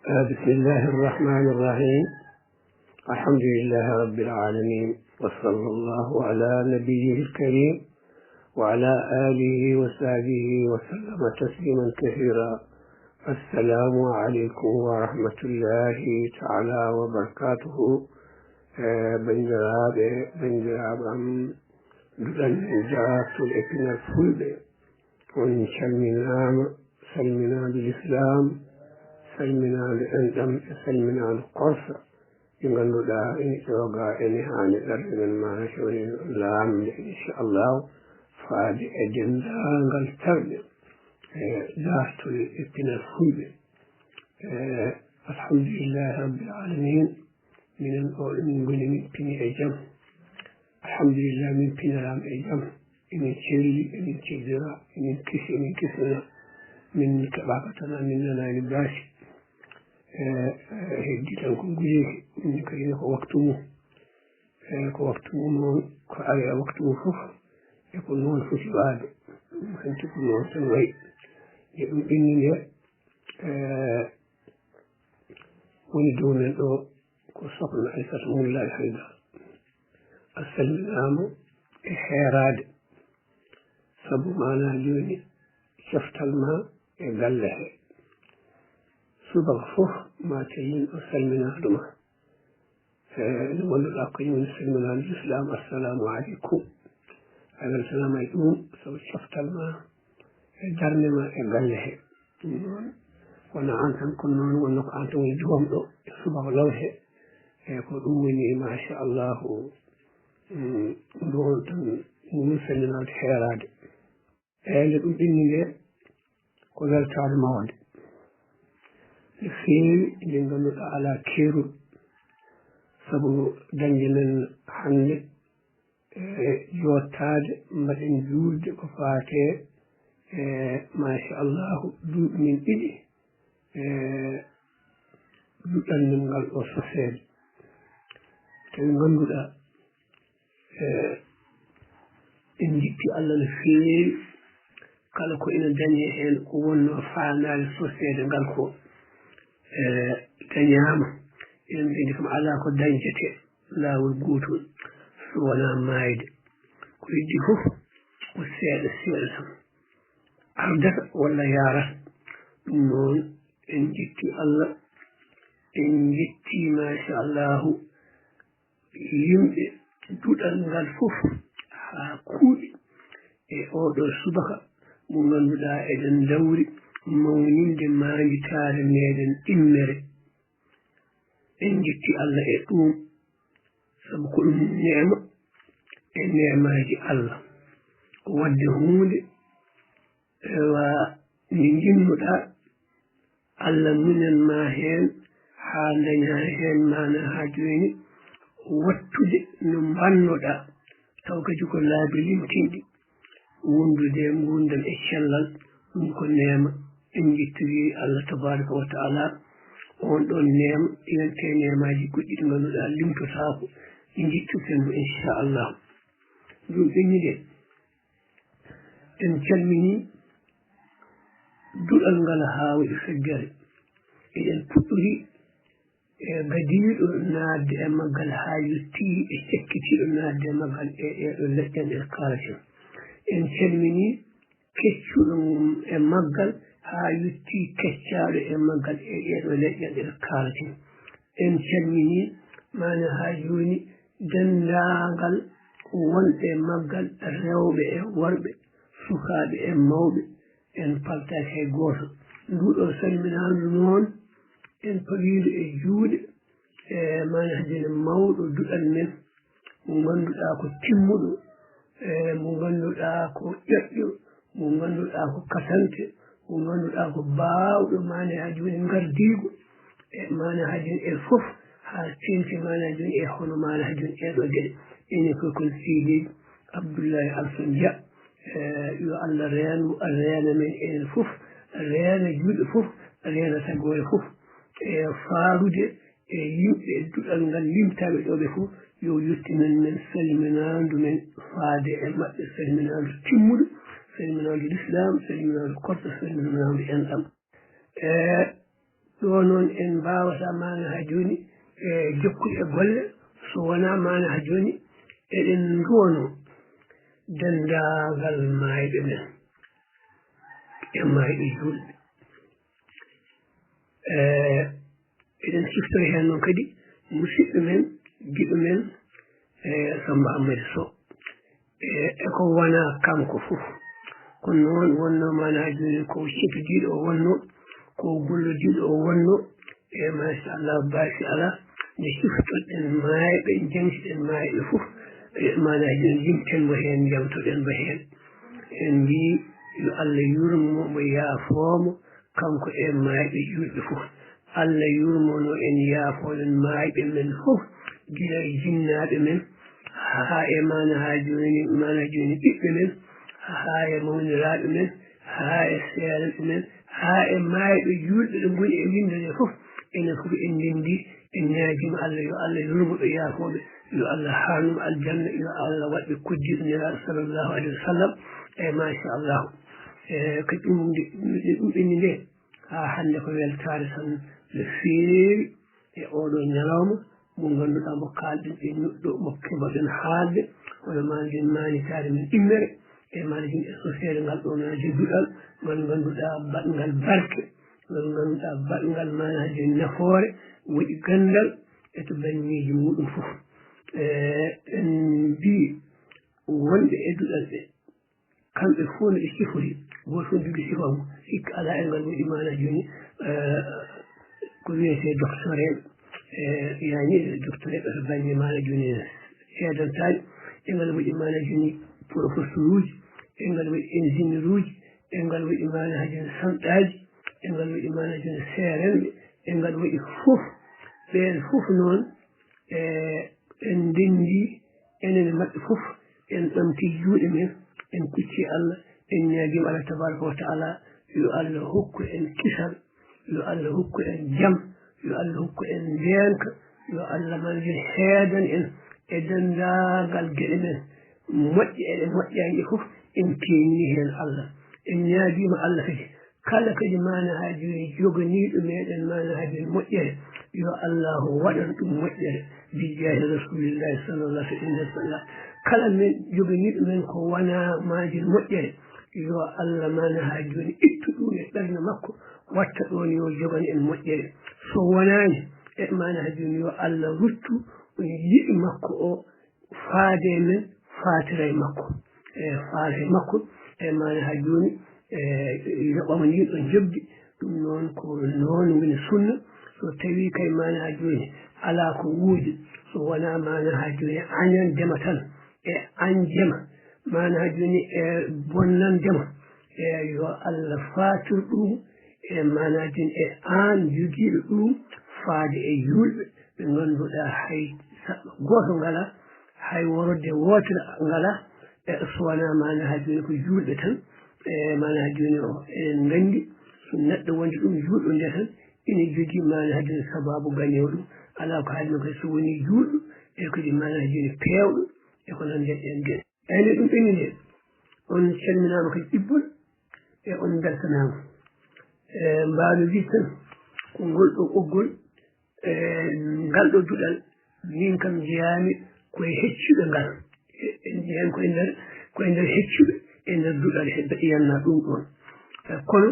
بسم الله الرحمن الرحيم. الحمد لله رب العالمين، وصلى الله على نبيه الكريم وعلى آله وصحبه وسلم تسليما كثيرا. السلام عليكم ورحمة الله تعالى وبركاته. بنجراب أم جاءت الإبن الفلد وإن سلمنا بالإسلام، سلمنا لأندم، سلمنا القرص يغنودا إن شوغا إن هاني درن ما شوري لام إن شاء الله فادي أجندا غالترد جاءت الإبن الفلد. الحمد لله رب العالمين من قول من بني أجم. الحمد لله من بني رام أجم، إن شيري إن شجرة إن كسنا من كبابتنا مننا نباشي هديتان كون غوجي من كاين ko waktu mo ko ay waktu fof e ko non foti waade hanti ko non tan way e dum inni ne woni dow men ɗo ko sohna Aissata Moulaye Haydara. Assalminaama e heeraade sabu mana joni ceftal ma e galle he subaka fof ma tayin o salminaaduma no walluɗa kañum woni salminaade l'islam. assalamu aleykum. alal salama e ɗum sabu ceftal ma e darde ma e galle he. ɗum noon wona an tan kono noon wonno ko an tan woni joomɗo e subaka law he e ko ɗum woni machallahu ɗum ɗon tan ɗum salminaade heeraade nde ɗum ɓinni nde ko weltade mawde no feewi nde ganduɗa ala keerol sabu dañde men hande e jottade mbaɗen juulde ko faate e machallahu duuɓi min ɗiɗi e duɗɗal men ngal ɗo sosede tawi ganduɗa en jitti Allah no feewi kala ko ina dañe hen ko wonno faanade sosede ngal ko dañama enen mbiɗi kam ala ko dañjete laawol gotol so wona mayde ko heddi fof ko seeɗa seeɗa tan ardata walla yarata. ɗum noon en jetti Allah, en jetti machallahu yimɓe duɗal ngal fof ha kuuɗi e oɗo subaka mo ganduɗa eɗen dawri mawninde maanditare meɗen immere. en jetti Allah e ɗum sabu ko ɗum neema e neemaji Allah wadde hunde wa ndi jinnuɗa Allah munen ma hen ha daña hen mana ha joni wattude no mbannoɗa taw kadi ko laabi limtinɗi wondude gurdam e cellal. ɗum ko neema. en jettori Allah tabaraka wa taala on ɗon neema ɗinante neemaji goɗɗi ɗi ganduɗa limtotako ɗi jettirten mo inchallah. ɗum ɓenni de en calmini duɗal ngal ha waɗi feddere eɗen puɗɗori e gadiɗo naatde e maggal ha yetti e cekkitiɗo naatde e maggal ɗo leƴƴan e kalaten. en calmini keccuɗo e maggal ha yetti keccaɗo e maggal e ɗeɗo leƴƴan ɗe kalaten. en calmini mana ha joni dendagal wonɓe e maggal rewɓe e worɓe sukaɓe e mawɓe en paltaki hay goto. nduɗo salminandu noon en pawidu e juuɗe e mana jene mawɗo duɗal men mo ganduɗa ko timmuɗo e mo ganduɗa ko ƴoƴƴo, mo ganduɗa ko kasante, mo ganduɗa ko bawɗo mana ha joni gardigo e mana ha joni e fof ha tenti mana joni e hono mana ha joni eɗo gueɗe. enen fof kon Sidi Abdoullahi Alsan Dia yo Allah reena men enen fof, reena julɓe fof, reena tagore fof e faarude e yimɓe e duɗal ngal limtaɓe ɗoɓe fof yo yettinan men salminandu men faade e maɓɓe, salminandu timmuɗo, salminandu l'islam, salminandu korsa, salminandu enɗam. ɗo noon en mbawata mana ha joni e jokkude e golle so wona mana ha joni eɗen duwono dendagal mayɓe men e mayɓe julɓe eɗen siftore hen noon kadi musidɓe men giɗo men Samba Amadou Sow eko wona kanko fof kono noon wonno mana ha joni ko cettudiɗo o wonno ko gollodiɗo o wonno e machallah basi ala nde siftoɗen mayɓe jangsiɗen mayɓe fof mana joni limten mo hen jamtoɗen mo hen en mbi yo Allah yurmo mo yaafomo kanko e mayɓe julɓe fof Allah yurmono en yaafoɗen mayɓe men fof gila e jinnaɓe men ha e mana joni ɓiɓɓe men ha e mawniraɓe men ha e seeɗaɓe men ha e mayɓe julɓe ɗo goni e winde nde fof enen fof en ndendi en ñaagima Allah yo Allah yurmoɓe yaafoɓe yo Allah harnum aljanna yo Allah waɗɓe koddiɗo nelaɗo sallllahu alayhi wa sallam e machallahu kadi ɗum ɓenni nde ha hande ko weltare tan no feewi e oɗo ñalawma mo ganduɗa mo kalɗen e nuɗɗo mo keɓaɗen haalde hono manjen manitade men immere e manajin e sosede ngal ɗo manaji duɗal ngal ganduɗa baɗngal barke ngal ganduɗa baɗngal manaji nafoore woɗi gandal e to banniji muɗum fof en mbi wonɓe e duɗal ɓe kamɓe fof no ɓe sifori goto fof jogui sifamu hikka ala e ngal waɗi mana joni ko wiyete docteur en yani docteur en to banggue mana joni seedantaji e ngal waɗi mana joni professeur uji e ngal waɗi ingénieur uji e ngal waɗi mana joni sanɗaji e ngal waɗi mana joni seerenɓe e ngal waɗi fof ɓen fof noon en ndendi enen maɓɓe fof en ɗamti juuɗe men en kucci Allah en ñaguima Allah tabaraka wa taala yo Allah hokku en kisal yo Allah hokku en jaam yo Allah hokku en ndenka yo Allah manjo heedan en e dendagal gueɗe men moƴƴe eɗe moƴƴani ɗe fof en keeni hen Allah en ñaguima Allah kadi kala kadi mana ha joni joganiɗo meɗen mana ha joni moƴƴere yo Allah waɗan ɗum moƴƴere bijahi rasulillahi sallallahu alaihi wa sallam kala men joganiɗo men ko wona majin moƴƴere yo Allah mana ha joni ittu ɗum e ɓernde makko watta ɗon yo jogan en moƴƴere so wonani e mana ha joni yo Allah ruttu yiɗi makko o faade men fatira e makko faala e makko e mana ha joni yoɓama ndin ɗon jobdi ɗum noon ko noon woni sunna so tawi kay mana ha joni ala ko wuudi so wona mana ha joni añan ndema tan e an jema mana ha joni e bonnan ndema e yo Allah fatir ɗum e mana joni e an jogiiɗo ɗum faade e yulɓe ɓe ganduɗa hay saɗɗo goto ngala hay worode wotere ngala e so wona mana ha joni ko julɓe tan e mana ha joni o eɗen gandi so neɗɗo wonde ɗum juulɗo nde tan ina jogui mana ha joni sababu gañewo ɗum ala ko haalino kadi so woni juulɗo e kadi mana ha joni pewɗo e ko nande en gueɗe eyyi ɗum ɓenni nde on calminama kadi ɗibbol e on beltanama mbano wi tan ko ngol ɗo ɓoggol ngal ɗo duɗal min kam jeyami koye heccuɓe ngal en jeeyan koye nder heccuɓe e nder duɗal he mbeɗiyanna ɗum ɗon kono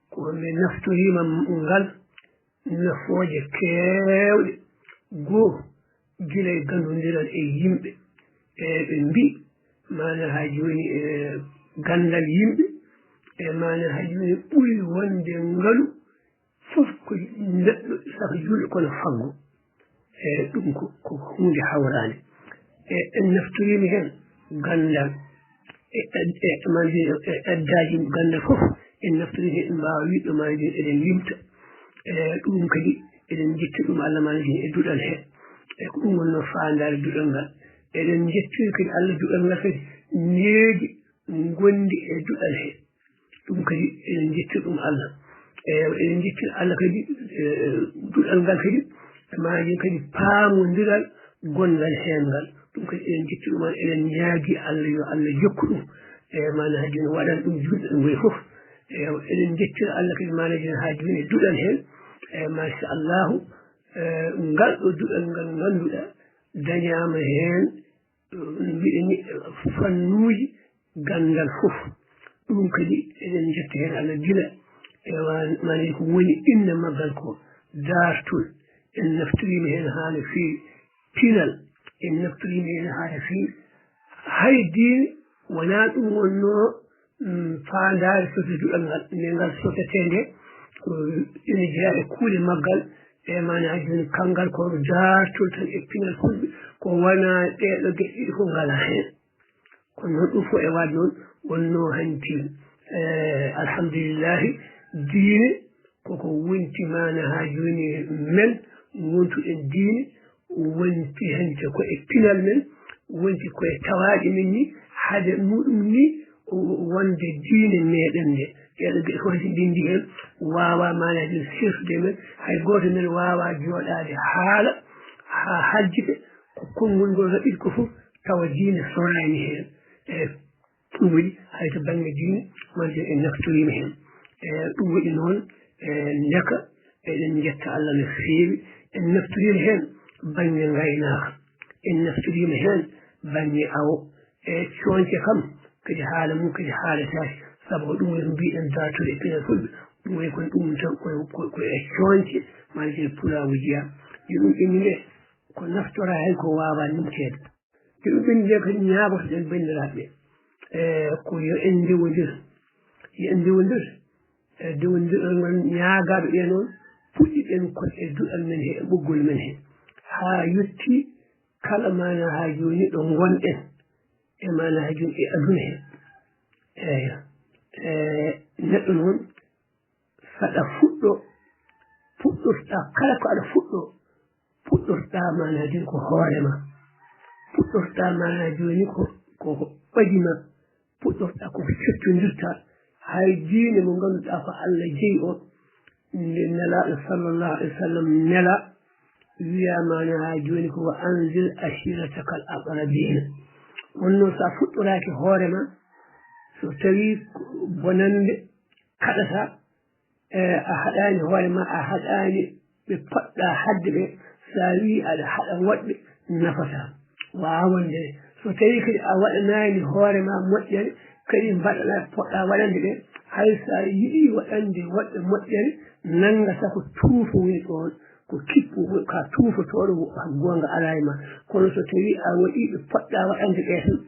komi naftorima ngal nafooje kewɗe goo gila e gandodiral e yimɓe e ɓe mbi mana ha joni e gandal yimɓe e mana ha joni ɓuuri wonde ngalu fof ko neɗɗo saka julɗo kono faggo e ɗum ko hunde hawrande e en naftorima hen gandal eddaji gandal fof en naftori hen mbawa wiɗɗo ma joni eɗen limta e ɗum kadi eɗen jetti ɗum Allah mana joni e duɗal he e ko ɗum wonno fandare duɗal ngal eɗen jettiri kadi Allah duɗal ngal kadi needi gondi e duɗal he ɗum kadi eɗen jettiri ɗum Allah eɗen jettiri Allah kadi duɗal ngal kadi maji kadi paamodiral gongal hen ngal ɗum kadi eɗen jettiri ɗum eɗen ñaagui Allah yo Allah jokku ɗum e mana ha joni waɗan ɗum julɗe ɗo ngoye foof eɗen jettiri Allah kadi mana joni ha joni e duɗal hen machallahu ngal ɗo duɗal ngal ngannduɗa dañama heen mbiɗeni fannuuji gandal fof ɗum kadi eɗen jetta heen Allah gila mani ko woni inne maggal ko dartol en naftorima heen haala feewi pinal en naftorima heen haala feewi hay diine wona ɗum wonno faandare sote duɗal ngal nde ngal sotete nde ene jeeya e kuuɗe maggal mana joni kangal ko dartol tan e pinal fulɓe ko wona ɗeɗo geɗe ɗiɗi fof ngala heen kono noon ɗum fof e waade noon wonno hanti alhamdulillahi diine koko wonti mana ha joni men wontuɗen diine wonti hente ko e pinal men wonti koye tawaɗi men ni haade muɗum ni wonde diine meɗen nde ɗeɗo geɗe fof so ndindi hen wawa manaji sirtude men hay goto men wawa joɗade haala ha hajjiɓe ko konngol ngol raɓɓiɗi ko fof tawa diine sorani hen ɗum waɗi hayto banggue diine wonde en naftorima hen ɗum waɗi noon ndeka eɗen jetta Allah no feewi en naftorima hen banggue gaynaka en naftorima hen banggue awo e coñce kam kadi haala mum kadi haaletake sabu ɗum woni ko mbiɗen dartude e pinal fulɓe ɗum woni kon ɗum tan ko e coñce maje pulawo jiya yo ɗum ɓenni nde ko naftora hen ko wawa nimtede yo ɗum ɓenni nde kadi ñagotoɗen bandiraɓe ko yo en ndewodir dewodirɗol ngon ñagaɓe ɓe noon puɗɗiɗen kon e duɗal men he e ɓoggol men he ha yetti kala mana ha joni ɗo gonɗen e mana ha joni e aduna he eyi neɗɗo noon saɗa puɗɗorɗa kala ko aɗa puɗɗorɗa mana joni ko hoorema puɗɗorɗa mana joni ko ɓadima puɗɗorɗa koko cettodirta hay diine mo ngannduɗa ko Allah jeeyi o nde nelaɗo sallllahu alayhi wa sallam nela wiyamano ha joni ko wa anzil ashirataka al aqrabina wonno sa fuɗɗoraki hoorema so tawi bonande kaɗata a haɗani hoorema a haɗani ɓe poɗɗa hadde ɓe sa wi aɗa haɗa woɗɓe nafata wawande so tawi kadi a waɗanani hoorema moƴƴere kadi mbaɗaɗa poɗɗa waɗande ɓe hay sa yiɗi waɗande woɗɓe moƴƴere nangata ko tuufo woni ɗon ko kippu ka tuufotoɗo gonga ala e ma kono so tawi a waɗiɓe poɗɗa waɗande ɓe tan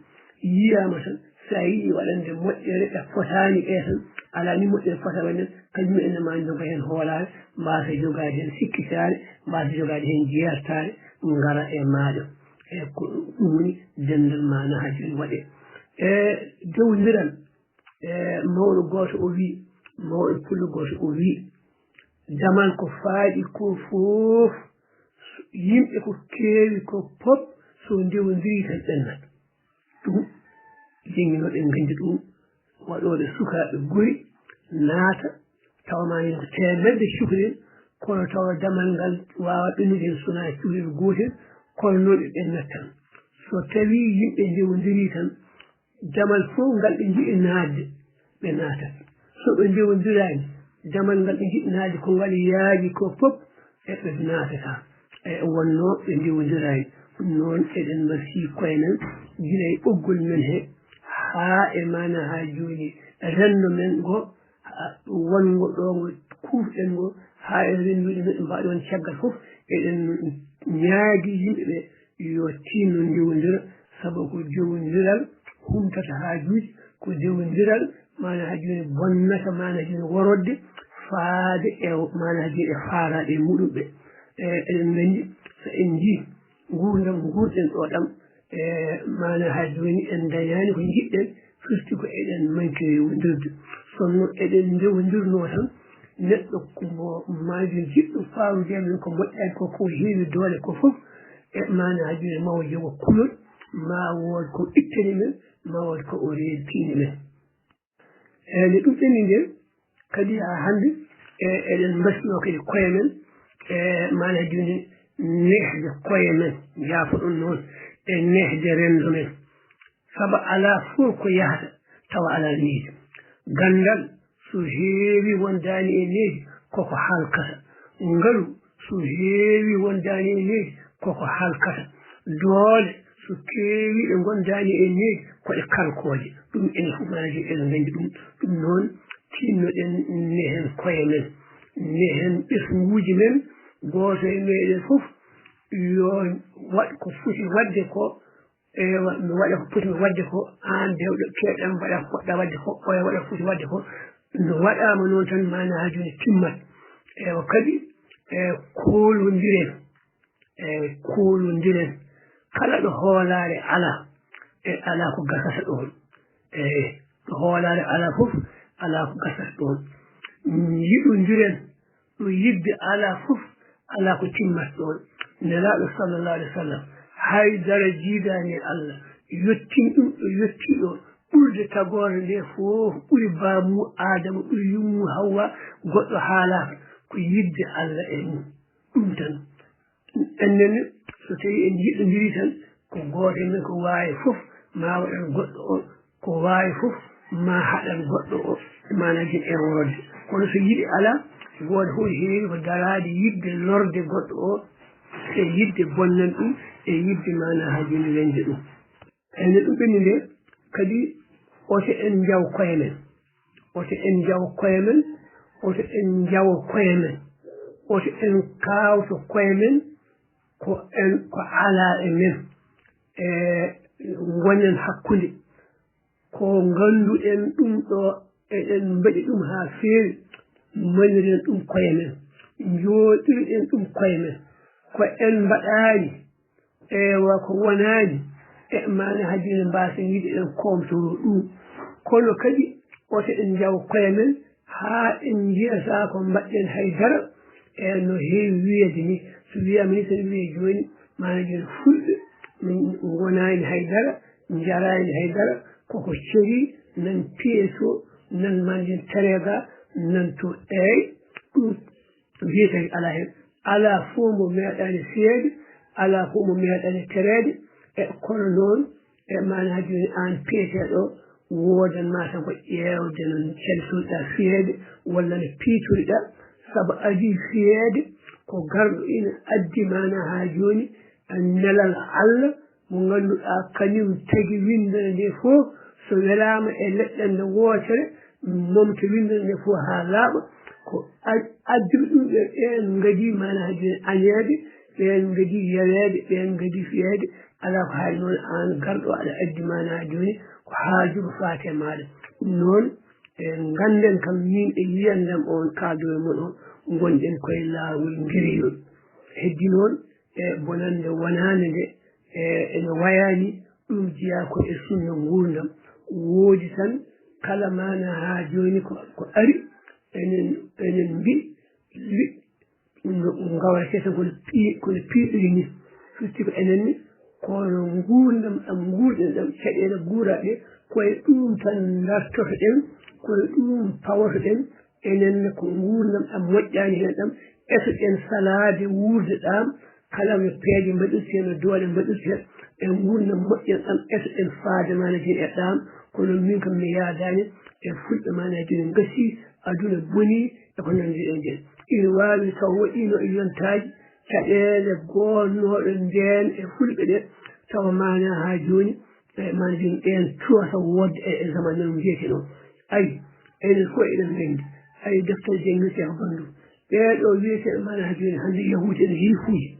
yiyama tan sa yiɗi waɗande moƴƴere ɓe fotani ɓe tan ala ni moƴƴere fota waɗen kañum enne ma joga hen hoolare mbasa jogade hen sikkitare mbasa jogade hen jeertare ngara e maɗo e ko ɗum woni dendal mana ha joni waɗe dewdiral mawɗo goto o wi mawɗo pullo goto o wi damal ko faaɗi ko fof yimɓe ko keewi ko pop so ndewodiri tan ɓennat ɗum jenginoɗen gandi ɗum waɗoɓe sukaɓe guri naata tawma hen ko temedde cukalel kono tawa damal ngal wawa ɓennude hen sona cukalel gotel kono noon ɓe ɓennat tan so tawi yimɓe ndewodiri tan damal fof ngal ɓe jiɗi naatde ɓe naatat so ɓe ndewodirani damal ngal ɓe jiɗi naatde ko ngal yaaji ko fof eɓe naatata e wonno ɓe ndewodirani ɗum noon eɗen marsi koye men gila e ɓoggol men he ha e mana ha joni renndo men ngo wongo ɗo ngo kuufɗen ngo ha e rendude men mbaɗi on caggal fof eɗen ñaagui yimɓeɓe yo tinno ndewodira saabu ko jowodiral humtata haajuji ko dewodiral mana ha joni bonnata mana joni worodde faade e mana ha joni e faaraɗe e muɗumɓe eɗen gandi so en jii gurdam gurɗen ɗo ɗam mana ha joni en dañani ko jiɗɗen firti ko eɗen manque dewodirde sonno eɗen dewodirno tan neɗɗo komo majum jiɗɗo faamude men ko moƴƴani ko heewi doole ko fof e mana ha joni mawo jogo kulol ma wood ko ittani men ma wood ko o reentini men nde ɗum ɓenni nden kadi ha hande eɗen mbasino kadi koye men mana joni nehde koye men yaafo ɗum noon e nehde rendo men saabu ala fof ko yahata tawa ala needi gandal so heewi wondani e needi koko halkata ngalu so heewi wondani e needi koko halkata doole so keewi ɓe gondani e needi koɗe kankoje ɗum ene fof maaji eɗen gandi ɗum noon tinnoɗen nehen koye men nehen ɓesguji men gooto e meɗen fof yo waɗ ko foti wadde ko mi waɗa ko foti wadde ko an dewɗo keɗɗam waɗa ko poɗɗa wadde ko oya waɗa ko foti wadde ko no waɗama noon tan mana ha joni timmat ewa kadi koolodiren kala ɗo hoolare ala ala ko gasata ɗon ɗo hoolare ala fof ala ko gasata ɗon yiɗodiren ɗo yidde ala fof ala ko timmat ɗon nelaɗo sallllahu alih w sallam haydara jiidani e Allah yettin ɗum ɗo yettiɗo ɓurde tagore nde fof ɓuri bamu adama ɓuri yummu hawwa goɗɗo haalaka ko yidde Allah e mum ɗum tan ennenne so tawi en jiɗodiri tan ko gooto men ko wawi fof ma waɗan goɗɗo o ko wawi fof ma haɗan goɗɗo o manajin e worode kono so yiɗi ala gooto fof heewi ko darade yidde lorde goɗɗo o e yidde bonnan ɗum e yidde mana hajinde wende ɗum ene ɗum ɓenni nde kadi oto en jaw koye men oto en jaw koye men oto en jawo koye men oto en kawto koye men ko ala e men gonen hakkude ko ganduɗen ɗum ɗo eɗen mbaɗi ɗum ha feewi maniren ɗum koye men jooɗirɗen ɗum koye men ko en mbaɗani ewa ko wonani e mana hajine mbasen yiɗi en komtoro ɗum kono kadi oto en jaw koye men ha en jiyata ko mbaɗɗen haydara e no heewi wiyede ni so wiyama ni tan wiye joni manajene fulɓe min gonani haydara jarani haydara koko ceri nan peeso nan manjen terega nan to ɗey ɗum wiyetake ala hen ala fof mo meeɗani seede ala fof mo meeɗani terede e kono noon e mana joni an peeteɗo wodanma tan ko ƴeewde no celtoɗa feede walla no piitoriɗa saabu adi feede ko garɗo ina addi mana ha joni nelal Allah mo ganduɗa kañum tagui windere nde fof so welama e leɗɗande wootere momto windere nde fof ha laaɓa ko addiɓe ɗum ɓe ɓen gadi mana ha joni añede ɓen gadi yewede ɓen gadi fiyede ala ko haali noon an garɗo aɗa addi mana ha joni ko haajuba faate maɗa ɗum noon ganden kam min e yiyandam on kaado e mon o gonɗen koye laawol ngiriyol heddi noon e bonande wonande nde ene wayani ɗum jiya ko e sunna gurdam woodi tan kala mana ha joni ko ari enen mbi gawrete tan kono piiɗiri ni firti ko enenne kono gurdam ɗam gurɗen ɗam caɗele guuraɗe koye ɗum tan dartoto ɗen koye ɗum pawoto ɗen enenne ko gurdam ɗam moƴƴani hen ɗam esoɗen salade wurde ɗam kala no peeje mbaɗirte no doole mbaɗirte e gurdam moƴƴen ɗam esoɗen faade mana joni e ɗam kono min kam mi yaadani e fulɓe mana joni gasi aduna boni e ko nandi e nden ina wawi taw waɗino e yontaji caɗele gonnoɗo nden e fulɓe ɗe tawa mana ha joni mana joni ɗen cuwata wodde e zaman no mbiyete ɗo ayi enen fof eɗen gandi ayi deftere jangirte ko bandu ɓeɗo wiyeteɗo mana ha joni hande yahude ene hilfuji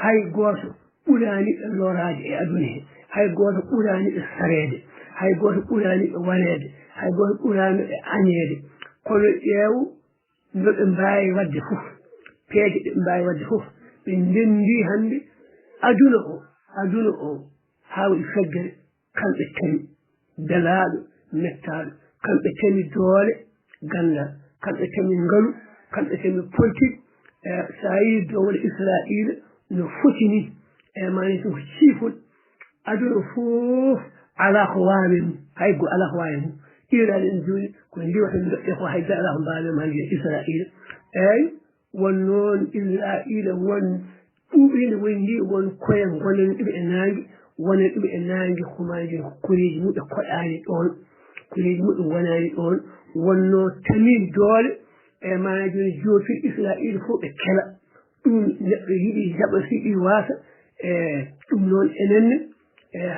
hay goto ɓurani ɓe lorade e aduna he hay goto ɓurani ɓe sarede hay goto ɓurani ɓe waɗede hay goto ɓurani ɓe añede kono ƴeew no ɓe mbawi wadde fof peeje ɗe ɓe mbawi wadde fof ɓe ndendi hande aduna o hawɗi feggere kamɓe tami belaɗo mettaɗo kamɓe tami doole gandal kamɓe tami ngaalu kamɓe tami politique sa yi dowle Israila no fotini e mani ko siifol aduna fof ala ko wawi mum hay go ala ko wawi mum iraɗe en joni ko ndiwata doƴƴe ko hay ala ko mbawi ma wiye Israila eyyi won noon Israila won ɓuuɓinde woni ndi won koye gonen ɗuɓe e nangue wonen ɗuɓe e nangue kumaji ko koreji muɗe koɗani ɗon koreji muɗe wonani ɗon wonno tamir doole e mana joni jofir Israil fof ɓe kela ɗum neɗɗo yiɗi jaɓa siɗi wasa e ɗum noon enenne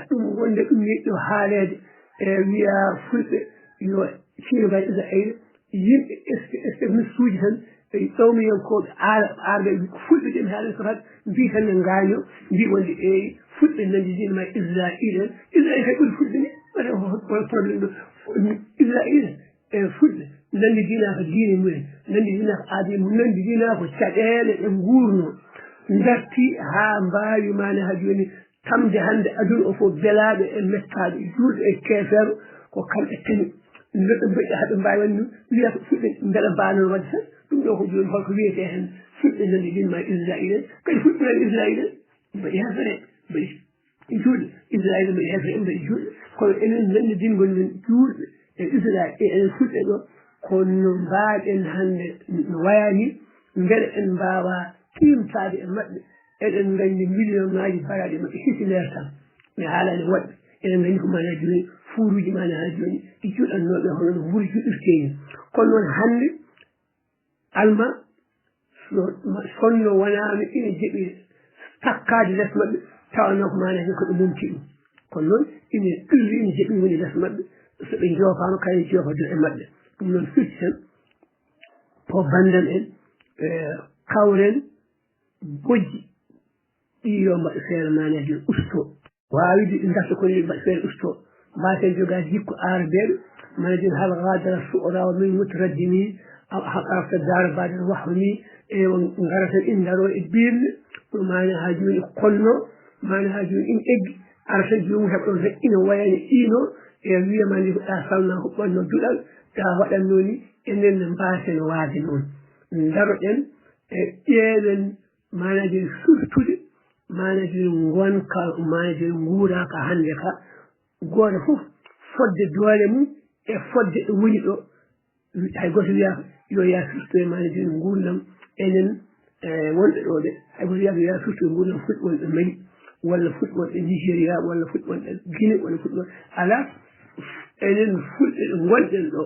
ɗum wonde ɗum yiɗɗo haalede wiya fulɓe yo ciiba Israil yimɓe extrémiste tan ƴawmiyankoɓe arɓe fulɓe ɗe mi haalata ko tan mbi tan ne gaño mbi wonde fulɓe nandidinma Israil Israil kay ɓuuri fulɓe ni waɗa probléme ɗo Israil fulɓe nandidinako diine mumen nandidinako aade mum nandidinako caɗele ɗe gurno darti ha mbawi mana ha joni tamde hande aduna o fof belaɓe e mettaɓe julɓe e keefero ko kamɓe tani neɗɗo mbeɗa haɓe mbawi wanni wiya ko fulɓe beɗa mbanon wadde tan ɗum ɗo ko joni holko wiyete hen fulɓe nandidinma Israil kadi fulɓe nan Israil mbaɗi hefere mbaɗi julɓe Israil mbaɗi hefere mbaɗi julɓe kono enen nandidingol men julɓe e Israil e enen fulɓe ɗo kono mbaɗen hande no wayani beele en mbawa timtade e maɓɓe eɗen gandi million ngaji baraɗe maɓɓe Hitler tan mi haalani woɗɓe eɗen gandi ko mana joni fuuruji mana ha joni ɗi juɗannoɓe hono no mburi juɗirteni kono noon hande alma sonno wonano ina jeeɓi takkade less maɓɓe tawano ko mana ko ɗo mumti ɗum kono noon ina ɗirri ina jeeɓi woni less maɓɓe soɓe jofama kaye jofa do e maɓɓe ɗum noon firti tan ko bandam en kawren bojji ɗi yo mbaɗa feere mana joni usto wawide ɗi darta kono yo mbaɗa feere usto mbaten jogade jikku arbeɓe mana joni hal gadara su'ra wa min mutaraddimi haqqarta dara badal wahmi e garata in daro e birne ɗum mana ha joni konno mana ha joni in eggi arata jomum heɓɗon tan ina wayani ɗino e wiyama ndi ko ɗa salna huɓɓanno duɗal ta waɗanno ni enen ne mbaten waade noon daroɗen e ƴeewen mana joni surtude mana joni gonka mana joni guuraka hande ka goto fof fodde doole mum e fodde ɗo woni ɗo hay goto wiyaka yo ya surtoye mana joni gurdam enen wonɓe ɗo ɓe hay goto wiyaka yo ya surtoye gurdam fulɓe wonɓe Mali walla fulɓe wonɓe Nigéria walla fulɓe wonɓe Guinée walla fulɓe ala enen fulɓe ɗo gonɗen ɗo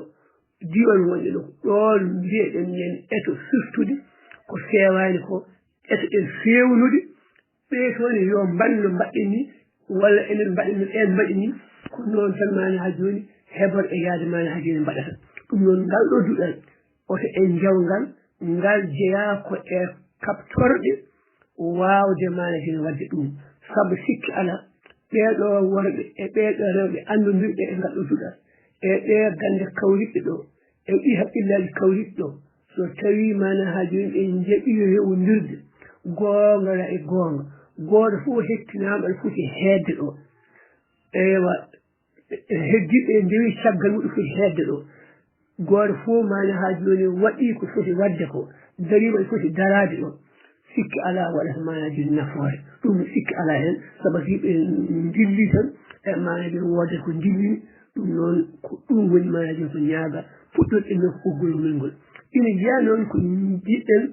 diwan wonɗe ɗo ɗon mbiyeɗen yen eto surtude ko fewani ko eto ɗen fewnude ɓeetone yo mbanno mbaɗɗen ni walla enen mbaɗen no en mbaɗi ni ko noon tan mani ha joni heɓor e yaade mani ha joni mbaɗata ɗum noon ngal ɗo duɗal oto en jawgal ngal jeeya ko e kaptorɗe wawde mana joni wadde ɗum saabu sikki ala ɓeeɗo worɓe e ɓeeɗo rewɓe andodirɓe e ngal ɗo duɗal e ɓe gande kawriɓɓe ɗo e ɗi haqqillaji kawriɓe ɗo so tawi mana ha joni ɓe jeeɓi rewdirde gonga e gonga goto fof hettinama aɗa foti hedde ɗo ewa heddiɓe ndewi caggal muɗum foti hedde ɗo goto fof mana ha joni waɗi ko foti wadde ko darima e foti darade ɗo sikki ala waɗata mana joni nafoore ɗum sikki ala hen saabu yimɓe dilli tan e mana joni wodde ko dillini ɗum noon ko ɗum woni mana joni ko ñaaga puɗɗorɗen noon ko ɓoggol ngol ngol ina jiya noon ko jiɗɗen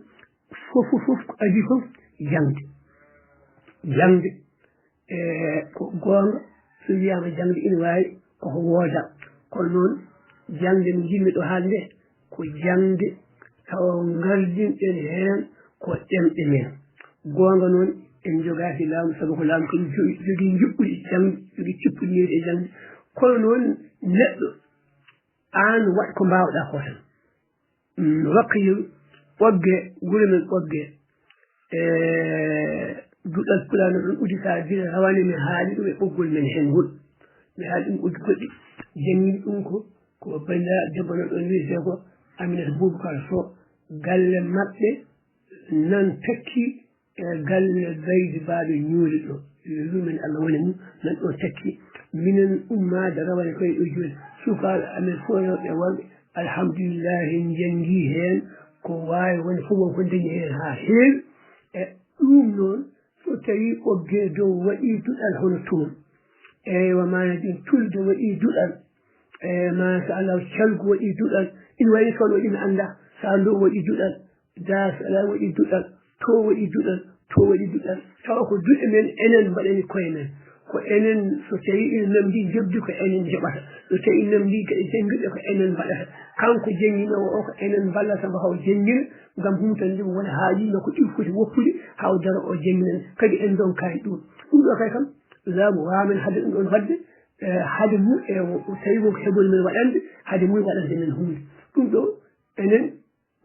fof ko adi fof jangde ko gonga so wiyama jangde ina wawi koko wooda kono noon jangde no jinmi ɗo haalde ko jangde taw gardinɗen hen ko ɗemɗe men gonga noon en jogaki laamu saabu ko laamu kadi jogui juɓɓuɗi jangde jogui cippudinirde e jangde kono noon neɗɗo an waɗ ko mbawɗa ko tan wakka ɓogge guure men ɓogge duɗal pulano ɗon udita dina rawani mi haali ɗum e ɓoggol men hen ngol mi haali ɗum uddi goɗɗi jangiɗi ɗum ko banda debbo no ɗon wiyete ko Aminata Boubacar Sow galle maɓɓe nan takki e galle Baydi Baɓe ñuuli ɗo yumen Allah woni mum nan ɗo takki minen ummade rawane koye ɗo joni sukaɓe amen fof rewɓe worɓe alhamdulillahi jangi hen ko wawi woni fof wonko dañi hen ha heewi e ɗum noon so tawi ɓogge dow waɗi duɗal hono toon eywa mana joni tulde waɗi duɗal e masha Allah calgu waɗi duɗal ina wayni toon waɗi mi anda sa ndo waɗi duɗal das ala waɗi duɗal to waɗi duɗal to waɗi duɗal tawa ko duɗe men enen mbaɗani koye men ko enen so tawi ina namdi jobdi ko enen joɓata so tawi namdi kadi jangguiɗe ko enen mbaɗata kanko jangguinowo o ko enen ballata mo haw janggina gam humtande mo wona haalino ko ɗi foti woppude haw daro o jangguinen kadi en donkani ɗum ɗo kay kam laamu wamen hadde ɗum ɗon wadde hade mu e tawi wonko heɓoli men waɗande hade mu waɗande men hunde ɗum ɗo enen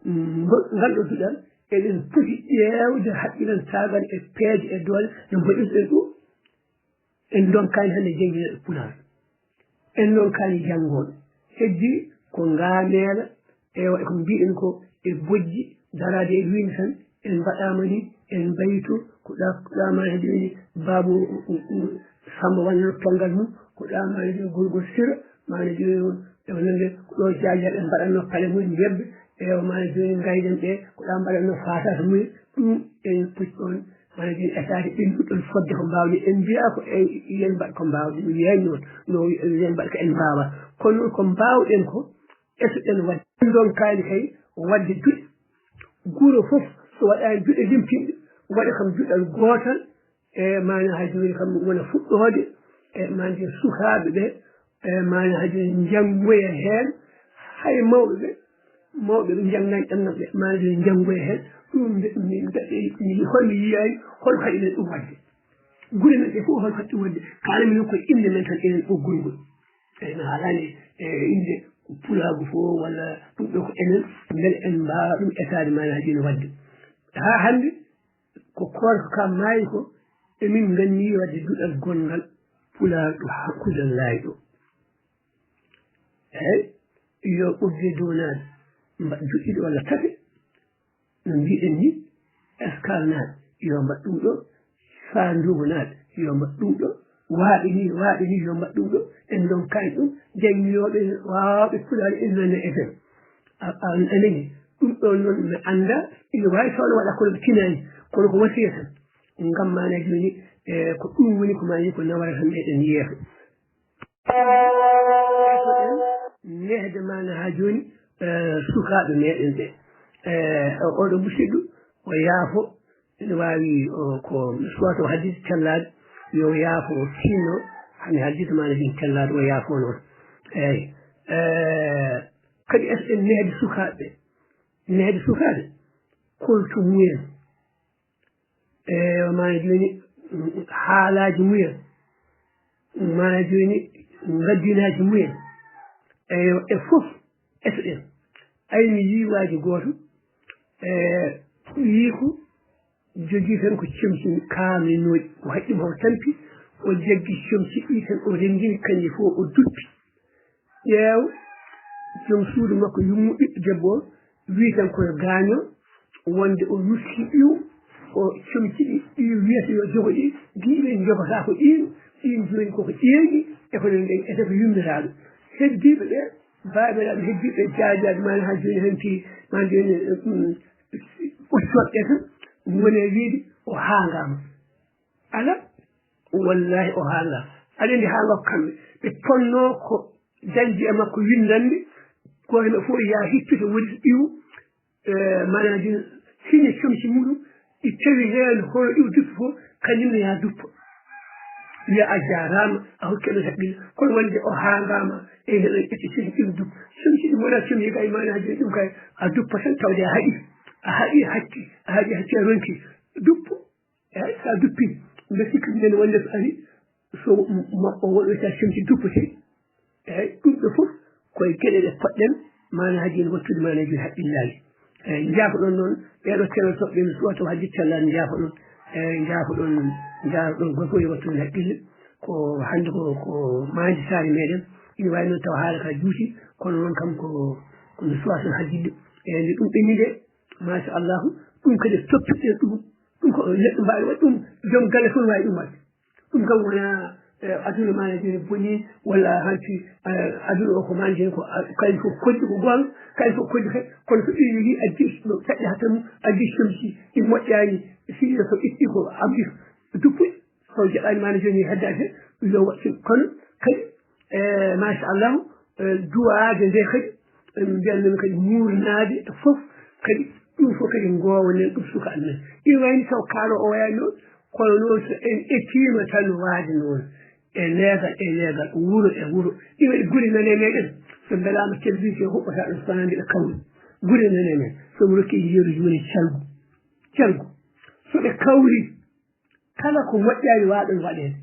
ngal ɗo duɗal eɗen poti ƴeewde haqqilen tagal e peeje e doole no mbaɗirɗen ɗum en donkani hande jangguineɗo pulaar en donkani janggoɗo heddi ko ngameela ewa eko mbiɗen ko e bojji darade e wiide tan en mbaɗama ni en mbayito ko ɗama hedde ni babu Samba wanno tongal mum ko ɗama hedde gorgol sira mana joni nande ko ɗo jaajaɗe en mbaɗanno pale mumen jebbe ewa mana joni gayden ɓe ko ɗa mbaɗanno fatata mumen ɗum en poti ɗon mana joni etade ɗin ɗuɗɗon fodde ko mbawni en mbiya ko yen mbaɗ ko mbawɗe ɗum yayi noon no yen mbaɗ ko en mbawa kono noon ko mbawɗen ko esuɗen wadde ɗum ɗon kaali kay wadde juɗe guuro foof so waɗani juɗe limtinɗe waɗa kam juɗal gotal e mana ha joni kam wona fuɗɗode e mana joni sukaɓe ɓe e mana ha joni janggoya hen hay mawɓe ɓe janggani ɗannoɓe mana joni janggoya hen ɗum min holmi yiyani hol kadi men ɗum wadde gure men ɗe fof hol kadi ɗum wadde kalami noon koye inde men tan enen ɓoggol eyi mi haalani inde pulagu fo walla ɗum ɗo ko enen beele en mbawa ɗum etade mana ha joni wadde ha hande ko korko kam maayi ko emin ganni wadde duɗal gongal pulaar ɗo hakkude laayi ɗo eyi yo ɓogge donade mbaɗ juɗɗiɗo walla tati no mbiɗen ni escale naaɗe yo mbaɗ ɗum ɗo fandugo naaɗe yo mbaɗ ɗum ɗo waaɓe ni yo mbaɗ ɗum ɗo en donkani ɗum jangguinoɓe wawɓe pulaar innane FM anani ɗum ɗon noon mi anda ina wawi tawno waɗa kono ɓe tinani kono ko wasiya tan ngam mana joni ko ɗum woni ko mani ko nawara tan meɗen yeeso nehde mana ha joni sukaɓe meɗen ɓe oɗo musidɗo o yaafo ene wawi ko soit o haddita tellade yo yaafo o tinno hami haddita mana joni tellade o yaafo noon eyyi kadi en nehde sukaɓe kolto muyen mana joni haalaji muyen mana joni gaddinaji muyen e fof esoɗen aymi yiwaji goto yi ko jogui tan ko comci kaaminoɗi o haqqimo o tampi o jaggi comci ɗi tan o rendini kanƴe fof o duppi ƴeew joom suudu makko yummu ɓiɗɗo debbo o wi tan koye gaaño wonde o ruski ɓiw o comci ɗi wiyata yo jogo ɗi diɓe jogota ko ɗin joni koko ƴeeƴi e ko ɗen ete ko yummiraɗo heddiɓe ɓe baɓiraɓe heddiɓe jaajaɓe mana ha joni hanti mana joni ɓoccoɗɗe tan wone wiide o haangama ala wallahi o haangama aɗa andi haangako kamɓe ɓe ponno ko dañji e makko windande goto ɓe fof ya hippita woni ɓiw mana joni signe comci muɗum ɗi tawi hen hono ɗiw duppi fof kañumne ya duppa wiya a jarama a hokkeɗo haqqille kono wonde o haangama e heɗen ƴetti sigi ɗiw duppa comci ɗum wona comci kay mana joni ɗum kay a duppa tan tawde a haɗi hacci a ronki duppo eyyi sa duppi mbe sikki nden wonde so ari so o woɗoyta comci duppete eyyi ɗum ɗo fof koye gueɗe ɗe poɗɗen mana ha joni wattude mana joni haqqillaji eyyi jaafoɗon noon ɓeɗo keɗotoɓe mi suwato haddi tellani jaafoɗon eyyi jaafoɗon goto yo wattude haqqille ko hande ko mandi saare meɗen ina wawi noon taw haala ka juuti kono noon kam komi suwaton haddide eyyi nde ɗum ɓenni nde machallahu ɗum kadi toppitɗen ɗum ko neɗɗo mbawi waɗ ɗum joom galle fof wawi ɗum wadde ɗum kam wona aduna mana joni boni walla hanti aduna o ko mana joni ko kañum fof koddi ko gonga kañum fof koddi kay kono so ɗi yi addi ɗo taƴƴi hatta mum addi comci ɗi moƴƴani siɗa so itti ko abdi duppuɗi so jaɓani mana joni heddade yo waɗtin kono kadi machallahu duwade nde kadi mbiyatnomi kadi murnade fof kadi ɗum fof kadi gowonen ɗum suka amen ina wayni taw kaalo o wayani noon kono noon so en ettima tan waade noon e leegal wuro e wuro ɗiɗo e guri nane meɗen so mbelama télévision huɓɓata ɗo sonande ɓe kawri guri nane men somi rokki yeeru joni calgu soɓe kawri kala ko moƴƴani waɗon waɗede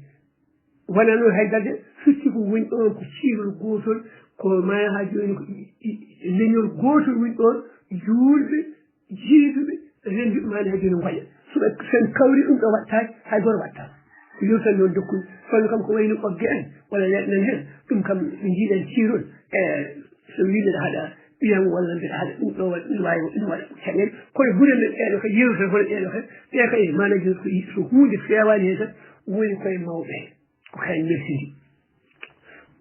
wona noon haydade sutti ko woni ɗon ko ciirol gotol ko maya ha joni ko leñol gotol woni ɗon juulɓe jiiduɓe renduɓe mani ha joni goƴa sen kawri ɗum ɗo wattaki hay goto wattama ko yewtan noon dokkude kono kam ko wayno ɓogge en walla leɗɗen hen ɗum kam ɓe jiiɗen ciirol so wi mbiɗa haɗa ɓiyam walla mbiɗa haɗa ɗum ɗo wawi ɗum waɗa caɗele kono gure men ɗeɗo ka yewtere hono ɗeɗo he ɓe kay manaji so hunde fewani hen tan woni koye mawɓe he ko kayen weltidi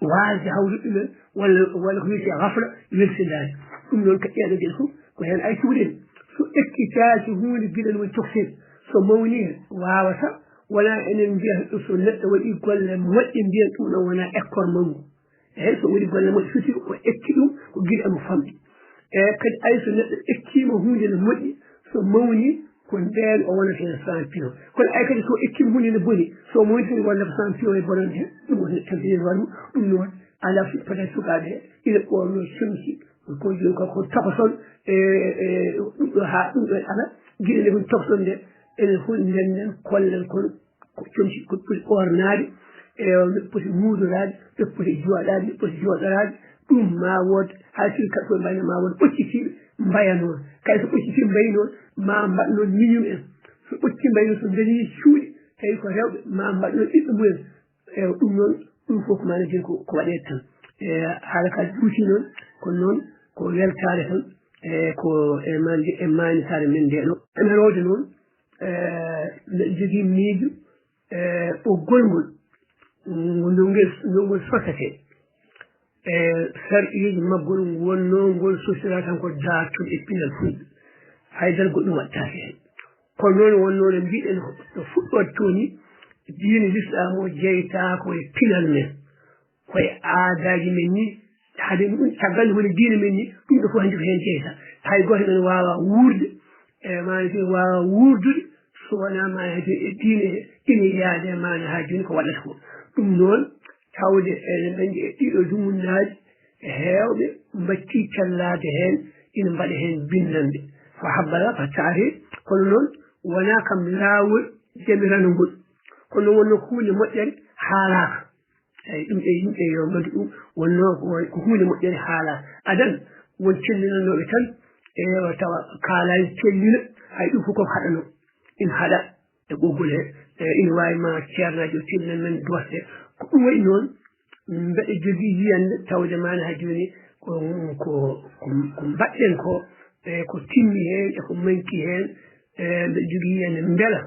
wasde hawruɗe men walla ko wiyete gafla weltidade ɗum noon ka ɗeɗo gueɗe fof ko hen ay cuuɗen so ekkitaki hunde guiɗen woni toxine so mawni wawata wona enen mbiyata so neɗɗo waɗi golle moƴƴe mbiyen ɗum ɗon wona école mangu eyyi so waɗi golle moƴƴe suti o ekki ɗum ko guiɗe emo famɗi kadi ay so neɗɗo ekkima hunde ne moƴƴi so mawni ko nden o wonata hen champion kono ay kadi so ekkima hunde ne boni so moytini wonata champion e bonande hen ɗum woni tampini waɗum ɗum noon ala peut être sukaɓe he ina ɓorno semsi ko joni ko tokoson ɗum ɗo ha ɗum ɗo ala guiɗe nde koni tokoson nde enen fof ndenden kollen kono ko comsi ko poti ɓornade neɗɗo poti muudorade neɗɗo poti jooɗade neɗɗo poti jooɗorade ɗum ma wood hay sini kadi koye mbayno ma wood ɓoccitiɓe mbaya noon kay so ɓoccitiɓe mbayi noon ma mbaɗ noon miñum en so ɓocci mbayi noon so dañi cuuɗi tawi ko rewɓe ma mbaɗ noon ɓiɗɗo mumen ɗum noon ɗum fof ko manajin ko waɗede tan haala ka juuti noon kono noon ko weltare tan ko e manitare men nde ɗo ene rewde noon mbeɗa jogui miijo ɓoggol ngol ngol sosete sarɗiji maggol wonno ngol sosira tan ko dartude e pinal fulɓe haydara goɗɗum wattake hen kono noon wonno no mbiɗen no fuɗɗode tooni diine l'islam o jeyta koye pinal men koye aadaji men ni hade ɗum caggal woni diine men ni ɗum ɗo fof handi ko hen jeyta hay goto men wawa wurde manati wawa wurdude so wona manati e diine ina yaade mana ha joni ko waɗata ko ɗum noon tawde eɗen dañi e ɗiɗo dumunnaji heewɓe mbatti cellade hen ina mbaɗa hen bindande ko habbala ko taari kono noon wona kam laawol jamirano ngol kono noon wonno ko hunde moƴƴere haalaka eyi ɗum e yimɓe yo mbaɗi ɗum wonno ko hunde moƴƴere haalaka adan won cellinanoɓe tan tawa kaalani cellina hay ɗum fof koko haɗano ina haɗa e ɓoggol he ina wawi ma ceernaji o cellinan men dosde ko ɗum waɗi noon mbeɗa jogui yiyande tawde mana ha joni ko mbaɗɗen ko ko timmi hen eko manki hen mbeɗa jogui yiyande beela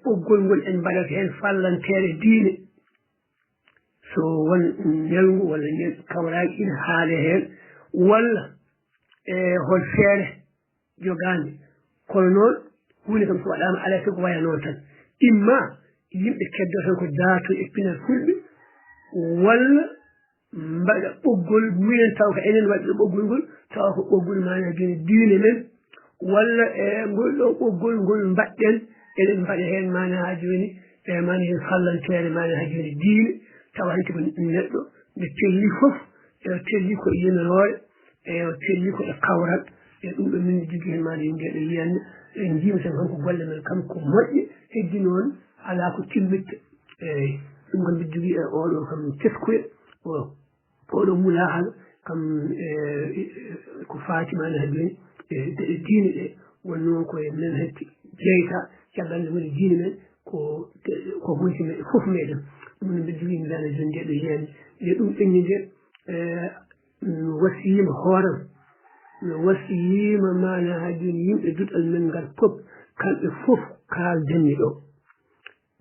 ɓoggol ngol en mbaɗata hen fallantere diine so won ñalngu walla kawraji ina haale hen walla hol feere jogande kono noon hunde kam so waɗama ala siko waya noon tan imma yimɓe keddo tan ko daato e pinal fulɓe walla mbaɗa ɓoggol mumen taw ko enen waɗi ɗo ɓoggol ngol tawa ko ɓoggol mana joni diine men walla ngol ɗo ɓoggol ngol mbaɗɗen eɗen mbaɗa hen mana ha joni mana hen fallantere mana ha joni diine tawa hanti ko neɗɗo nde telli foof telli ko yemirore telli ko e kawral e ɗum ɗo min jogui hen mana ndeɗo yiyande en jiima tan honko golle men kam ko moƴƴe heddi noon ala ko timmitta eyyi ɗum kam mbiɗa jogui e oɗo kam teskuya oɗo mulahal kam ko faati mana ha joni e diine ɗe woni noon koye men hetti jeyta caggal nde woni diine men ko gonti men foof meɗen ɗum ne mbiɗa jogui mbiyano joni ndeɗo yiyande nde ɗum ɓenni nde wasiyima hooram no wasiyima mana ha joni yimɓe duɗal men ngal fof kamɓe fof kaldenni ɗo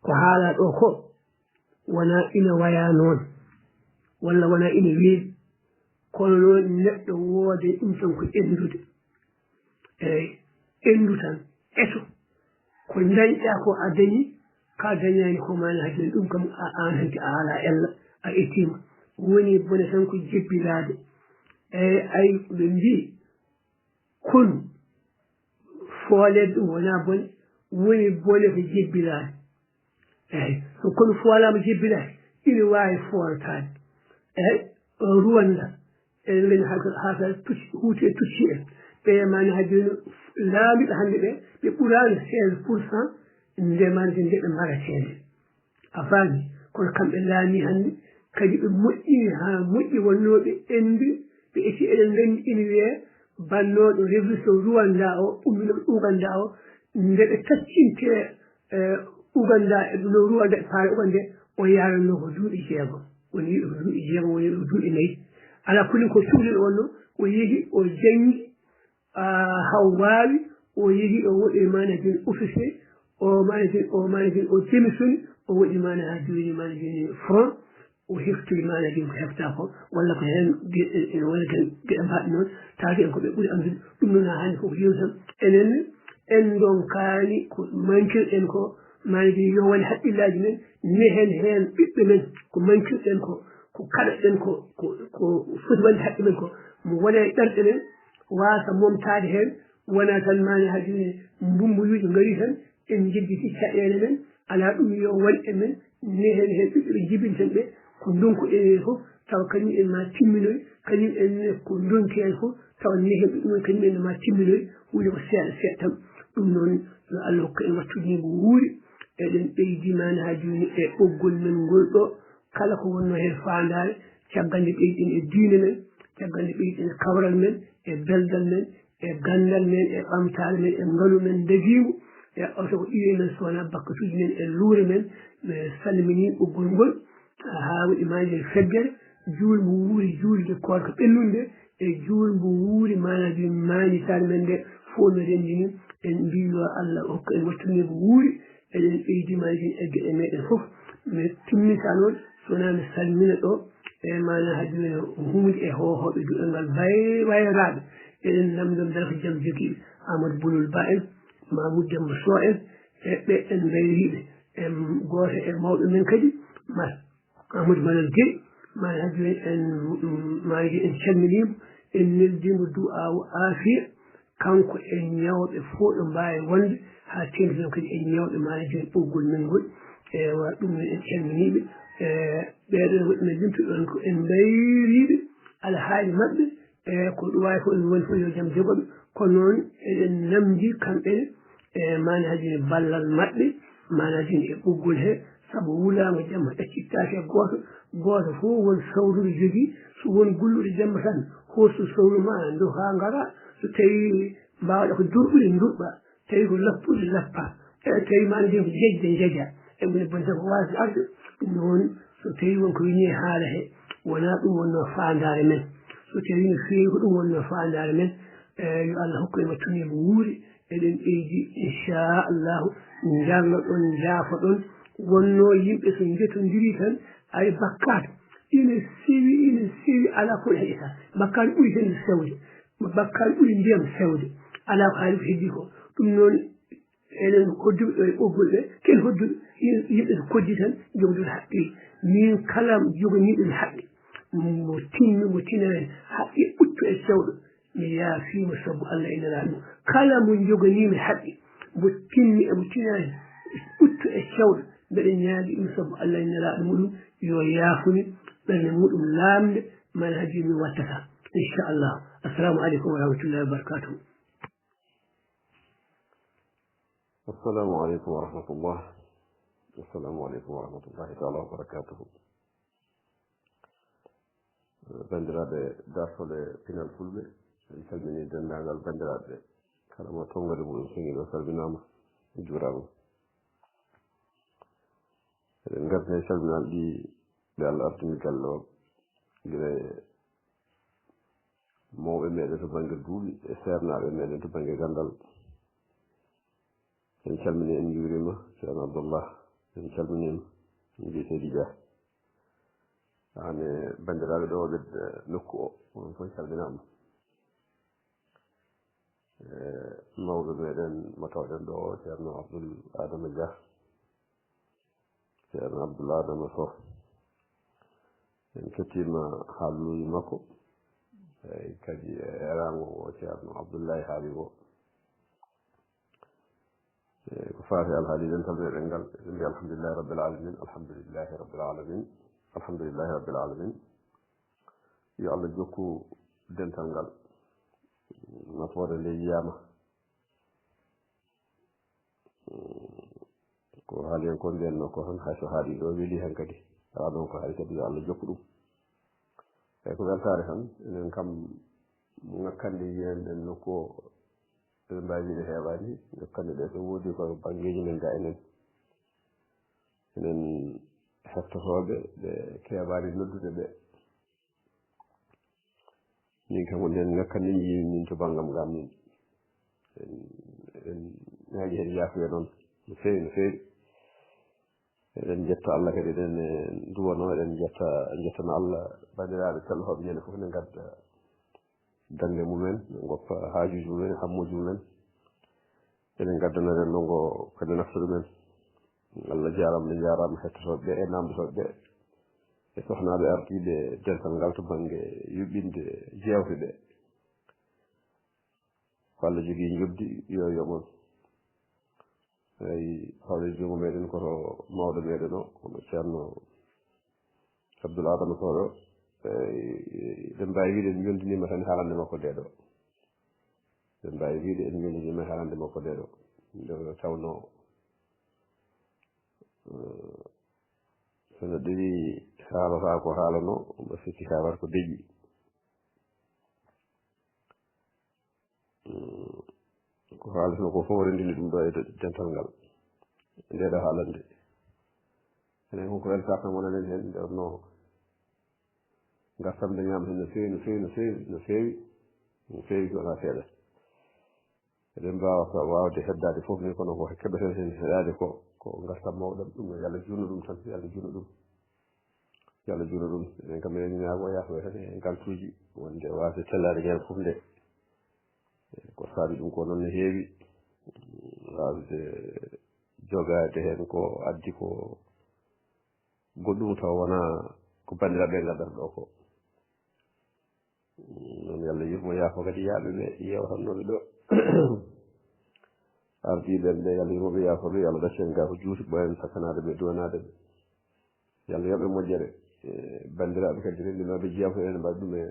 ko haala ɗo ko wona ina waya noon walla wona ina weeɗi kono noon neɗɗo woode ɗum tan ko endude eyyi endu tan eto ko dañɗa ko a dañi ka dañani ko mana ha joni ɗum kam an hanti a ala ella a ettima woni bone tan ko jebbirade eyyi ay ɓe mbi kon foolede ɗum wona bone woni bone ko jebbilaade eyi so kono foolaama jebbilaade ina waawi foorataade eyi ruwanda enen ngani haata huute tucci en ɓe mani ha joni laamiɓe hannde ɓe ɓuraani 16% ndemande nde ɓe marateede a faami kono kamɓe laami hannde kadi ɓe moƴƴini haa moƴƴi wonnooɓe endu ɓe eti eɗen nganndi ina wiye bannooɗo révolution Rwanda o umminoɓe Uganda o nde ɓe taccinte Uganda no Rwanda e paara Uganda o yaranno ko duuɓi jeegom woni yiɗo ko duuɓi jeegom woni ko duuɓi nayi ala kulli ko suhlen wonno o yehi o janngi haw waawi o yehi o woɗi manajin officier o manajin o démissioni o woɗi mana ha joni manajin front o heftori manajin ko hefta ko walla ko hen walla tan geɗe mbaɗi noon taaki en ko ɓe ɓuri andude ɗum noon ha hannde koko yewi tan enen en donkaani ko mankirɗen ko manajin yo wone haqqillaji men nehen hen ɓiɓɓe men ko mankirɗen ko kaɗaɗen ko foti wonde haqqe men ko mo wone ɗerɗe men waasa momtade hen wona tan mani ha joni mbumboyuji ngari tan en jedditi caɗele men ala ɗum yo won e men nehen hen ɓiɓɓe ɓe jibinten ɓe ko donkuɗen fof taw kañum en ma timminoy kañum en ko donki en fof taw nehen ɓe ɗumen kañum en ma timminoy hunde ko seeɗa seeɗa tan ɗum noon yo Allah hokku en wattude ngo wuuri eɗen ɓeydi mani ha joni e ɓoggol men ngol ɗo kala ko wonno hen fandare caggal nde ɓeyɗen e diine men caggal nde ɓeyɗen e kawral men e beldal men e gandal men e ɓamtare men e ngalu men dagimu e oto ko ɗiye men sowona bakkatuji men e luure men mi salmini ɓoggol ngol ha waɗi maje feggere juulmo wuuri juulde korka ɓennunde e juulmo wuuri manaji mañitare men nde fof no rendini en mbi yo Allah hokku en wattanimo wuuri eɗen ɓeydi maji e gueɗe meɗen fof mi timmita noon sowona mi salmina ɗo e mana ha joni hunde e hohoɓe duɗal ngal wayraɓe eɗen namdon beele ko jaam jogiiɓe Amadou Boulol Ba en Mamoudou Demba Sow en e ɓe en mbayriɓe e goto e mawɓe men kadi Amadou Malal Gueye mana ha joni en maji en calminimo en neldimo du'awu afiya kanko e ñawɓe fof ɗo mbawi wonde ha tengtino kadi e ñawɓe mana joni ɓoggol men ngol e wa ɗum en calminiɓe ɓeɗon woɗɗi men limtuɗo ɗon ko en mbayriɓe alhaali mabɓe e ko ɗum wawi fof en woni fof yo jaam jogoɓe kono noon eɗen namdi kamɓene e manaji ne ballal mabɓe manaji e ɓoggol he saabu wulago jamma ɗaccittake e goto fof won sawrude jogui so won gulluɗo jamma tan hosu sawru ma ndo ha gara so tawi mbawɗa ko durɓude durɓa tawi ko lappude lappa e tawi manaji ko jejde jeeja e woni bonta ko wasi arde ɗum noon so tawi wonko wini haala he wona ɗum wonno fandare men so tawi no feewi ko ɗum wonno fandare men yo Allah hokku en wattunimo wuuri eɗen ɓeydi inchallahu jarno ɗon jaafa ɗon wonno yimɓe so jetodiri tan ay bakkat ina sewi ala ko heƴata bakkat ɓuuri hen sewde bakkat ɓuuri ndiyam sewde ala ko haali ko heddi ko ɗum noon eɗen hodduɓe ɗo e ɓoggol ɓe ken hodduɓe yimɓe so koddi tan jogdol haqqi min kala joganiɗen haqqi mo tinani haqqi ɓutto e sewɗo mi yaafimo sabu Allah e nelaɗo mum kala mo joganimi haqqi mo tinani ɓutto e sewɗo mbeɗa ñaagi ɗum sabu Allah e nelaɗo muɗum yo yaafuni ɓerde muɗum laamde mana haji mi wattata inchallah assalamu aleykum wa rahmatullahi wa barakatuhu. السلام عليكم ورحمة الله. السلام عليكم ورحمة الله تعالى وبركاته. bandiraɓe dartole pinal fulɓe en calmini dendagal bandiraɓe kala mo tongode muɗum soñiɗo salminama juurama eɗen gardine calminal ɗi ɓe Allah artumi galle o guila mawɓe meɗen to banggue duuɓi e sernaɓe meɗen to banggue gandal en calmini en juurima ceerno Abdoullah en calminima en mbi seydi Dia ane bandiraɓe ɗo ɓe nokku o on fof calminama mawɓe meɗen mo tawɗen ɗo ceerno Abdoul Adama Dia ceerno Abdoul Adama Sow en kettima haalluji makko eyi kadi erago o ceerno Abdoullahi haali o ko faati alhaali dental meɗen ngal eɗen mbiya alhamdulillahi rabbil alamin alhamdulillahi rabbil alamin alhamdulillahi rabbil alamin yo Allah jokku dental ngal nafoore nde yiyama ko haali hen ko ndenno ko tan hayso haali ɗo weeli hen kadi ala ɗon ko haali kadi yo Allah jokku ɗum eyi ko weltare tan enen kam ngakkande yiyen nokku o eɓe mbawi wiide heeɓani ngakkande ɗe so woodi ko banggueji men ga enen hettotoɓe ɓe keɓani noddude ɓe min kam wonden ngakkande yii min to banggam gam min eɗen ñaaƴi hen yaafuya noon no feewi no feewi eɗen jetta Allah kadi eɗen duwano eɗen jettano Allah bandiraɓe tellotoɓe ñande foof ne gadda dande mumen ne goppa haajuji mumen hammuji mumen eɗen gaddanoɗen nongo kadi nafta ɗumen Allah jarama ne jarama hettotoɓe ɓe e namdotoɓe ɓe e sohnaɓe ardiɓe dental ngal to banggue yuɓɓinde jewte ɗe ko Allah jogui jobdi yo yomon eyi hawle jungo meɗen koto mawɗo meɗen o kono ceerno Abdoul Adama Sow o eɗen mbawi wiide en yondinima tan haalande makko nde ɗo eɗen mbawi wiide en yondinima haalande makko nde ɗo nde tawno so neɗɗo wi haalata ko haalano mbo sikki haalata ko deƴƴi ko haalatno ko fof rendini ɗum ɗo e dental ngal ndeɗo haalande enen konko welta tan wonanen hen ndewno gartamde ñaam hen no feewi no feewi no feewi no feewi no feewi wona seeɗa eɗen mbawa wawde heddade foof ni kono ko keɓeten hen heɗade ko gartam mawɗam ɗum yo Allah junno ɗum tan yo Allah junno ɗum yo Allah junno ɗum enen kam eɗen ñaago yaafoya tan e galtuji wonde wasde tellade hen foof nde ko saabi ɗum ko noon no heewi wasde jogade hen ko addi ko goɗɗum taw wona ko bandiraɓe gaddata ɗo ko noon yo Allah yurmo yaafo kadi yaaɓe ɓe yewtannoɓe ɗo ardiɓen ɓe yo Allah yurmoɓe yaafoɓe yo Allah daccen ga ko juuti ɓoyen sakkanade ɓe duwanade ɓe yo Allah yoɓe moƴƴere bandiraɓe kadi rendinoɓe jewte ene mbaɗi ɗum e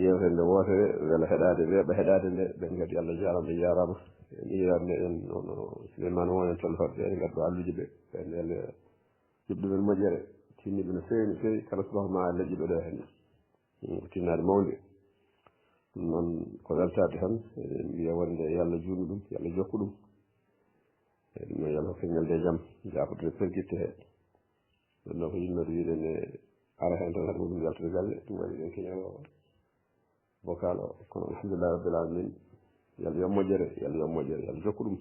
yewtere nde wootere wela heɗade weeɓa heɗade nde ɓen kadi Allah jarama ɓe jarama ɓiyaɓe meɗen ono Souleymane wonen tollotoɓe ɓe gaddo allude ɓe ɓen ele juɓɗumen moƴƴere tinniɓe no feewi no feewi kala subaka ma leƴƴiɓe ɗo hen ko tinnade mawde ɗum noon ko weltade tan eɗen mbiya wonde yo Allah juuɗe ɗum yo Allah jokku ɗum e ɗum noon yo Allah hokken ñalde jaam jafoɗe perguitte he ɗum noon ko yinnode wiide ne ara hen tan hade muɗum yaltude galle ɗum waɗi ɗen keñal vocal o kono alhamdulillah rabbil alamin yo Allah yo moƴƴere yo Allah yo moƴƴere yo Allah jokku ɗum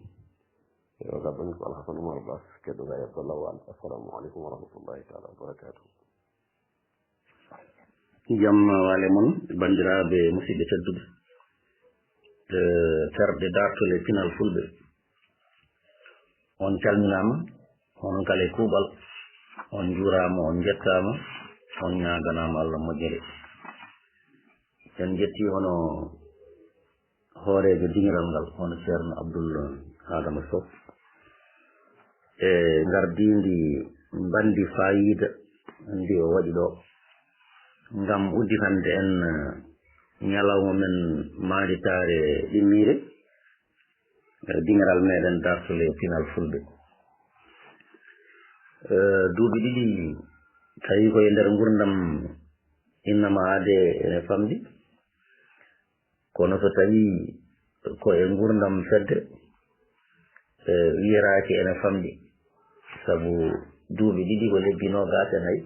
yo gabɓangi ko Alhasan Oumar Ba kedɗo ga Abdallah Wal assalamu aleykum wa rahmatullahi taala wa barakatuh jam wale mon bandiraɓe musidɓe tedduɓe terɗe dartole pinal fulɓe on calminama onon kala e kuuɓal on juurama on jettama on ñaganama Allah moƴƴere en jetti hono hoorejo dingiral ngal hono ceerno Abdoul Adama Sow e gardindi bandi fayida ndi o waɗi ɗo ngam udditande en ñalawma men maɗitare ɗimmire dingiral meɗen dartole pinal fulɓe duuɓi ɗiɗi tawi koye nder gurdam innama ade ene famdi kono so tawi ko e gurdam fedde wiyeraki ene famdi sabu duuɓi ɗiɗi ko lebbi nogas e nayyi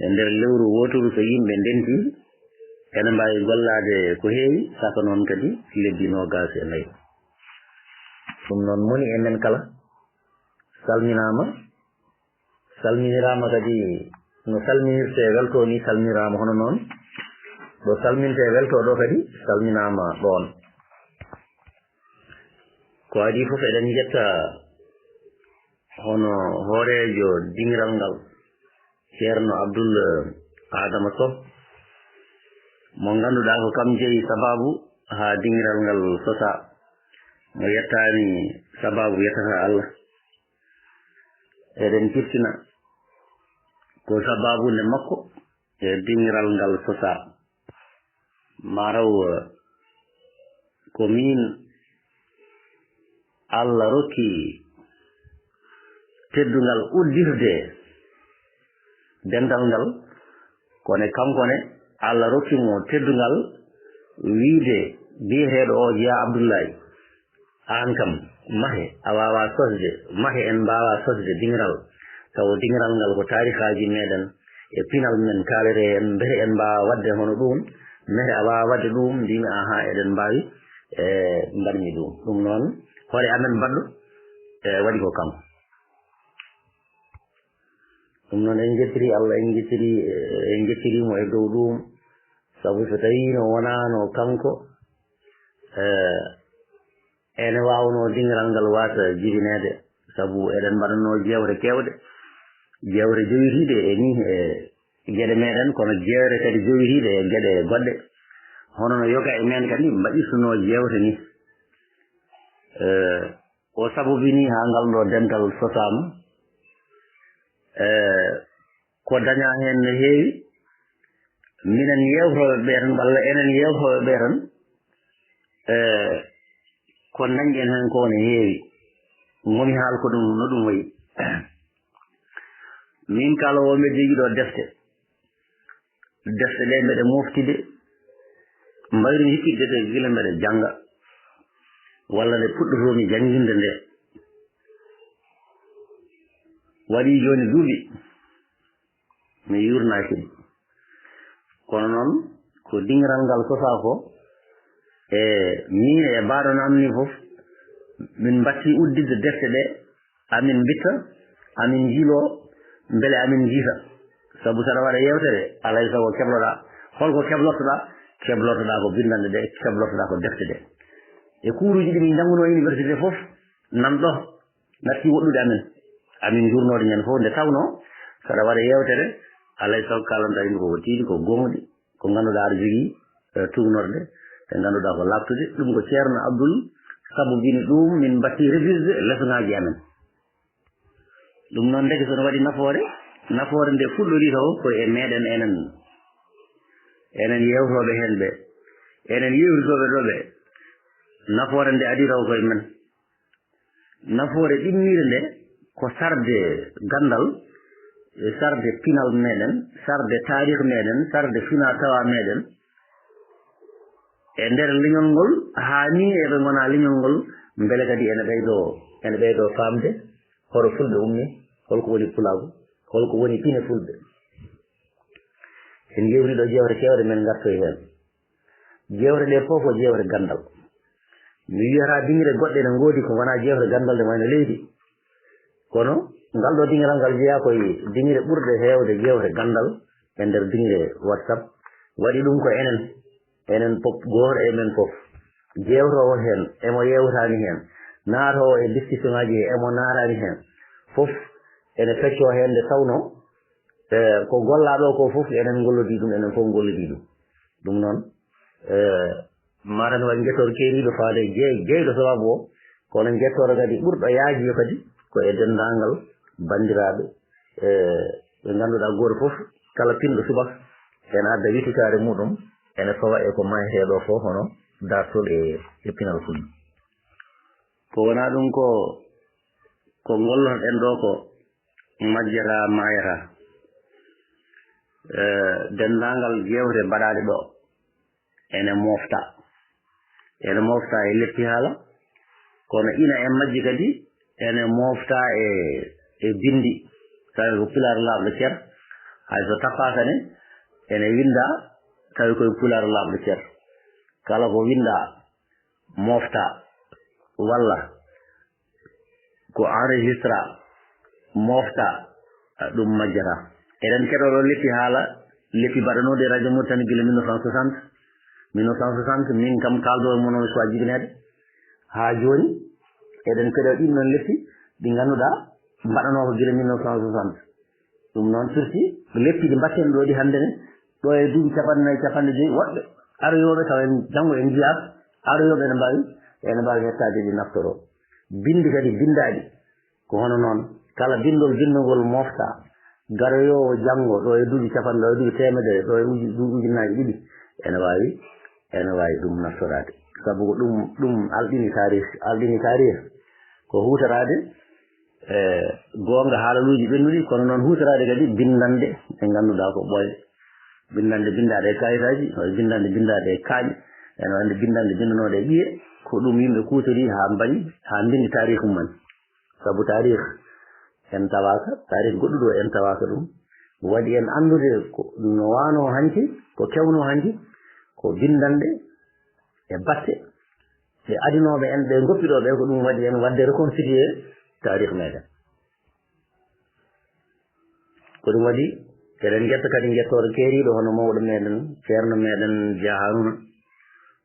e nder lewru wotoru so yimɓe ndenti ene mbawi gollade ko heewi saka noon kadi lebbi nogas e nayyi ɗum noon moni e men kala salminirama kadi no salminirte welto ni salminirama hono noon ɗo salminte welto ɗo kadi salminama ɗon ko adi fof eɗen jetta hono hoorejo dingiral ngal ceerno Abdoul Adama Sow mo ganduɗa ko kam jeeyi sababu ha dingiral ngal sosa mo yettani sababu yettata Allah eɗen kirtina ko sababunde makko e dingiral ngal sosa maraw ko min Allah rokki teddungal uddirde dental ngal kone kankone Allah rokki mo teddungal wiide biyeteɗo o Jeya Abdoulaye an kam mahe a wawa sosde mahe en mbawa sosde dingiral taw dingiral ngal ko tarikaji meɗen e pinal men kalere en mbete en mbawa wadde hono ɗum mbete a wawa wadde ɗum mbimi aha eɗen mbawi e mbarmi ɗum noon hoore amen mbaɗɗo e waɗi ko kanko ɗum noon en jettiri Allah en jettirimo e dow ɗum sabu so tawi no wonano kanko ene wawno dingiral ngal wasa jibinede sabu eɗen mbaɗanno jewre kewɗe jewre jowitiɗe e ni e gueɗe meɗen kono jewre kadi jowitiɗe e gueɗe goɗɗe hono no yoga e men kadi mbaɗirtuno jewte ni o sabubini ha ngal ɗo dental sosama ko daña hen no heewi minen yewtoɓe ɓe tan walla enen yewtoɓe ɓe tan ko dañƴen hen ko ne heewi momi haal ko ɗum no ɗum wayi min kala wo mbeɗa jogui ɗo defte ɗe mbeɗe moftide mbayri hikkidde ɗe gila mbeɗe janga walla nde puɗɗotomi janginde nde waɗi joni duuɓi mi yurnaki ɗum kono noon ko dingiral ngal sosa ko e min e mbaɗon am ni foof min batti uddidde defte ɗe amin bitta amin jilo beele amin jiita sabu saɗa waɗa yewtere alay sago kebloɗa holko keblortoɗa ko bindande ɗe keblortoɗa ko defte ɗe e kuuruji ɗi min jannguno université fof nanɗo natti woɗɗude amin jurnode ñande fof nde tawno saɗa waɗa yewtere alay sago kalanta yimɓe koko tiiɗi ko gonɗi ko ngannduɗa aɗa jogii tugnorde e ngannduɗa ko labtude ɗum ko ceerno Abdoul sabubini ɗum min mbatti révisde leçon ŋaji amen ɗum noon ndeke sono waɗi nafoore nde fuɗɗori taw ko e meɗen enen yewtoɓe hen ɓe enen yewritoɓe ɗo ɓe nafoore nde adi taw koye men nafoore ɗimmire nde ko sarde gandal sarde pinal meɗen sarde tarih meɗen sarde fina tawa meɗen e nder leñol ngol hani eɓe gona leñol ngol beele kadi ene ɓeydo famde hoto fulɓe ummi holko woni pulagu holko woni pine fulɓe en jewri ɗo jewre kewɗe men gartoy hen jewre ɗe fof ko jewre gandal mi wiyata dingre goɗɗe ne goodi ko wona jewre gandal de mayno leydi kono ngal ɗo dingiral ngal jeeya koye dingre ɓurde hewde jewre gandal e nder dingre WhatsApp waɗi ɗum ko enen fof goto e men fof jewtowo hen emo yewtani hen naatowo e discussion ngaji he emo naarani hen fof ene fecco hen nde tawno ko gollaɗo ko fof enen gollodi ɗum enen fof gollodi ɗum noon matan waɗi guettoro keeriɗo faade jeyɗo sababu o kono guettoro kadi ɓurɗo yaajiyo kadi ko e dendagal bandiraɓe ɓe ganduɗa goto fof kala pinɗo subaka ene adda wittitare muɗum ene fawa e ko maheteɗo fof hono dartol e pinal fulɓe ko wona ɗum ko gollotoɗen ɗo ko majjata mayata dendagal jewte mbaɗaɗe ɗo ene mofta e leppi haala kono ina en majji kadi ene mofta e bindi tawi ko pular laaɓɗo cer hay so tappakane ene winda tawi koye pular laaɓɗo cer kala ko winda mofta walla ko enregistra mofta ɗum majjata eɗen keɗoɗo leppi haala leppi mbaɗanude radio Mauritanie gila 1960 min kam kaldo e mono so jibinede ha joni eɗen keɗo ɗin noon leppi ɗi ganduɗa mbaɗano ko gila 1960 ɗum noon surti leppi ɗi mbatten ɗo ɗi hande ne ɗo e duuɓi capanɗe 4 woɓɓe aroyoɓe taw en janggo en jiyat aroyoɓe ne mbawi ene mbawi hettaade ɗi naftoro bindi kadi bindaɗi ko hono noon kala bindol bindugol mofta garoyowo janngo ɗo e duuɓi capanɗe ɗo e duuɓi temedere ɗo e ujunnaji ɗiɗi ene wawi ɗum naftorade sabu ko ɗum alɗini tarih ko hutorade goonga haalaluji ɓennuɗi kono noon hutorade kadi bindande ɓe ngannduɗaa ko ɓooye bindande bindaɗe e kayitaji bindande bindaɗe e kaaƴe ene wande bindande bindanoɗe e ɓiye ko ɗum yimɓe kuutori ha mbaɗi ha mbindi tarih mum sabu tarih en tawaka tarih goɗɗuɗo en tawaka ɗum waɗi en anndude no wano hanki ko kewno hanki ko bindande e batte e adinoɓe en ɓe goppiɗoɓe ko ɗum waɗi en wadde reconstitué tarih meɗen ko ɗum waɗi eɗen jetta kadi jettoɗo keeriɗo hono mawɗo meɗen ceerno meɗen Dia Haruna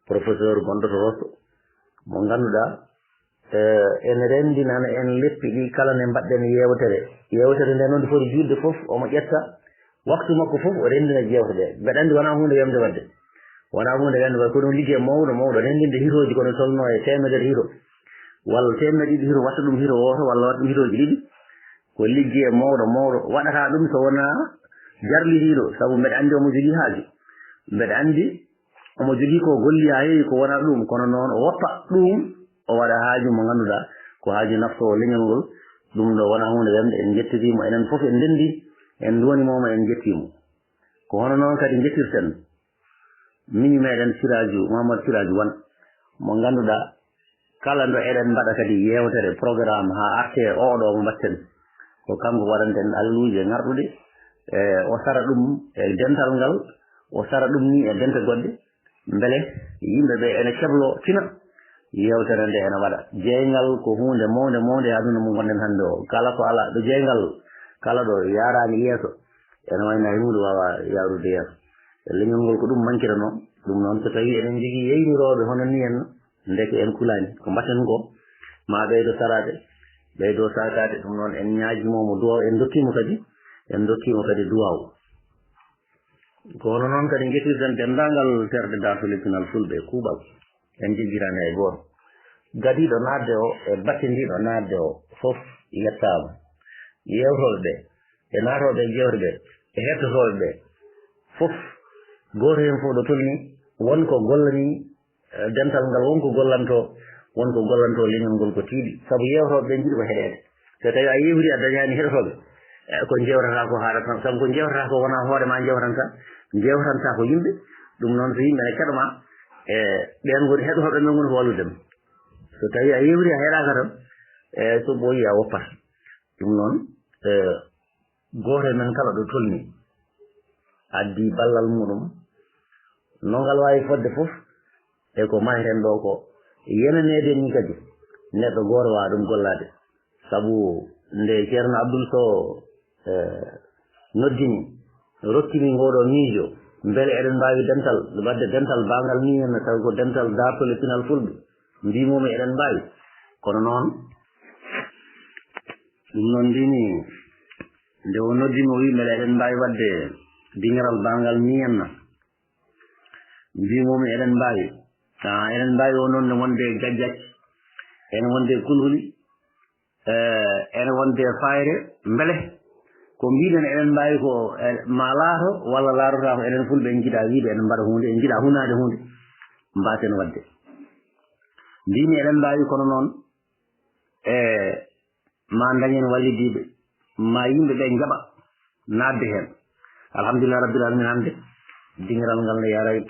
professeur gonɗo to Rosso mo ngannduɗa ene rendinana en leppi ɗi kala ne mbaɗɗen yewtere nde noon foti juutde fof omo ƴetta waktu makko fof o rendina jewte ɗe mbeɗa anndi wona hunde wemde wadde wona hunde wemde wadde ko ɗum liggey mawɗo rendinde hiroji kono tolno e temedere hiro walla temedde ɗiɗi hiro watta ɗum hiro woto walla watta ɗum hiroji ɗiɗi ko liggey mawɗo waɗata ɗum so wona jarliriɗo sabu mbeɗa anndi omo jogii haaju mbeɗa anndi omo jogii ko golli ha heewi ko wona ɗum kono noon o woppa ɗum o waɗa haaju mo ngannduɗaa ko haaju naftowo leñol ngol ɗum ɗo wona hunde wemde en jettirimo enen fof en ndenndi en duwanimomo en jettimo ko hono noon kadi jettirten miñu meɗen Mamadou Siraju Wan mo ngannduɗaa kala ɗo eɗen mbaɗa kadi yewtere programme ha arte oɗo mo mbatten ko kanko waɗanten alluuje ngarɗuɗe o sara ɗum e dental ngal o sara ɗum ni e dente goɗɗe mbele yimɓe ɓe ene keblo tina yewtere nde ene waɗa jeyngal ko hunde mawde aduna mo gonɗen hannde o kala ko ala ɗo jeyngal kala ɗo yarani yeeso ene wayno hay hunde wawa yarude yeeso leñol ngol ko ɗum mankirano ɗum noon so tawi eɗen jogii yeyniroɓe hono ni en ndeke en kulani ko mbatten ko ma ɓeydo sarade ɓeydo sakade ɗum noon en ñaajimomo duwaw en dokkimo kadi duwaw ko hono noon kadi jettirten denndangal terɗe darto leppinal fulɓe kuuɓal en jejjirani hay gooto gadiɗo naatde o e battindiɗo naatde o fof yettama yewtoɓe ɓe e naatoɓe e jewte ɓe e hettotoɓe ɓe fof goto hen fof ɗo tolni wonko gollani dental ngal wonko gollanto leñol ngol ko tiiɗi sabu yewtoɓe ɓe jiɗi ko heɗede so tawi a yewri a dañani heɗotoɓe ko jewtata ko haɗata sabu ko jewtata ko wona hoore ma jewtanta ko yimɓe ɗum noon so yimɓe ne keɗoma e ɓen goni heɗotoɓe men goni ko walludema so tawi a yewri a heɗaka tan so ɓooyi a woppata ɗum noon goto men kala ɗo tolni addi ballal muɗum no ngal wawi fodde fof e ko maheten ɗo ko yenanede ni kadi neɗɗo goto wawa ɗum gollade sabu nde ceerno Abdoul Sow noddini rokkimi ngoɗo miijo beele eɗen mbawi dental wadde dental bangal ni henna tawi ko dental dartole pinal fulɓe mbimomi eɗen mbawi kono noon ɗum noon mbimi nde o noddimi o wi beele eɗen mbawi wadde dingiral bangal ni henna mbimomi eɗen mbawi o noon ne wonde gajjacce ene wonde kulhuli ene wonde fayre beele ko mbiɗen eɗen mbawi ko ma laato walla laatotako eɗen fulɓe en jiiɗa wiide eɗen mbaɗa hunde en jiiɗa hunade hunde mbaten wadde mbimi eɗen mbawi kono noon ma dañen wallidiɓe ma yimɓe ɓe jaɓa nadde hen alhamdulillah rabbil alamin hande dingiral ngal ne yara 150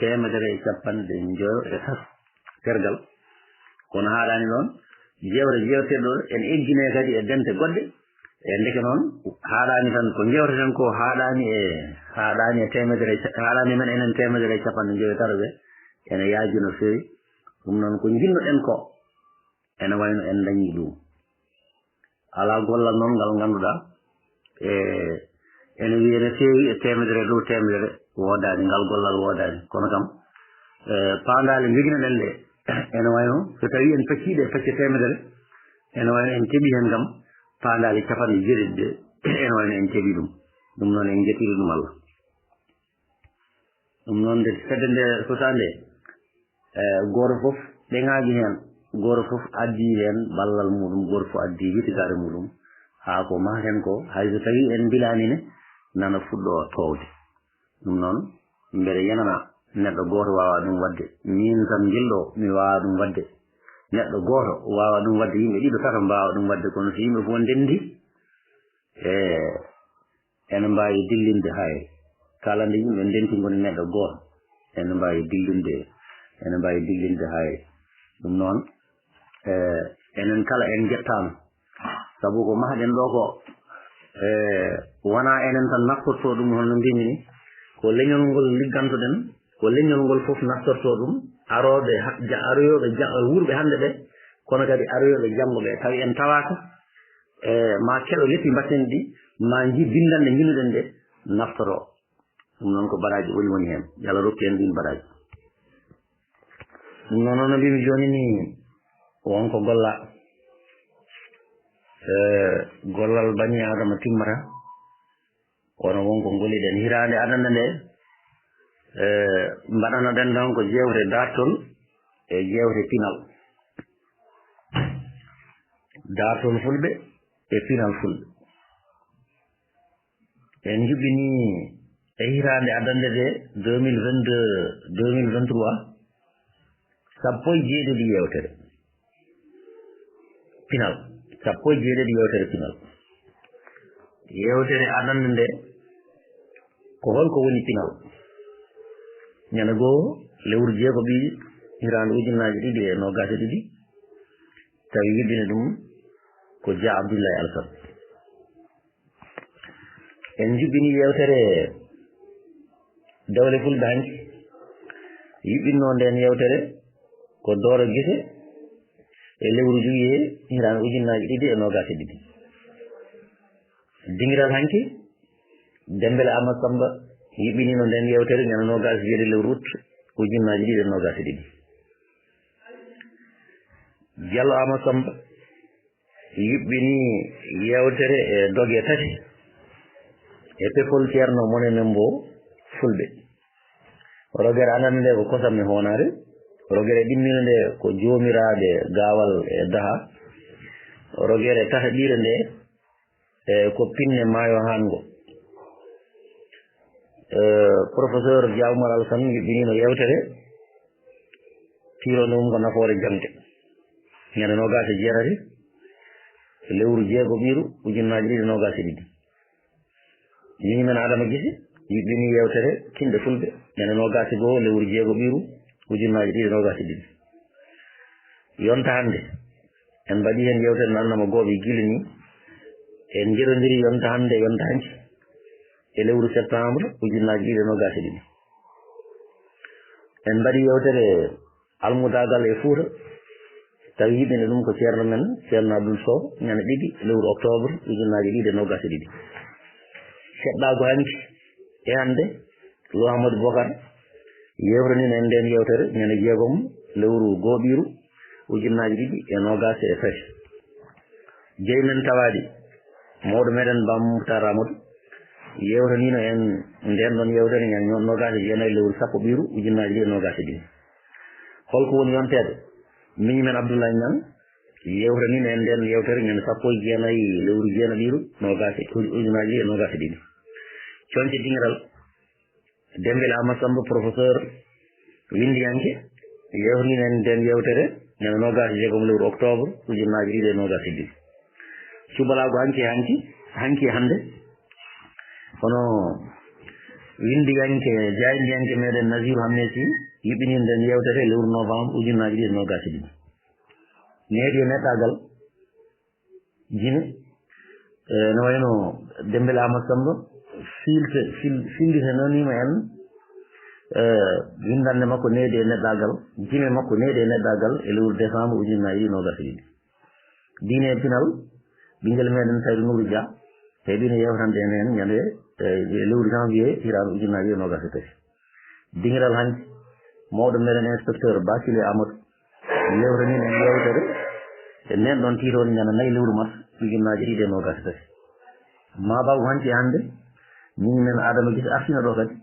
tergal kono haɗani noon jewteɗo en eggine kadi e dente goɗɗe e ndeke noon haɗani tan ko jewteten ko haɗani e temedere haɗani men enen 150 ɓe ene yaaji no fewi ɗum noon ko jinnoɗen ko ene wayno en dañi ɗum ala gollal noon ngal ngannduɗa ene wiye ne fewi e temedere dow temedere wodani ngal gollal wodani kono kam pandale joginoɗen ɗe ene wayno so tawi en pacciɗe pacce temedere ene wayno en keeɓi hen kam pandale 50 ɗe ene wayno en keeɓi ɗum noon en jettiri ɗum Allah ɗum noon nde fedde nde sotande goto foof ɗeŋaji hen goto fof addi hen ballal muɗum goto fof addi witigare muɗum haa ko maten ko hayso tawi en bilani ne nana fuɗɗo towde ɗum noon mbeɗa yenana neɗɗo goto wawa ɗum wadde min tan gilɗo mi wawa ɗum wadde neɗɗo goto wawa ɗum wadde yimɓe ɗiɗo tata mbawa ɗum wadde kono so yimɓe fof ndendi ene mbawi dillinde hay kala nde yimɓe ndenti goni neɗɗo goto ene mbawi dillinde hay ɗum noon enen kala en jettama sabu ko mahɗen ɗo ko wona enen tan naftorto ɗum holno mbimi ni ko leñol ngol liggantoɗen ko leñol ngol fof naftorto ɗum aroyoɓe wurɓe hande ɓe kono kadi aroyoɓe janggo ɓe tawi en tawaka ma keɗo leppi mbatten ɗi ma ji bindande jinuɗen ɗe naftoro ɗum noon ko baraji ɓuri woni hen yalla rokki en ɗin baraji ɗum noon no mbimi joni ni wonko gollal bani adama timmata kono wonko goliɗen hirande adana nde mbaɗanoɗen ɗon ko jewte dartol e jewte pinal dartol fulɓe e pinal fulɓe en juɓɓini e hirande adande nde 2023 sappo e jeeɗiɗi yewtere pinal sappo e jeeɗiɗi yewtere pinal yewtere adande nde ko holko woni pinal ñande goo lewru jeegoɓi hirande ujunnaje ɗiɗi e nogase ɗiɗi tawi widdine ɗum ko Dia Abdoulaye Alassane en juɓɓini yewtere dawle fulɓe hanki yuɓɓinno nden yewtere ko Dooro Guise e lewru juillet hirande ujunnaje ɗiɗi e nogase ɗiɗi dingiral hanki Dembele Amadou Samba yiɓɓinino nden yewtere ñande nogas jeeɗi lewru août ujunnaje ɗiɗi e nogase ɗiɗi Diallo Amadou Samba yiɓɓini yewtere e doge tati e pepol ceerno mone men mbo fulɓe rogere anande nde ko kosam e honare rogere ɗimmino nde ko jomiraɓe gawal e daha rogere tata ɗire nde ko pinne maayo hango professeur Dia Oumar Alassane yiɓɓinino yewtere tironde mum ko nafoore jamde ñande nogase jeetati lewru jeegoɓiru ujunnaje ɗiɗi nogase ɗiɗi yini men Adama Guissé yiɓɓini yewtere tinɗe fulɓe ñande nogase goo lewru jeegoɓiru ujunnaje ɗiɗi nogase ɗiɗi yonta hande en mbaɗi hen yewtere no annama gooɓe gila ni en jerodiri yonta hande yonta hanki e lewru septembre ujunnaje ɗiɗi nogase ɗiɗi en mbaɗi yewtere almudagal e Fouta tawi yiɓɓine ɗum ko ceerno men ceerno Abdoul Sow ñande ɗiɗi lewru octobre ujunnaje ɗiɗi nogase ɗiɗi seɗɗago hanki e hande Lo Amadou Bocar yewtanino en nden yewtere ñande jeegom lewru gooɓiru ujunnaje ɗiɗi e nogase e tati jeyi men tawaɗi mawɗo meɗen Bam Mouhtar Amadou yewtanino en nden ɗon yewtere ñande nogase jeenayyi lewru sappo ɓiru ujunnaje ɗiɗi e nogase ɗiɗi holko woni yontede miñi men Abdoulaye Niang yewtanino en nden yewtere ñande sappo e jeenayyi lewru jeenaɗiru nogase ujunnaje ɗiɗi e nogase ɗiɗi conce dingiral Dembele Amadou Samba professeur windiyanke yewtanino en nden yewtere ñande nogase jeegom lewru octobre ujunnaje ɗiɗi e nogase ɗiɗi cubalago hanki hande hono windiyanke jaydiyanke meɗen Nasirou Hamnesi yiɓɓini nden yewtere lewru novembre ujunnaje ɗiɗi e nogase ɗiɗi needi e neɗɗagal jine no wayno Dembele Amadou Samba fillitanonima en windande makko needi e neɗɗagal jime makko needi e neɗɗagal e lewru décembre ujunnaje ɗiɗi nogase ɗiɗi diine e pinal ɓinguel meɗen Saydou Nourou Dia heɓino yewtande en hen ñande lewru janvier hirande ujunnaje ɗiɗi nogase tati dingiral hanki mawɗo meɗen inspecteur Bakile Amadou yewtanino en yewtere e nen ɗon tiitode ñande nayyi lewru mars ujunnaje ɗiɗi e nogase tati mabago hanki hande min men Adama Guissé artina ɗo kadi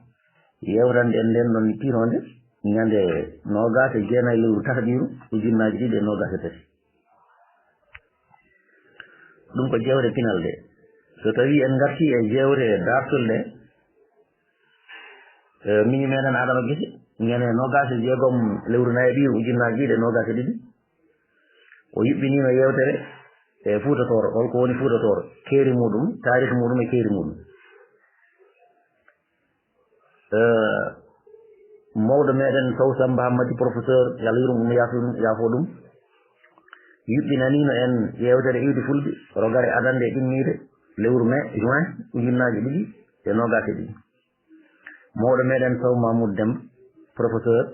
yewtande en nden ɗon tiitonde ñande nogas e jeenayi lewru tataɓiru ujunnaji ɗiɗi e nogas e tati ɗum ko jewte pinal ɗe so tawi en garti e jewte dartol ɗe miñi meɗen adama guese ñande nogas e jeegom lewru nayaɓiru ujunnaji ɗiɗi e nogas e ɗiɗi o yuɓɓinima yewtere e fuutatoro holko woni fuutatoro keeri muɗum tarihi muɗum e keeri muɗum mawɗo meɗen Sow Samba Hammadi professeur yo Allah yurum ɗum yaafo ɗum yuɓɓinanino en yewtere iwde fulɓe rogare adande e ɗimmide lewru mai juin ujunnaji ɗiɗi e nogas e ɗiɗi mawɗo meɗen Sow Mamoudou Demba professeur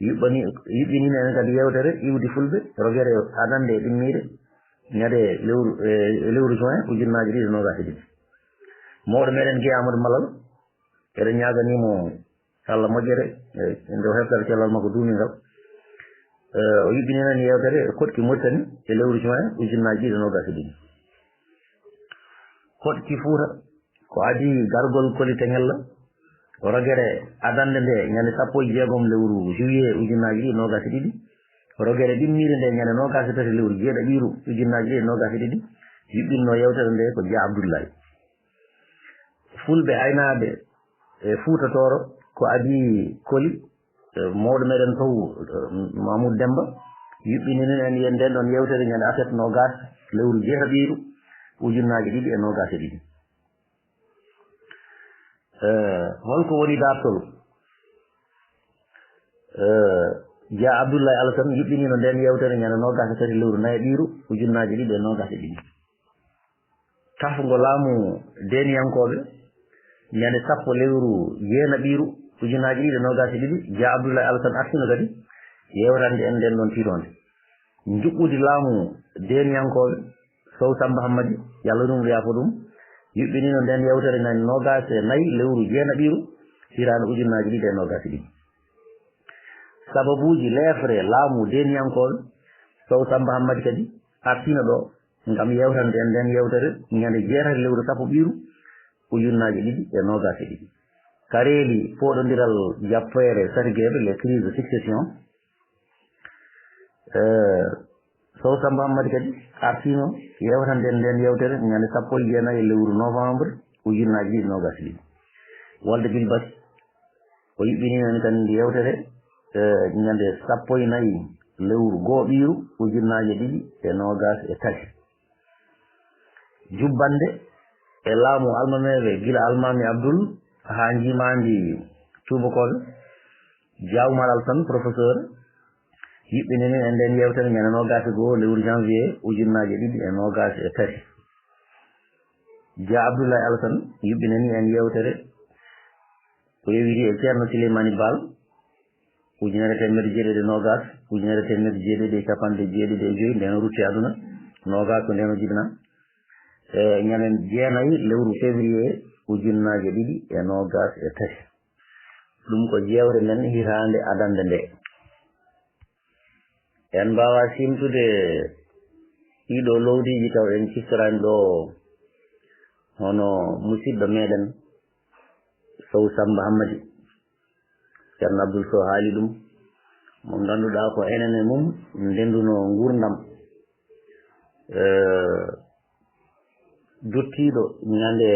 yuɓɓinino en kadi yewtere iwde fulɓe rogere adande e ɗimmide ñade lewru juin ujunnaji ɗiɗi e nogas e ɗiɗi mawɗo meɗen Guiya Amadou Malal eɗen ñaganimo Allah moƴƴere nde o heɓtata cellal makko duumingal o yuɓɓinino en yewtere koɗki Mauritanie e lewru juin ujunnaji ɗiɗi e nogas e ɗiɗi koɗki Fouta ko adi gargol kolite ngella rogere adande nde ñande 16 lewru juillet ujunnaji ɗiɗi e nogas e ɗiɗi rogere ɗimmire nde ñande nogas e tati lewru jeeɗaɓiru ujunnaji ɗiɗi e nogas e ɗiɗi yuɓɓinno yewtere nde ko Dia Abdoulaye fulɓe aynaɓe e fuutatoro ko adi koli mawɗo meɗen Sow Mamoudou Demba yuɓɓininen en yen nden ɗon yewtere ñande aset nogas lewru jeeɗaɓiru ujunnaji ɗiɗi e nogas e ɗiɗi holko woni dartol Dia Abdoulaye Alassane yuɓɓinino nden yewtere ñande nogas e tati lewru nayaɓiru ujunnaji ɗiɗi e nogas e ɗiɗi tafgo laamu deniyankoɓe ñande 10 lewru jeenaɓiru ujunnaji ɗiɗi e nogas e ɗiɗi Dia Abdoulaye Alassane artino kadi yewtande en nden ɗon tiitonde juɓɓudi laamu deniyankoɓe Sow Samba Hammadi yo Allah ɗum yaafo ɗum yuɓɓinino nden yewtere nani nogas e nayyi lewru jeenaɓiru hirande ujunnaji ɗiɗi e nogas e ɗiɗi sababuji leefre laamu deniyankoɓe Sow Samba Hammadi kadi artino ɗo ngam yewtande en nden yewtere ñande jeetati lewru sappo ɓiru ujunnaji ɗiɗi e nogas e ɗiɗi kareeli poɗodiral jappere satigueɓe les crises de succession Sow Samba Hammadi kadi artino yewtande en nden yewtere ñande 19 lewru novembre ujunnaji ɗiɗi nogas e ɗiɗi Wolde Bilbas o yuɓɓinino en kandi yewtere ñande 14 lewru gooɓiru ujunnaji ɗiɗi e nogas e tati jubbande e laamu almameɓe gila almami Abdoul ha jimandi tubakoɓe Diawmal Alassane professeur yuɓɓinini en nden yewtere ñande nogas e goho lewru janvier ujunnaji ɗiɗi e nogas e tati Dia Abdoulaye Alassane yuɓɓinani en yewtere ko yewiri e ceerno Souleymani Bal ujunere temedde jeeɗiɗi e nogas ujunere temedde jeeɗiɗi e capanɗe jeeɗiɗi e joyyi nden rutti aduna nogas ko nden o jibina e ñande jeenayi lewru février ujunnaji ɗiɗi e nogas e tati ɗum ko jewre men hitande adande nde en mbawa simtude ɗiɗo lowdiji taw en ciftorani ɗo hono musidɗo meɗen Sow Samba Hammadi ceerno Abdoul Sow haali ɗum mo ganduɗa ko enen e mum ndenduno gurdam duttiɗo ñande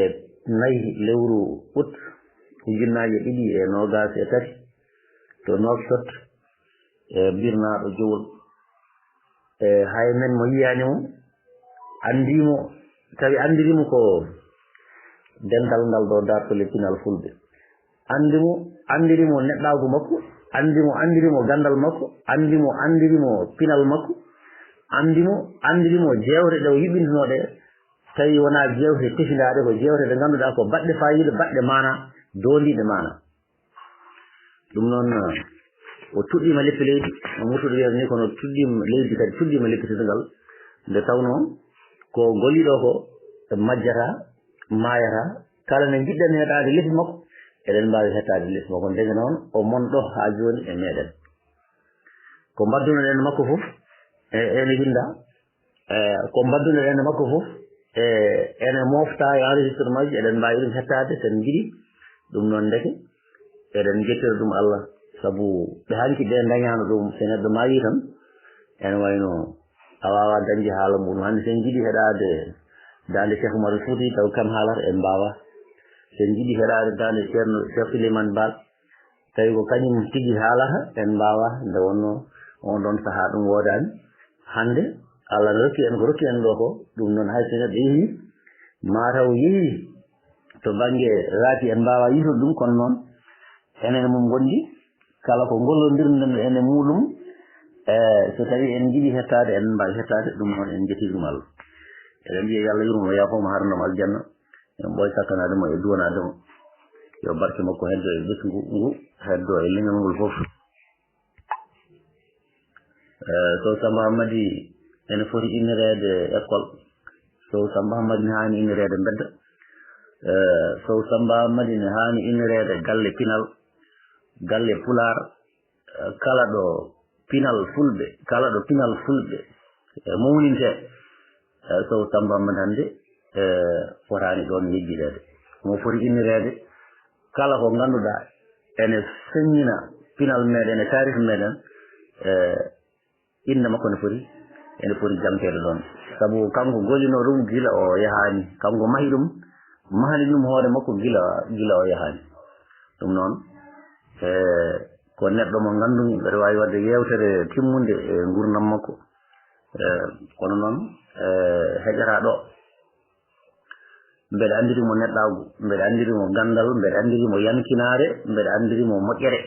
4 lewru août ujunnaji ɗiɗi e nogas e tati to Nouakchott e birnaɗo Jowol e hay men mo yiyanimo andimo tawi andirimo ko dental ngal ɗo dartole pinal fulɓe andirimo neɗɗago makko andirimo gandal makko andirimo pinal makko andirimo jewte ɗe o yuɓɓintinoɗe tawi wona jewte tefindaɗe ko jewte ɗe ganduɗa ko baɗɗe fayida baɗɗe mana dondiɗe mana ɗum noon o tuɗɗima leppi leydi no mutuɗo wiyata ni kono tuɗɗima leydi kadi tuɗɗima leppitigal nde tawno ko golliɗo ko majjata mayata kala ne jiɗɗen heɗade leppi makko eɗen mbawi hettade leppi makko ndege noon o monɗo ha joni e meɗen ko mbaddunoɗen makko foof ene winda ko mbaddunoɗen makko foof ene mofta e enregistrement ji eɗen mbawi ɗum hettade sen jiiɗi ɗum noon ndeke eɗen jettira ɗum Allah sabu ɓe hanki ɓe dañano ɗum so neɗɗo maayi tan ene wayno a wawa dañde haala muɗum hannde sen jiiɗi heɗade dande Cheikh Oumar Fouti taw kam haalata en mbawa sen jiiɗi heɗade dande ceerno Cheikh Souleymane Baal tawi ko kañum tigi haalata en mbawa nde wonno on ɗon saaha ɗum wodani hande Allah rokki en ko rokki en ɗo ko ɗum noon hay so neɗɗo yeehi mataw yeehi to banggue raati en mbawa yitude ɗum kono noon enen mum gondi kala ko gollodirden ene muɗum so tawi en jiiɗi hettade en mbawi hettade ɗum noon en jetti ɗum Allah eɗen mbiya yo Allah yurmo yafoma harnamo aljanna en ɓooy sakkanademo e duwanademo yo barke makko heddo e ɓesgu ngu heddo e leñol ngol foof Sow Samba Hammadi ene foti innirede école Sow Samba Hammadi ne hani innirede mbedda Sow Samba Hammadi ne hani innirede galle pinal galle pular kala ɗo pinal fulɓe kala ɗo pinal fulɓe mawninte Sow Samba Hammadi hannde fotani ɗon yejjidede mo foti innirede kala ko ngannduɗa ene feññina pinal meɗen e tarih meɗen inde makko ene foti jamtede ɗon sabu kanko golino ɗum gila o yahani kanko mahi ɗum mahani ɗum hoore makko gila o yahani ɗum noon ko neɗɗo mo ngandumi mbeɗa wawi wadde yewtere timmude e gurdam makko kono noon heƴata ɗo mbeɗa andirimo neɗɗagu mbeɗa andirimo gandal mbeɗa andirimo yankinare mbeɗa andirimo moƴƴere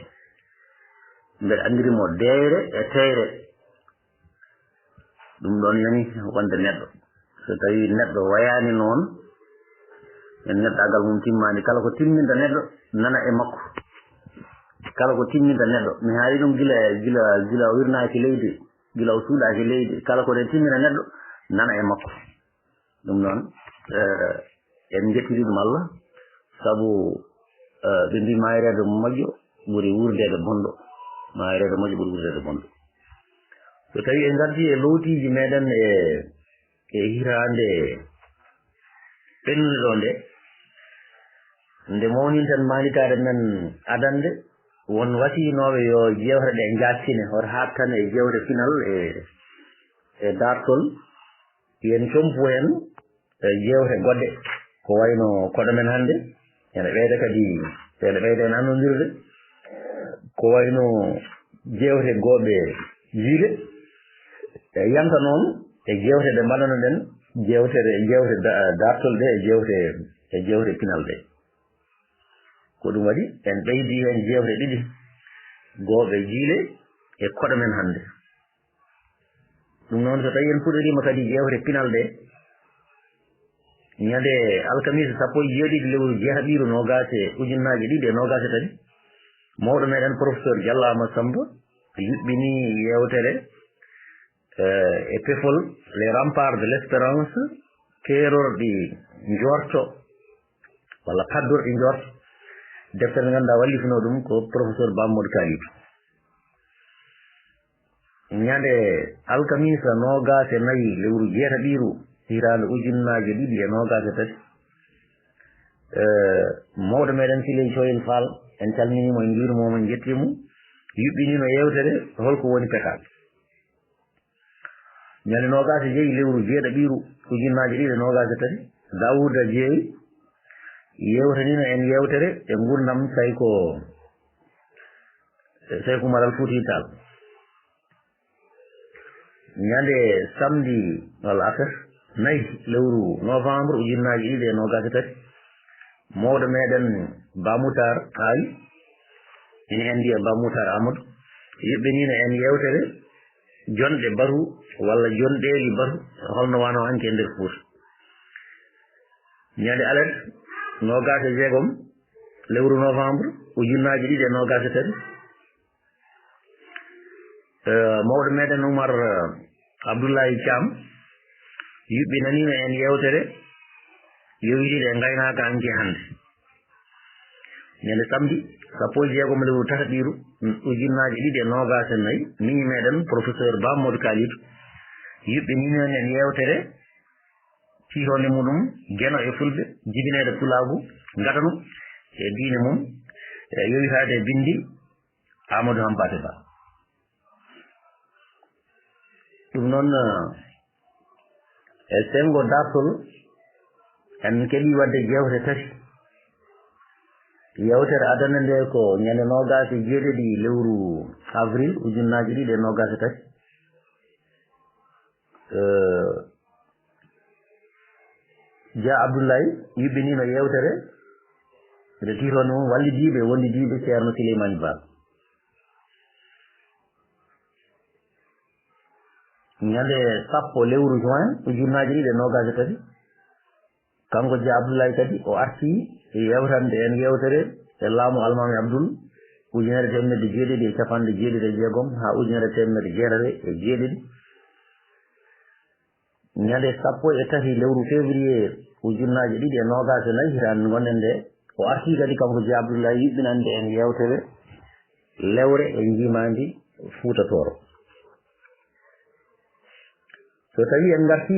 mbeɗa andirimo deyre e teyre ɗum ɗon yani wonde neɗɗo so tawi neɗɗo wayani noon en neɗɗagal mum timmani kala ko timminta neɗɗo nana e makko kala ko timminta neɗɗo mi haali ɗum gila o wirnaki leydi gila o suuɗaki leydi kala ko ne timmina neɗɗo nana e makko ɗum noon en jettiri ɗum Allah sabu ɓe mbi mayrede moƴƴo ɓuuri wurdede bonɗo mayrede moƴƴo ɓuuri wurdede bonɗo so tawi en gardi e lowtiji meɗen e hirande ɓennude ɗo nde mawninten mahnitade men adande won wasinoɓe yo jewte ɗe jattine hoto hattane e jewte final e dartol yen compu hen jewte goɗɗe ko wayno koɗo men hannde ene ɓeyda kadi ene ɓeyda en annodirde ko wayno jewte gooɓe jiile e yanta noon e jewte ɗe mbaɗano ɗen jewte dartol ɗe e jewte pinal ɗe ko ɗum waɗi en ɓeydi hen jewte ɗiɗi gooɓe jiile e koɗo men hannde ɗum noon so tawi en puɗɗorima kadi jewte pinal ɗe ñande alkamisa 17 lewru jeeɗiɗo nogase ujunnaje ɗiɗi e nogase tati mawɗo meɗen professeur Diallo Amadou Samba yuɓɓini yewtere e pefol les remparts de l'espérance keerorɗi njorto walla paddorɗi njorto deftere nde ganduɗa wallifino ɗum ko professeur Bamodou Kalidou ñande alkamisa nogase nayi lewru jeeɗiɗo hirande ujunnaje ɗiɗi e nogase tati mawɗo meɗen Siley Coyen Fall en calminimo en juurimomo en jettimo yuɓɓinino yewtere holko woni pekal ñande nogase jeeyi lewru jeeɗiɗo ujunnaje ɗiɗi e nogase tati Daouda Jeeyi yewtanino en yewtere e gurdam tawi ko Cheikh Oumar Al Fouti Tall ñande samedi walla affaire nayi lewru novembre ujunnaje ɗiɗi e nogase tati mawɗo meɗen Bamoutar Ali ene andi e Bamoutar Amadou yuɓɓinino en yewtere jonɗe baru walla jonɗeeli baru holno wano hanke e nder Fouta ñande alet nogase jeegom lewru novembre ujunnaje ɗiɗi e nogase tati mawɗo meɗen Oumar Abdoulaye Thiam yuɓɓinanino en yewtere yowitiɗe e gaynaka hanke hannde ñande samedi 16 lewru tataɓiru ujunnaje ɗiɗi e nogase nayyi miñi meɗen professeur Bamodou Kalidou yuɓɓinino en yewtere tihonde muɗum gueno e fulɓe jibinede pulagu gadanu e diine mum yowitade bindi Amadou Hampate Ba ɗum noon e sengo dartol en keɓi wadde jewte tati yewtere adana nde ko ñande 27 lewru avril 2023 Dia Abdoulaye yuɓɓinino yewtere nde tiiton mum wallidiɓe ceerno Souleymane Ba ñande 10 lewru juin 2023 kanko Dia Abdoulaye kadi o arti yewtande en yewtere e laamu almami Abdoul 1976 ha 1977 ñande 13 lewru février 2024 hitan gonen nde o arti kadi kanko Dia Abdoulaye yuɓɓinande en yewtere lewre e jimandi Fouta Toro so tawi en garti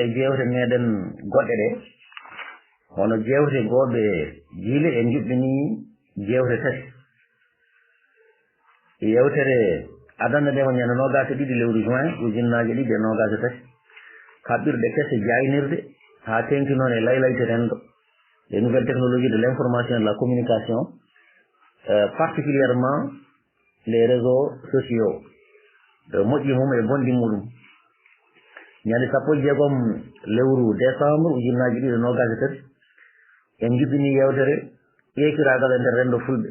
e jewte meɗen goɗɗe ɗe hono jewte goɓe jiile en juɓɓini jewte tati yewtere adana nde ko ñande 22 lewru juin 2023 kaɓɓirɗe kese jaynirde ha tengti noon e laylayte rendo les nouvelles technologies de l'information et de la communication particulièrement les réseaux sociaux moƴƴi mum e bonɗi muɗum ñande 16 lewru décembre 2023 en juɓɓini yewtere ƴeekiragal e nder rendo fulɓe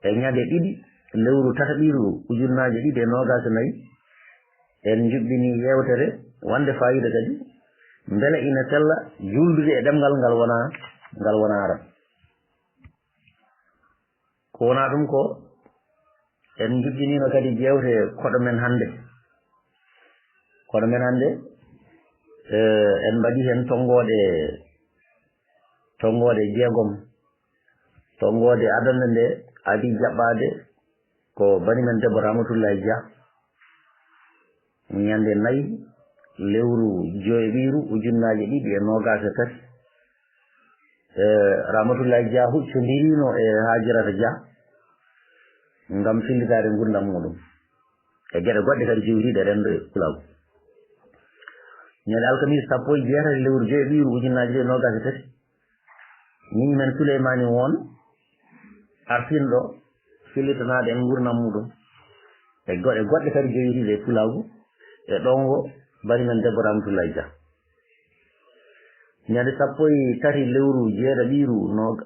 e ñande 2 lewru tataɓiru 2024 en juɓɓini yewtere wande fayida kadi beele ina sella juldude e ɗemgal ngal wona aran ko wona ɗum ko en juɓɓinino kadi jewte koɗo men hannde en mbaɗi hen tonggode jeegom tonggode adana nde adi jaɓɓade ko banimen debbo Ramatoullaye Dia ñande 4 lewru joyɓiru 2023 Ramatoullaye Dia huccodirino e Hajirata Dia ngam fillitade gurdam muɗum e gueɗe goɗɗe kadi jewtiɗe rendo e Kulaw ñande alkamisa 16 lewru joyɓiru 2023 min men Souleymane won artinɗo fillitanade en gurdam muɗum e goɗɗe kadi jewtiɗe e Kulaw e ɗongo bani men debbo Ramatoullaye Dia ñande 13 lewru jeeɗiɗiru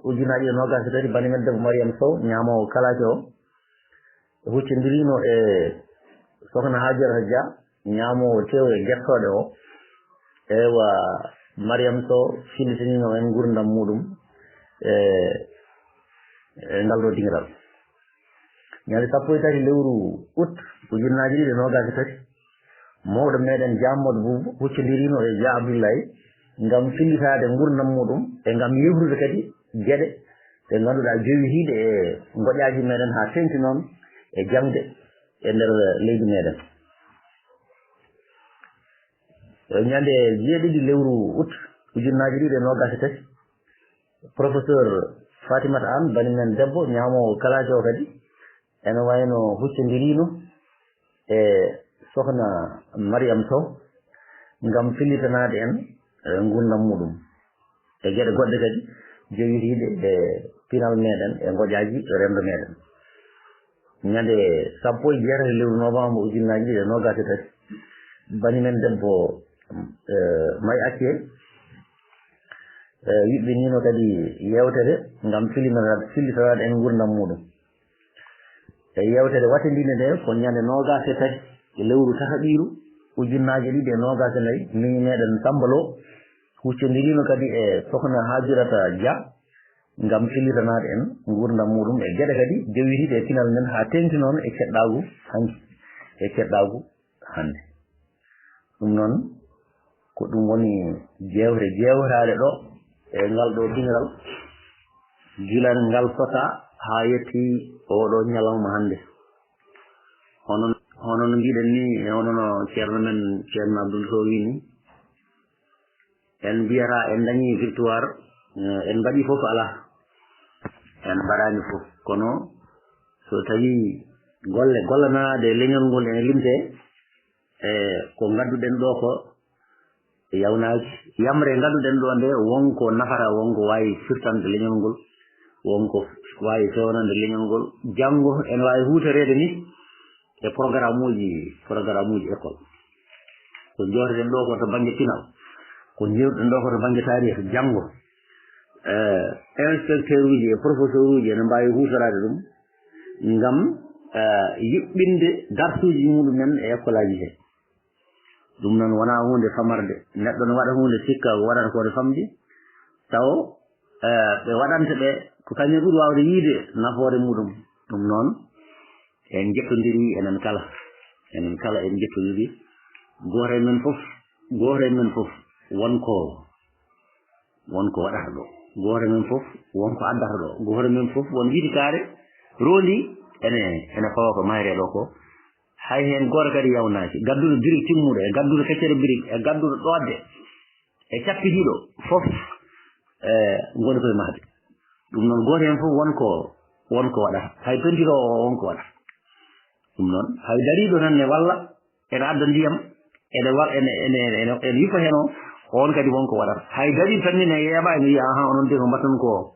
2023 bani men debbo Mariame Sow ñamowo Kalaké o huccodirino e sokhna Hajirata Dia ñamowo tew e guertoɗe o ewa Mariame Sow fillitanino en gurdam muɗum e ngal ɗo dingiral ñande 13 lewru août 2023 mawɗo meɗen Dia Amadou Boubou huccodirino e Dia Abdoulaye ngam fillitade gurdam muɗum e ngam yewrude kadi gueɗe ɗe ganduɗa jowitiɗe e goƴaji meɗen ha tengti noon e jamde e nder leydi meɗen ñande 7 lewru août 2023 professeur Fatimata Anne bani men debbo ñamowo Kalaké o kadi ene wayno huccodirino e sokhna Mariame Sow ngam fillitanade en gurdam muɗum e gueɗe goɗɗe kadi jowitiɗe e pinal meɗen e goƴaji rendo meɗen ñande 16 lewru novembre 2023 bani men debbo May Acce yuɓɓinino kadi yewtere ngam fillitanade en gurdam muɗum e yewtere watedinde nde ko ñande 23 lewru tataɓiru 2024 min meɗen Sambalo huccodirino kadi e sokhna Hajirata Dia ngam fillitanade en gurdam muɗum e gueɗe kadi jowitiɗe e pinal men ha tengti noon e keɗɗagu hande ɗum noon ko ɗum woni jewtade ɗo e ngal ɗo dingal gilan ngal fota ha yetti oɗo ñalawma hande hono no mbiɗen ni hono no ceerno men ceerno Abdoul Sow wi ni en mbiyata en dañi victoire en mbaɗi fof ala en mbaɗani fof kono so tawi gollanade leñol ngol ene limte ko gadduɗen ɗo ko yawnaji yamre gadduɗen ɗo nde wonko nafata wonko wawi firtande leñol ngol wonko wawi fewnande leñol ngol janggo ene wawi hutorede ni e programme uji école ko jooɗeten ɗo ko to banggue pinal ko jewɗen ɗo ko to banggue tarih janggo inspecteur uji e professeur uji ene mbawi hutorade ɗum ngam yuɓɓinde darsuji muɗumen e école aji he ɗum noon wona hunde famarde neɗɗo ne waɗa hunde sikka waɗata kode famdi taw ɓe waɗanta ɓe ko kañum ɓuuri wawde yiide nafoore muɗum ɗum noon en jettodiri enen kala en jettodiri goto men fof wonko waɗata ɗo goto men fof wonko addata ɗo goto men fof won yiɗikare rondi ene fawa ko mayreɗo ko hay hen goto kadi yawnaki gadduɗo birig timmuɗo e gadduɗo feccere birig e gadduɗo ɗodde e cappitiɗo fof goni koye mahde ɗum noon goto hen fof wonko waɗata hay pentitowo o wonko waɗata ɗum noon hay dariɗo tan ne walla ene adda ndiyam ene yuppa hen o on kadi wonko waɗata hay dariɗo tan ni ne yeeɓa ene wiya aha onon de ko mbatton ko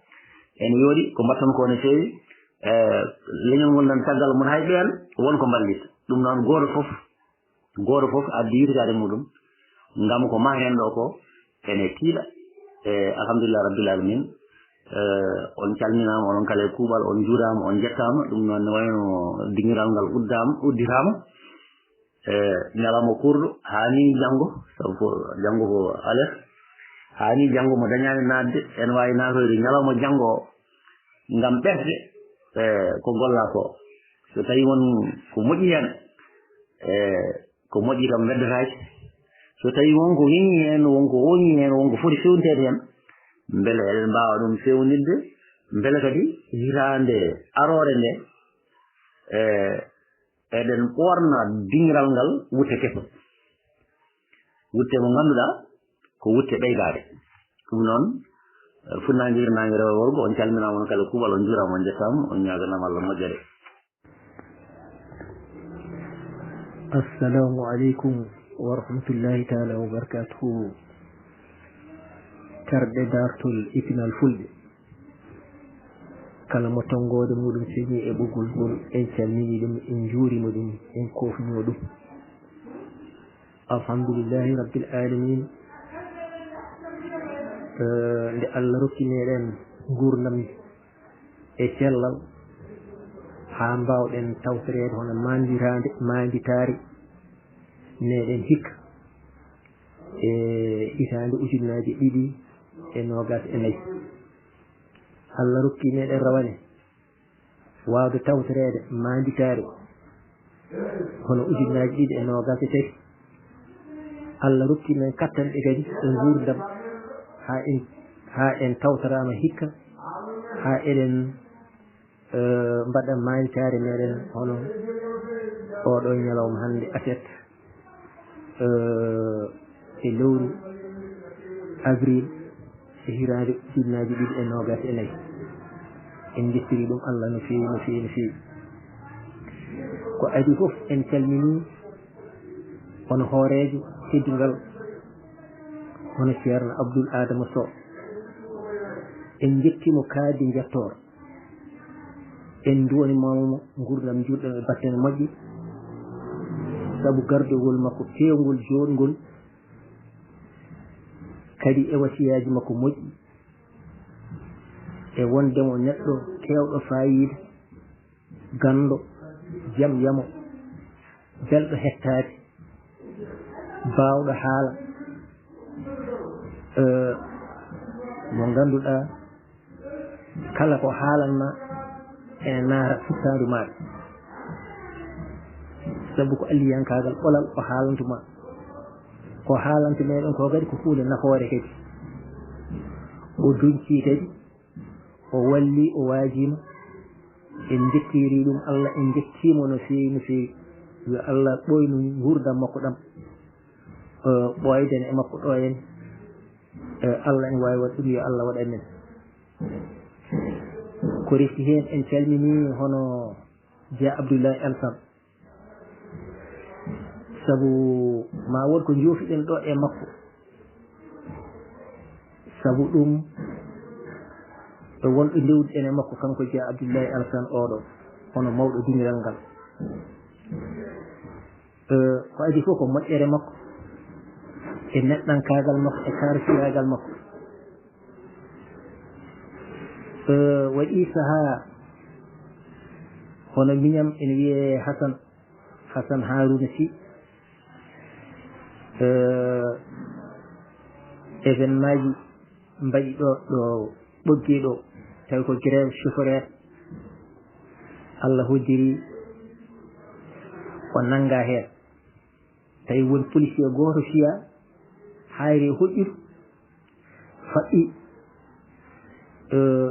ene yooɗi ko mbatton ko ne feewi leñol ngol nan caggal mon hay ɓeen wonko mballita ɗum noon goto fof addi yiɗitade muɗum ngam ko ma hen ɗo ko ene tiiɗa alhamdulillah rabbil alamin on calminama onon kala e kuuɓal on juurama on jettama ɗum noon ne wayno dingiral ngal udditama ñalawma kurɗo hani janggo sabu janggo ko alert hani janggo mo dañani nadde ene wawi natoyde ñalawma janggo o ngam ɓerde ko golla ko so tawi won ko moƴƴi hen ko moƴƴi kam weddetake so tawi wonko heŋi hen wonko woñi hen wonko foti fewnitede hen beele eɗen mbawa ɗum fewnidde beele kadi hitande arore nde eɗen ɓorna dingiral ngal wutte kesol wutte mo ganduɗa ko wutte ɓeydade ɗum noon funnaguir nangue rewo worgo on calminama on kala kuuɓal on juurama on jettama on ñaganama Allah moƴƴere. assalamu aleykum wa rahmatullahi taala wa barakatuhu karɗe dartol ipinal fulɓe kala mo tongode muɗum señi e ɓoggol ngol en calmini ɗum en juurima ɗum en kofnio ɗum alhamdulillahi rabbil alamin nde Allah rokki meɗen gurdam e cellal ha mbawɗen tawtorede hono manditare meɗen hikka e hitande ujunnaji 2024 Allah rokki meɗen rawane wawde tawtorede manditare hono ujunnaji 2023 Allah rokki men kattanɗe kadi e gurdam ha en tawtorama hikka ha eɗen mbaɗa manditare meɗen hono oɗo ñalawma hande aset e lewru avril e hirade ujunnaji 2024 en jettiri ɗum Allah no fewi no fewi no fewi ko adi foof en calmini hono hoorejo teddungal hono ceerno Abdoul Adama Sow en jettimo kaadi jettoro en duwanimamo gurdam jurɗam e battene moƴƴe saabu gardogol makko fewgol joɗgol kadi e wasiyaji makko moƴƴi e wondemo neɗɗo kewɗo fayida ganɗo jaam yamo belɗo hettade bawɗo haala mo ganduɗa kala ko haalanma ene naara fittandu maɗa sabu ko alliyankagal ɓolal o haalantuma ko haalanta meɗen ko kadi ko hunde nafoore kadi o duñci kadi o walli o waajima en jettiri ɗum Allah en jettimo no fewi no fewi yo Allah ɓoynu gurdam makko ɗam ɓoydene e makko ɗo en Allah en wawi waɗ ɗum yo Allah waɗa men ko resi hen en calmini hono Dia Abdoulaye Elsam sabu ma won ko jofiɗen ɗo e makko sabu ɗum e wonɓe ndewduɗen e makko kanko Dia Abdoulaye Elsam oɗo hono mawɗo duniral ngal ko adi fof ko moƴƴere makko e neɗɗankagal makko e karfiragal makko waɗi saaha hono miñam ene wiye Hasan Harouna Sy événement ji mbaɗi ɗo ɓoggi ɗo tawi ko grève chauffeur Allah hoddiri o nanga heen tawi woni policier goto fiya hayre hoƴƴude faɗɗi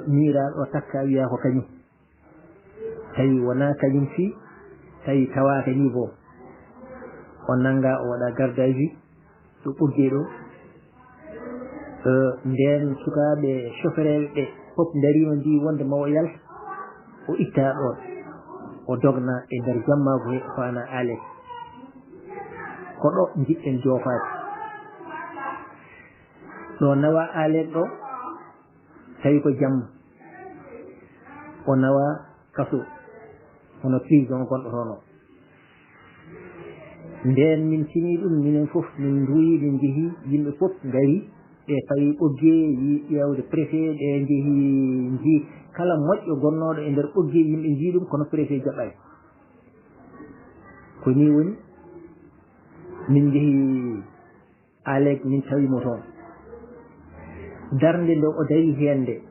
miiraɗo o takka wiya ko kañum tawi wona kañum fi tawi tawaka ni bo o nanga o waɗa garde à vue ɗo ɓogge ɗo nden sukaɓe chauffeur ɓe fof darima mbi wonde mawo yalta o itta ɗon o dogna e nder jammago he fana ale ko ɗo jiɗɗen jofade ɗo nawa alen ɗo tawi ko jamma o nawa kaso hono prison gonɗo toon o nden min tini ɗum minen fof min duyi min jeehi yimɓe fof gari ɓe fawi ɓogge yi ƴewde préfet ɓe jeehi ji kala moƴƴo gonnoɗo e nder ɓogge yimɓe jii ɗum kono préfet jaɓɓani ko ni woni min jeehi alek min tawimo toon darde nde o dari hen nde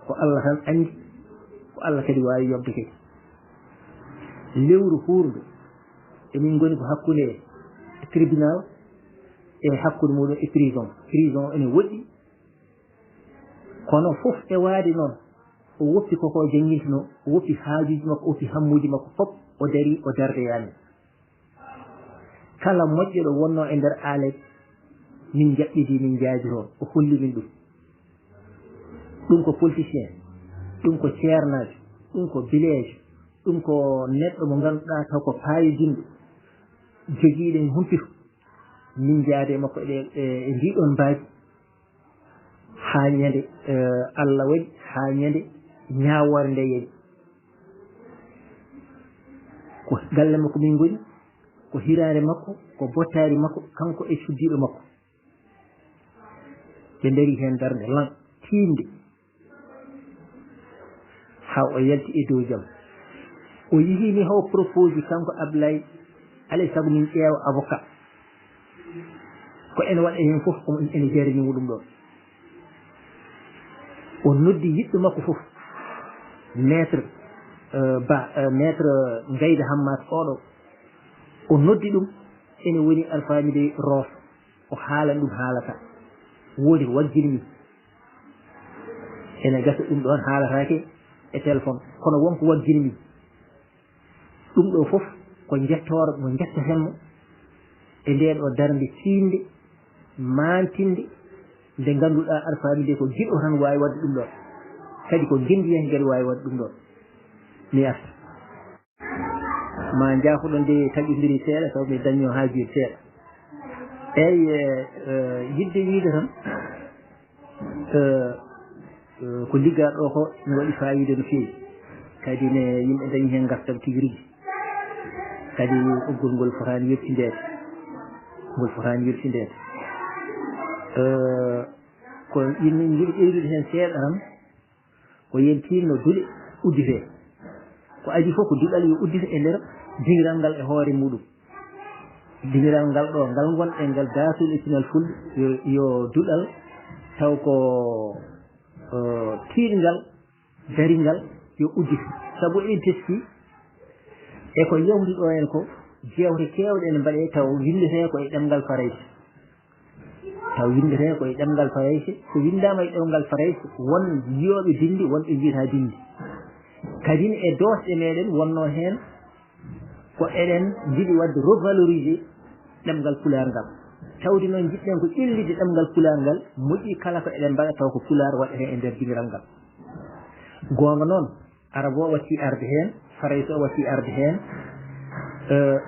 ko Allah tan andi ko Allah kadi wawi yobde kadi lewru hurdu emin goni ko hakkude tribunal e hakkude muɗum e prison ene woɗɗi kono fof e waade noon o woppi koko jangguintino o woppi haajuji makko o woppi hammuji makko fof o dari o dardeyani kala moƴƴo ɗo wonno e nder alek min jaɓɓidi min jaaji toon o holli min ɗum ko politicien ɗum ko ceernajo ɗum ko village ɗum ko neɗɗo mo ganduɗa taw ko paayidinɗo jogiiɗen humpito min jaade makko e ndiɗon mbaaji ha ñande Allah waɗi ha ñande ñawore nde yeeƴi ko galle makko min goni ko hirare makko ko bottari makko kanko e suddiɓe makko ɓe daari hen darde lan tinde ha o yalti e dow jaam o yihimi haw propose kanko Ablaye alay saago min ƴeewa avocat ko ene waɗa hen fof komo ene jarani muɗum ɗon o noddi yiɗɗo makko fof maître maître Gayda Hammat oɗo o noddi ɗum ene woni alfamide Roos o haalan ɗum haalata woodi ko wajjinmi ene gasa ɗum ɗon haalatake e téléphone kono wonko wajjinmi ɗum ɗo fof ko jettore mo jettatenmo e nden ɗo darde fiinde mantinde nde ganduɗa alfamide ko jiɗo tan wawi wadde ɗum ɗon kadi ko gendi hen kadi wawi wadde ɗum ɗon mi arta ma jaafoɗon nde taƴodiri seeɗa taw mi daño haajude seeɗa eyyi yidde wiide tan ko ligga ɗo ko ne waɗi fayida no feewi kadi ne yimɓe dañi hen gartam tigui rigui kadi ɓoggol ngol fotani yettindede ko yimɓe jiɗi ɓeydude hen seeɗa tan ko yentinno duuɗe uddite ko adi fof ko duɗal yo uddita e nder dingiral ngal e hoore muɗum dingiral ngal ɗo ngal gonɗe ngal datul e pinal fulɓe yo duɗal taw ko tiiɗngal daringal yo uddita saabu eɗen teski e ko yewti ɗo en ko jewte kewɗe ene mbaɗe taw windete ko e ɗemgal farayse so windama e ɗemgal farayse won yiyoɓe dindi wonɓe mbiyata dindi kadine e dosɗe meɗen wonno hen ko eɗen jiiɗi wadde revalorisé ɗemgal pular ngal tawdi noon jiɗɗen ko ƴellide ɗemngal pular ngal moƴƴi kala ko eɗen mbaɗa taw ko pular waɗete e nder diniral ngal goonga noon arab o watti arde heen farayso o watti arde heen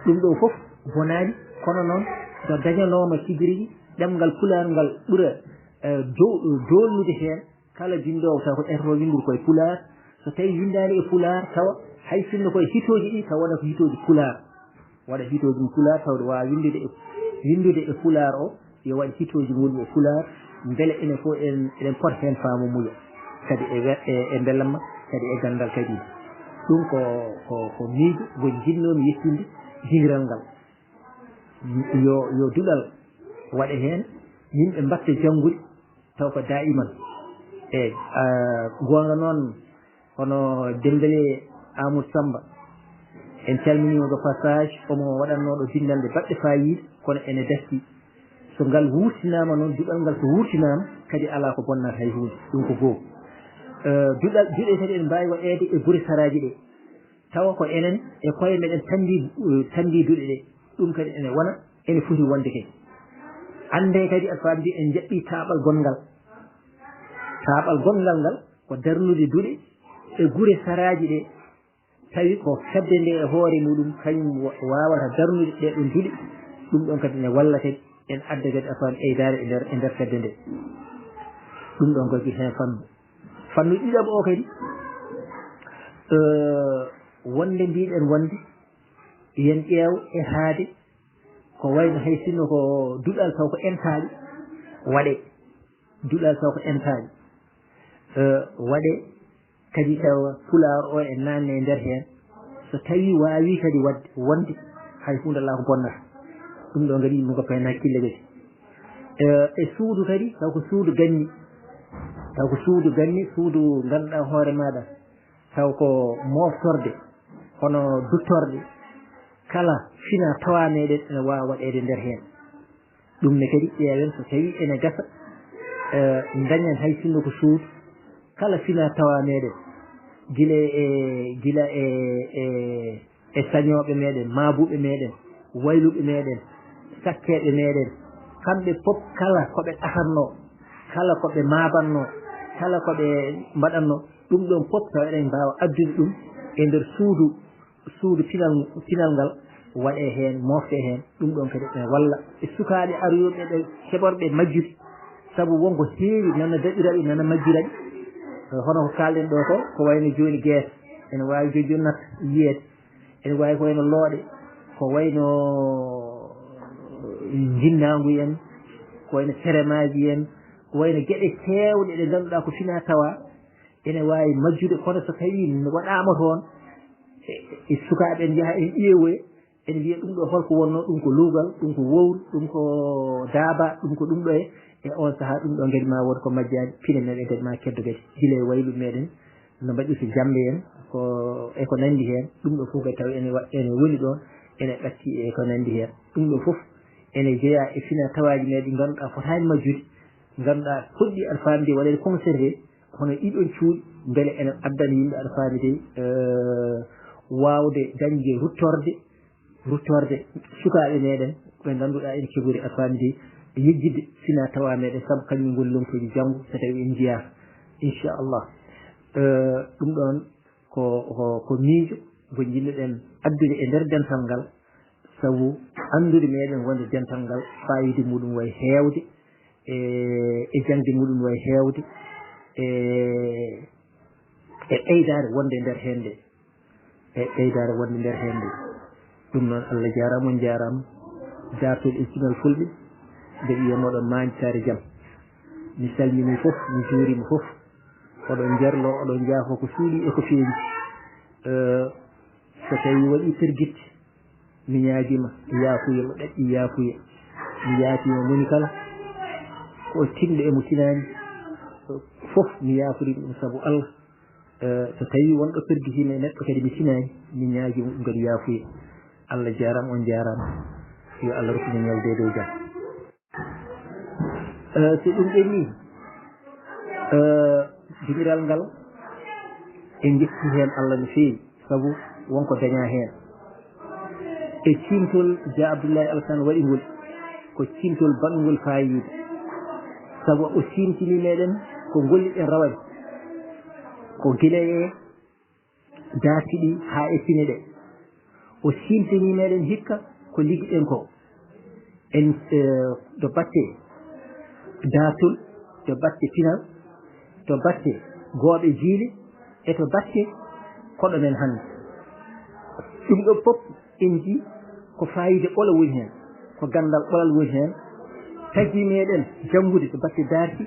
ɗum ɗo fof bonaani kono noon so dañanooma tigi ɗemngal pular ngal ɓura doolnude heen kala binndoowo taw ko ɗerto winndude koye pular so tawi windaani e pular tawa hay sinno koye hitooji ɗi taw waɗa ko hitooji pular waɗa hitooji mum pular tawde waawa windude e pular o yo waɗi hitooji muɗum e pular mbele enen fof eɗen pota heen faamu muya kadi e mbelamma kadi e ganndal kadi ɗum ko miijo ngo jinnoomi yettinde diniral ngal yo duɗal waɗe heen yimɓe mbatta janngude taw ko daiman eyi goonga noon hono Dembélé Amadou Samba en calminimo de passage omo waɗatnoɗo dindande baɗɗe fayiide kono ene dasti so ngal wurtinama noon duɗal ngal so wurtinama kadi ala ko bonnata hay hunde ɗum ko goho duɗe kadi en mbawi waɗede e guure saraji ɗe tawa ko enen e koye meɗen tandi duɗe ɗe ɗum kadi ene wona ene foti wonde kadi ande kadi a faamdi en jaɓɓi taaɓal gongal ngal ko darnude duɗe e guure saraji ɗe tawi ko fedde nde e hoore muɗum kañum wawata darnude ɗeɗon duɗe ɗum ɗon kadi ne walla kadi en adda kadi a faami eydare e nder fedde nde ɗum ɗon kadi hen fannu ɗiɗaɓo o kadi wonde mbiɗen wonde yen ƴeew e haade ko wayno hay sinno ko duɗal taw ko entaɗi waɗe duɗal taw ko entaɗi waɗe kadi tawa pular o e nanne e nder heen so tawi wawi kadi wonde hay hunde ala ko bonnata ɗum ɗo kadi yimɓe goppa hen hakkille kadi e suudu kadi taw ko suudu ganni suudu ganduɗa hoore maɗa taw ko moftorde hono duttorde kala fina tawa meɗen ene wawa waɗede nder heen ɗum ne kadi ƴeewen so tawi ene gasa dañen hay sinno ko suudu kala fina tawa meɗen gila e sañoɓe meɗen maabuɓe meɗen wayluɓe meɗen sakkeɓe meɗen kamɓe fof kala koɓe ɗatanno kala koɓe maabanno kala koɓe mbaɗanno ɗum ɗon fof taw eɗen mbawa addude ɗum e nder suudu pinal ngal waɗe heen mofte heen ɗum ɗon kadi ene walla e sukaaɓe aroyoɓe ɓe keɓorɓe majjude sabu wonko heewi nana daɗiraɓe nana majjiraɓe hono ko kalɗen ɗo ko wayno joni gueese ene wawi joni natta yiyeede ene wawi ko wayno looɗe ko wayno jinnangu en ko wayno seremaji en ko wayno gueɗe kewɗe ɗe ganduɗa ko fina tawa ene wawi majjude kono so tawi waɗama toon e sukaɓe en jaaha en ƴeewoye ene wiya ɗum ɗo holko wonno ɗum ko luugal ɗum ko wowru ɗum ko daaba ɗum ko ɗum ɗo e on saaha ɗum ɗo kadi ma won ko majjani pine meɗen kadi ma keddo kadi gila e waylu meɗen no mbaɗi so jamde en ko nandi hen ɗum ɗo fof kadi taw ene woni ɗon ene ɗacci e ko nandi hen ɗum ɗo fof ene jeeya e fina tawaji meɗen ɗi ganduɗa fotani majjude ganduɗa poɗɗi aɗa famide waɗede conservé hono ɗiɗon cuuɗi beele ene addana yimɓe aɗa famide wawde dañde ruttorde sukaɓe meɗen ɓe ganduɗa ene keɓori aɗa famide yejjidde fina tawa meɗen saabu kañum ngol lomtoji janggo so tawi en jiyaka inchallah ɗum ɗon ko miijo ngo jinnoɗen addude e nder dental ngal sabu andude meɗen wonde dental ngal fayide muɗum way heewde e jangde muɗum way heewde e ɓeydare wonde nder hende ɗum noon Allah jarama on jarama dartoɗe e cinal fulɓe nde wiyamoɗon mañtare jaam mi salmini foof mi juurima foof oɗon jerlo oɗon jaafo ko suuɗi e ko feewi so tawi waɗi perguitte mi ñaaguima yaafuya mo ɗaɗɗi yaafuya mi yaatima moni kala ko tinɗo emo tinani foof mi yaafuri ɗum saabu Allah so tawi wonɗo perguitino e neɗɗo kadi mi tinani mi ñaaguima ɗum kadi yaafuya Allah jarama on jarama yo Allah rokkumin ñawde dow jaam so ɗum ɓenni jimiral ngal en jetti hen Allah no feewi saabu wonko daña hen e timtol Dia Abdoulaye Alassane waɗi ngol ko cimtol baɗgol fayida sabu o simtini meɗen ko golliɗen rawani ko gila e dartiɗi ha e fine ɗe o simtini meɗen hikka ko liggiɗen ko en to batte datol to batte final to batte gooɓe jiile e to batte koɗo men hannde ɗum ɗo fof en ji ko fayida ɓolo woni hen ko gandal ɓolal woni hen taggi meɗen janngude to batte darti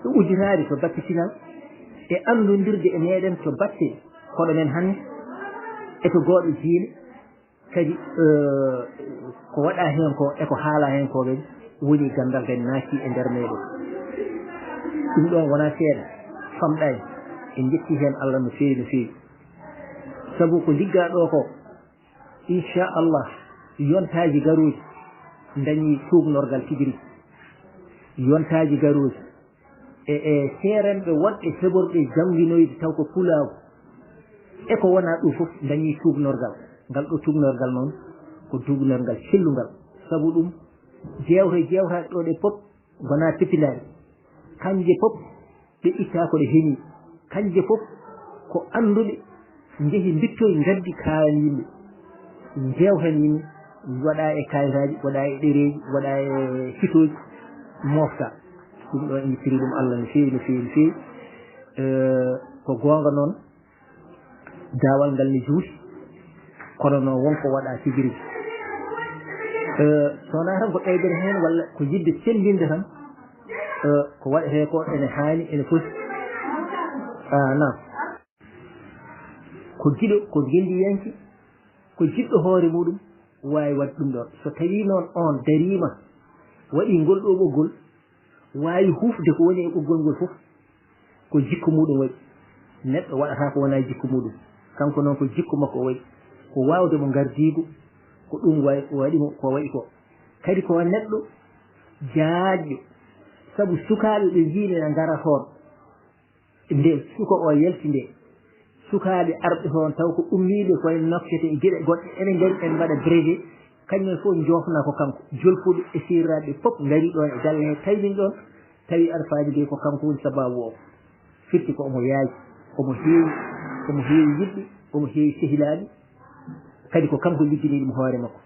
ɗo ujunade to batte final e andodirde e meɗen to batte koɗo men hannde e to gooɓe jiile kadi ko waɗa hen ko eko haala hen ko kadi woni gandal kadi naati e nder meɗen ɗum ɗon wona seeɗa famɗani en jetti hen Allah no feewi no feewi sabu ko ligga ɗo ko inchallah yontaji garoji dañi tuubnorgal tigiri yontaji garoji e seerenɓe wonɓe heɓorɓe janguinoyde taw ko pulago e ko wona ɗum fof dañi tuubnorgal ngal ɗo tuubnorgal noon ko tuubnorgal cellugal sabu ɗum jewtaɗe ɗo ɗe fof wona pepinade kanje fof ɓe itta ko ɗe heeñi kanje fof ko anduɓe jeehi mbittoye gaddi kayan yimɓe jewtan yimɓe waɗa e kayitaji waɗa e ɗereji waɗa e hitoji mofta ɗum ɗo en jittiri ɗum Allah no feewi no feewi no feewi ko gonga noon dawal ngal ne juuti kono noon wonko waɗa sigiri sowona tan ko ɗaydere hen walla ko yidde sellinde tan ko waɗete ko ene haani ene foti nam ko giɗo ko gendiyanke ko jiɗɗo hoore muɗum wawi wadde ɗum ɗon so tawi noon on darima waɗi ngol ɗo ɓoggol wawi hufde ko woni e ɓoggol ngol fof ko jikku muɗum waɗi neɗɗo waɗata ko wona jikku muɗum kanko noon ko jikku makko o waɗi ko wawde mo gardigo ko ɗum waɗimo ko waɗi ko kadi ko neɗɗo jaajƴo sabu sukaɓe ɓe jiine na gara toon nde suka o yalti nde sukaɓe arɓe toon taw ko ummiɓe koye nokkete e gueɗe goɗɗe enen gari en mbaɗa brévé kañumen fof jofna ko kanko jolfuɓe e sirraɓe fof gari ɗon e galle he tawmin ɗon tawi arfaji de ko kanko woni sababu o firti ko omo yaaji omo heewi yiɗɓe omo heewi sehilaɓe kadi ko kanko liggini ɗum hoore makko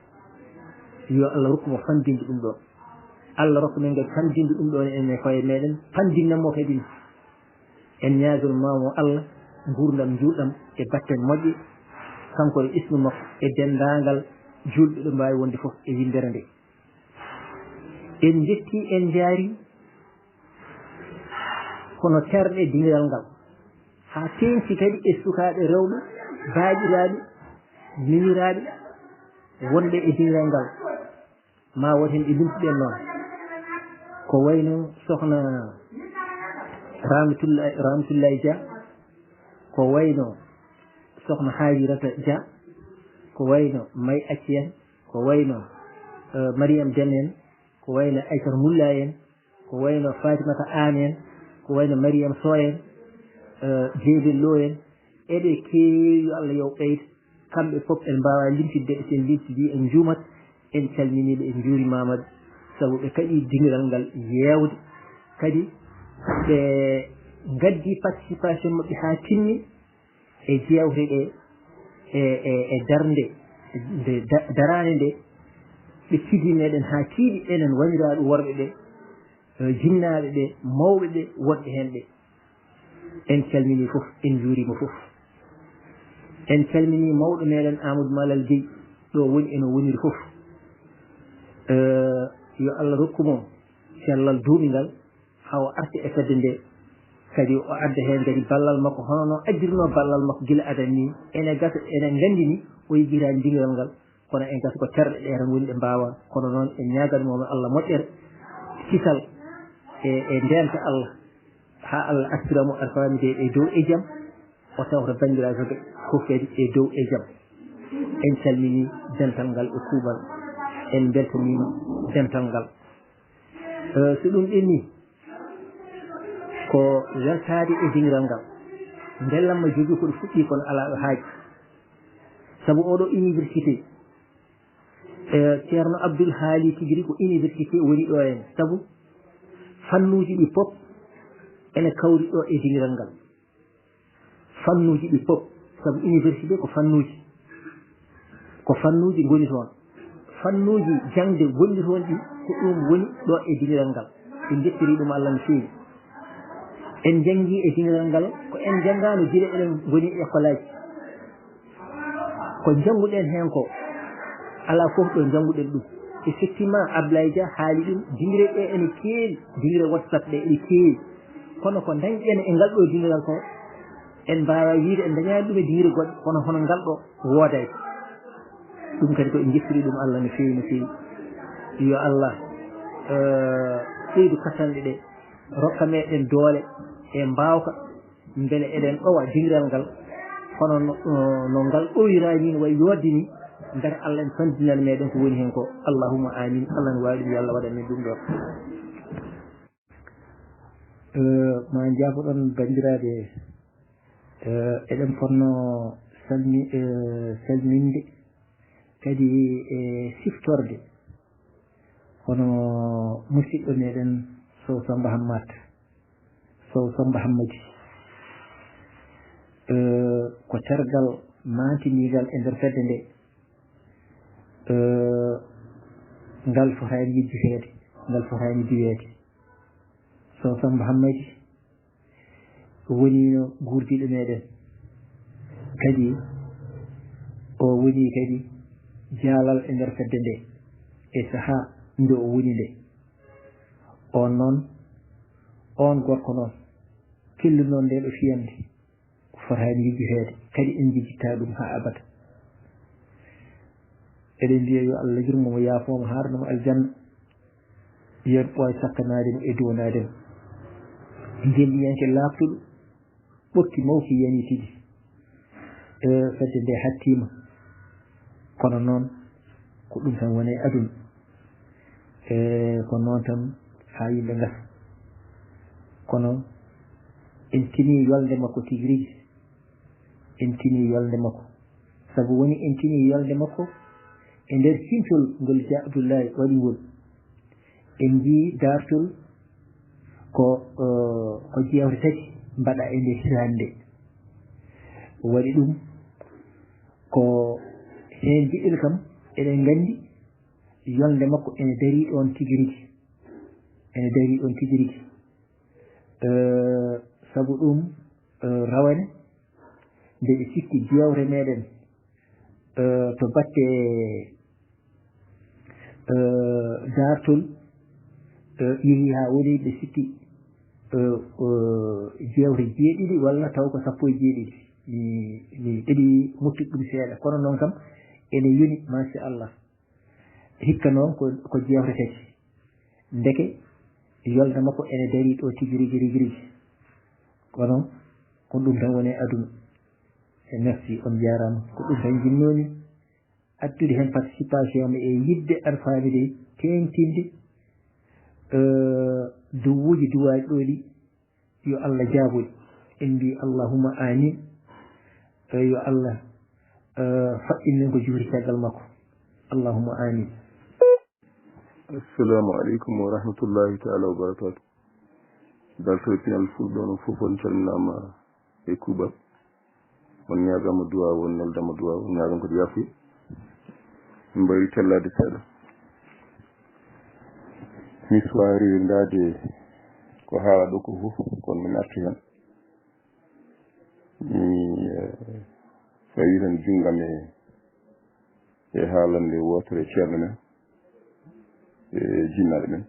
yo Allah rokkumo fandinde ɗum ɗon Allah rokku men kadi fandinde ɗum ɗon ene koye meɗen fandinnanmo kadi en ñaagolmamo Allah gurdam juɗɗam e batten moƴƴe kanko e ismu makko e dendagal julɓe ɗo mbawi wonde foof e yindere nde en jetti en jaari kono terɗe dingiral ngal ha teŋti kadi e sukaɓe rewɓe baaƴiraɓe miniraɓe wonɓe e dingiral ngal ma woten ɗe limtuɗen noon ko wayno sohna Ramatullahi Dia ko wayno sohna Hajirata Dia ko wayno May Acci en ko wayno Mariam Deme en ko wayno Aysata Mulla en ko wayno Fatimata An en ko wayno Mariam Sow en Jeydel Lo en eɓe keewi Allah yo ɓeyda kamɓe fof en mbawa limtidde sen limtidi en juumat en calminiɓe en juurimamaɓe sabu ɓe kadi dingiral ngal yewde kadi ɓe gaddi participation maɓɓe ha timmi e jewte ɗe e darde nde darade nde ɓe cidi meɗen ha tiiɗi enen wandiraɓe worɓe ɓe jinnaɓe ɓe mawɓe ɓe wonɓe hen ɓe en calmini foof en juurima foof en calmini mawɗo meɗen Amadou Malal Gueye ɗo woni eno woniri foof yo Allah rokkumo cellal duuɓigal hawo arti e fedde nde kadi o adda hen kadi ballal makko hono noon addirno ballal makko guila adan ni ene gasa enen gandi ni o yigirani dingiral ngal kono en gasa ko terɗe ɗe tan woni ɗe mbawa kono noon en ñaganmomo Allah moƴƴere kisal e ndenta Allah ha Allah astiramo alfamide e dow e jaam o tawta bandiraɓe ɓe fof kadi e dow e jaam en calmini dental ngal e kuuɓal en beltanima dental ngal so ɗum ɗenni ko weltade e dingiral ngal ndellamma jogui koɗo fuɗɗi kono ala ɗo haaji saabu oɗo université ceerno abdoul haali tigiri ko université woni ɗo en sabu fannuji ɗi fof ene kawri ɗo e dingiral ngal fannuji ɗi fof sabu université ko fannuji goni toon fannuji jangde gonni toon ɗi ko ɗum woni ɗo e dingiral ngal en jettiri ɗum Allah no feewi en jangi e dingiral ngal ko en jangano gila eɗen goni école aji ko janguɗen hen ko ala fof ɗo janguɗen ɗum effectivement Abdoulaye Dia haali ɗum dingire ɗe ene keewi dingire WhatsApp ɗe ene keewi kono ko dañƴen e ngal ɗo dingiral ko en mbawa wiide en dañani ɗum e dingire goɗɗe kono hono ngal ɗo woodani ɗum kadi ko en jettiri ɗum Allah no feewi no feewi yo Allah ɓeydu kasanɗe ɗe rokka meɗen doole e mbawka beele eɗen ɗowa dingiral ngal hono no ngal ɗoyirani no wayi yoddi ni beele Allah en fandinan meɗen ko woni hen ko allahumma amin Allah ne wawi ɗum yo Allah waɗan men ɗum ɗo ma jaafoɗon bandiraɓe eɗen ponno salminde kadi e siftorde hono musidɗo meɗen Sow Samba Hammadi ko tergal mantinigal e nder fedde nde ngal fotani yejjiteede ngal fotani diweede Sow Samba Hammadi wonino gurdiɗo meɗen kadi o woni kadi jaalal e nder fedde nde e saaha nde o woni nde on noon on gorko noon kellu noon nde ɗo fiyande fotani yejjiteede kadi en jejjitta ɗum ha abada eɗen mbiya yo Allah yurmomo yaafomo harnamo aljanna yen ɓooy sakkanademo e downademo ndelliyanke laftuɗo ɓokki mawki yani tigi fedde nde hattima kono noon ko ɗum tan woni aduna ko noon tan ha yimɓe gasa kono en tini yolde makko tigi rigui en tini yolde makko sabu woni en tini yolde makko e nder simtol ngol Dia Abdoulaye waɗi ngol en jii dartol ko jewte tati mbaɗa e nde hitande nde waɗi ɗum ko hen jiɗɗel kam eɗen gandi yolde makko ene dari ɗon tigi rigui sabu ɗum rawane nde ɓe sikki jewte meɗen to batte dartol yeehi ha woni ɓe sikki jewte jeeɗiɗi walla taw ko 17 mi ɗeɗi moftude ɗum seeɗa kono noon kam ene yoni machallah hikka noon ko jewte tati ndeke yolde makko ene dari ɗo tigi rigui kono ko ɗum tan woni aduna e merci on jarama ko ɗum tan jinnoni addude hen participation e yidde arfamide tengtinde duwuji duwaji ɗo ɗi yo Allah jaaboɗi en mbi allahumma amin yo Allah faɗɗin men ko juuri caggal makko allahumma amin. assalamu aleykum wa rahmatullahi taala wa barakatu daltotinal fulɓe fof on calminama e kuuɓal on ñagama duwa on neldama duwa on ñagam kadi yaafuya mbawi tellade seeɗa mi suwari ndade ko haala ɗo ko fof kono min arti hen mi fawi tan jungam e haalande wotere ceerno men e jinnaɗe men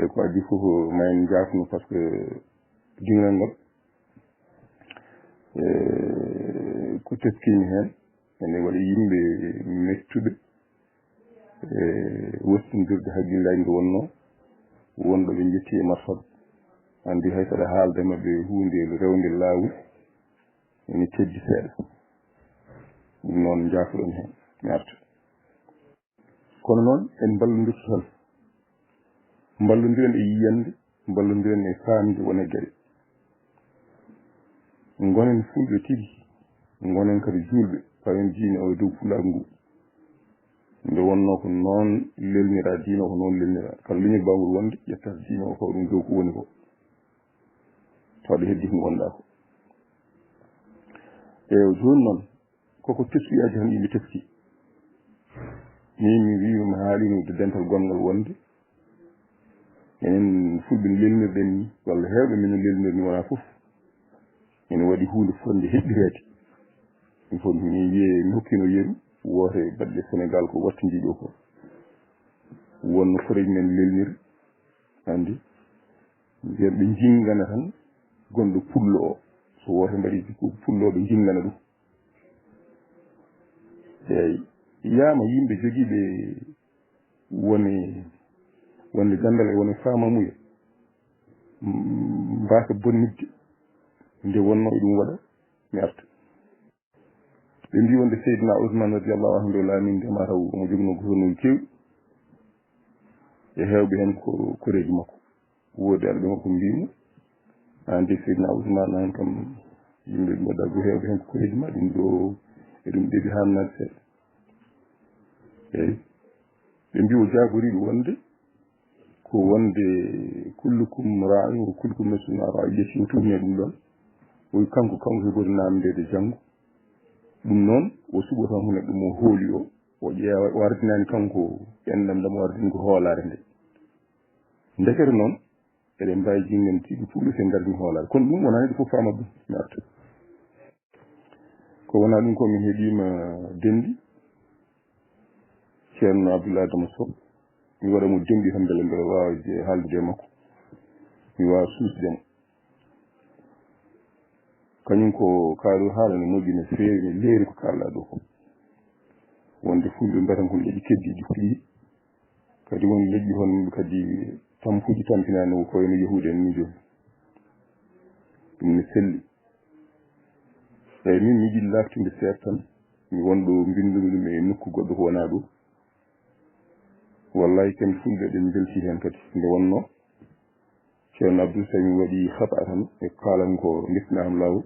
ko addi fof ma en jafno par ce que dingal ngal ko teskimi hen ene waɗi yimɓe mettuɓe wostindirde haqqillaji nde wonno wonɗo ɓe jetti e marfaba andi hay saɗa haalde mabɓe hunde rewde laawol ene teddi seeɗa ɗum noon jaafuɗon hen mi arta kono noon en ballodirta tan ballodiren e yiyande ballodiren e faamde wona gueɗe gonen fulɓe tigi gonen kadi julɓe pawen diine o e dow fulago ngu nde wonno ko noon lelnira diina ko noon lelnira kala leñol bawngol wonde ƴettata diina o fawa ɗum dow ko woni ko tawde heddi ko gonɗa ko joni noon koko teskoyaji tan yimɓe teski min mi wi mi haalino de dental gongal wonde enen fulɓe lelnirɗen ni walla hewɓe min lelnir ni wona fof ene waɗi hunde fonde heɓɓirede ɗum fof mi wiye mi hokkino yeru woote baɗɗe Sénégal ko wattindi ɗo ko wonno foreji men lelnir andi mbiyen ɓe jingana tan gonɗo pullo o so woote mbaɗi ko pullo ɓe jingana ɗum eyi yiyama yimɓe jogiiɓe wonde gandal e wone famamuya mbasa bonnidde nde wonno e ɗum waɗa mi arta ɓe mbi wonde Seydina Ousmane radiallahu anhu nde laaminde ma taw omo jogino gouverneur kewɗi e heewɓe hen ko koreji makko woodi arɓe makko mbimo ande Seydina Ousmane an kam yimɓe mbaɗa go heewɓe hen ko koreji ma ɗum ɗo e ɗum ɗeɓi hamnade seeɗa eyi ɓe mbi o jagoriɓe wonde ko wonde kullukum ra'i wa kullukum mas'ulun an ra'iyati o tumni ɗum ɗon o kanko heɓori namdede janggo ɗum noon o suɓo tan ko neɗɗo mo hooli o ƴeewa o ardinani kanko ɓenɗam dam o ardini ko hoolare nde ndekete noon eɗen mbawi jingen tiɗi fulɓe sen gardini hoolare kono ɗum wona neɗɗo fof famat ɗum mi arta ko wona ɗum ko min heeɗima dendi ceerno Abdoulaye Adama Sow mi waɗa mo demɗi tan beele mbeɗa wawa haaldude e makko mi wawa suusdemo kañum ko kaalo haala ne moƴƴi no feewi ne leeri ko kalɗa ɗo ko wonde fulɓe mbiyatan ko leƴƴi keddiɗi fii kadi won leƴƴi hon kadi tampuji tampinani ko wayno yahude en ni joni ɗum ne selli eyi min mi yiɗi laftude seeɗa tan mi wonɗo mbindude ɗum e nokku goɗɗo ko wona ɗo wallahi ken fulɓe ɗen belti hen kadi nde wonno ceerno Abdou Sami waɗi haba tan e kalan ko ndeftinaham lawol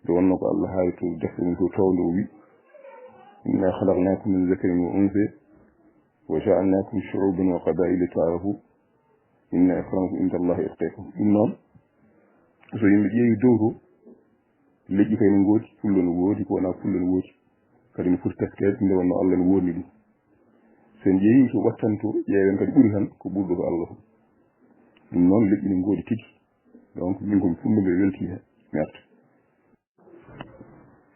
nde wonno ko Allah haali to defte mum to tawde o wi inna khalaqnakum min zakarin wa unsa wa ja'alnakum shu'uban wa qaba'ila ta'arafu inna akramakum inda Allahi atqakum ɗum noon so yimɓe ƴeewi dow to leƴƴi kay no gooti fullo no gooti ko wona fullo no gooti kadi no foti teskede nde wonno Allah no wonni ɗum sen ƴeewi to wattanto ƴeewen kadi ɓuri tan ko ɓurɗo ko Allah ɗum noon leƴƴi no goodi tigi donc min komi fullo mbe welti hen mi arta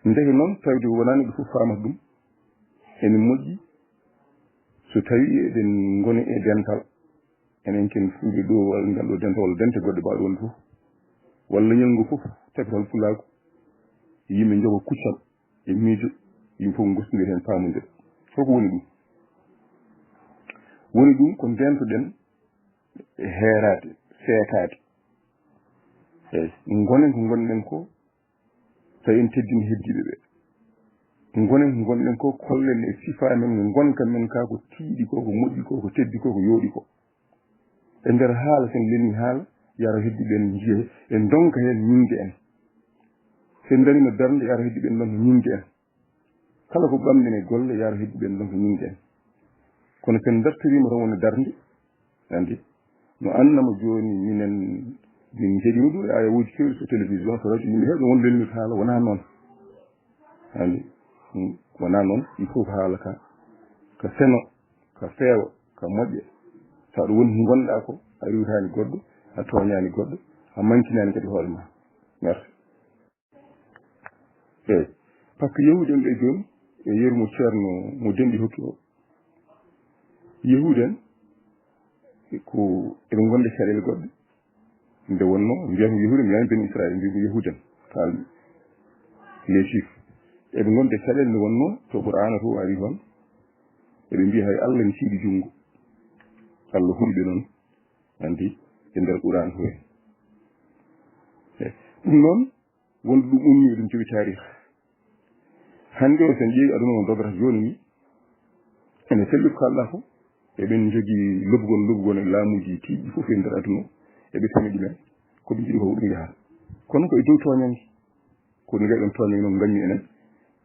ndeke noon tawde wona neɗɗo fof famata ɗum ene moƴƴi so tawi eɗen goni e dental enen ken fulɓe ɗo walla ngal ɗo dental walla dente goɗɗe mbaɗo wonde fof walla ñalngu fof tabital fulako yimɓe jogo kuccal e miijo yimɓe fof gostodir hen pamude foko woni ɗum woni ɗum ko ndentoɗen e heerade seetade eyi gonen ko gonɗen ko tawi en teddini heddiɓe ɓe gonen ko gonɗen ko kollen e sifa men no gonka men ka ko tiiɗi ko moƴƴi ko teddi ko yooɗi ko e nder haala sen lenni haala yaro heddiɓe en jiya en donka hen ñinde en sen darima darde yaro heddiɓe en donka ñinde en kala ko ɓamɗen e golle yaro heddiɓe en donka ñinde en kono sen dartorima tan woni darde andi no annama joni minen min heeɗima ɗum e ayawuji kewɗi so télévision so radio yimɓe heewɓe won lelnirta haala wona noon andi wona noon il faut ko haala ka seno ka feewa ka moƴƴa tawa ɗum woni gonɗa ko a riwtani goɗɗo a tooñani goɗɗo a mankinani kadi hoore ma merci eyi par ce que yahude en ɓe joni e yeru mo ceerno mo denɗi hokki o yahude en ko eɓe gonde caɗele goɗɗe nde wonno mbiyatmi yahude mbiyani ben Israël mbi ko yahuden kalmi les chiffres eɓe gonde caɗele nde wonno to Qur'ana to ari toon eɓe mbiya hay Allah ne siiɗi junngo Allah hulɓe noon andi e nder Qur'an to en ɗum noon wonde ɗum ummi eɗum jogi tarih hande o sen ƴeewi aduna o dograta joni ni ene selli ko kalɗa ko eɓen jogii lobgol e laamuji tiiɗi fof e nder aduna o eɓe tami ɗumen koɓe jiɗi ko ɗum yahata kono ko e dow toñange ko no gaɗen toñange noon gañmi enen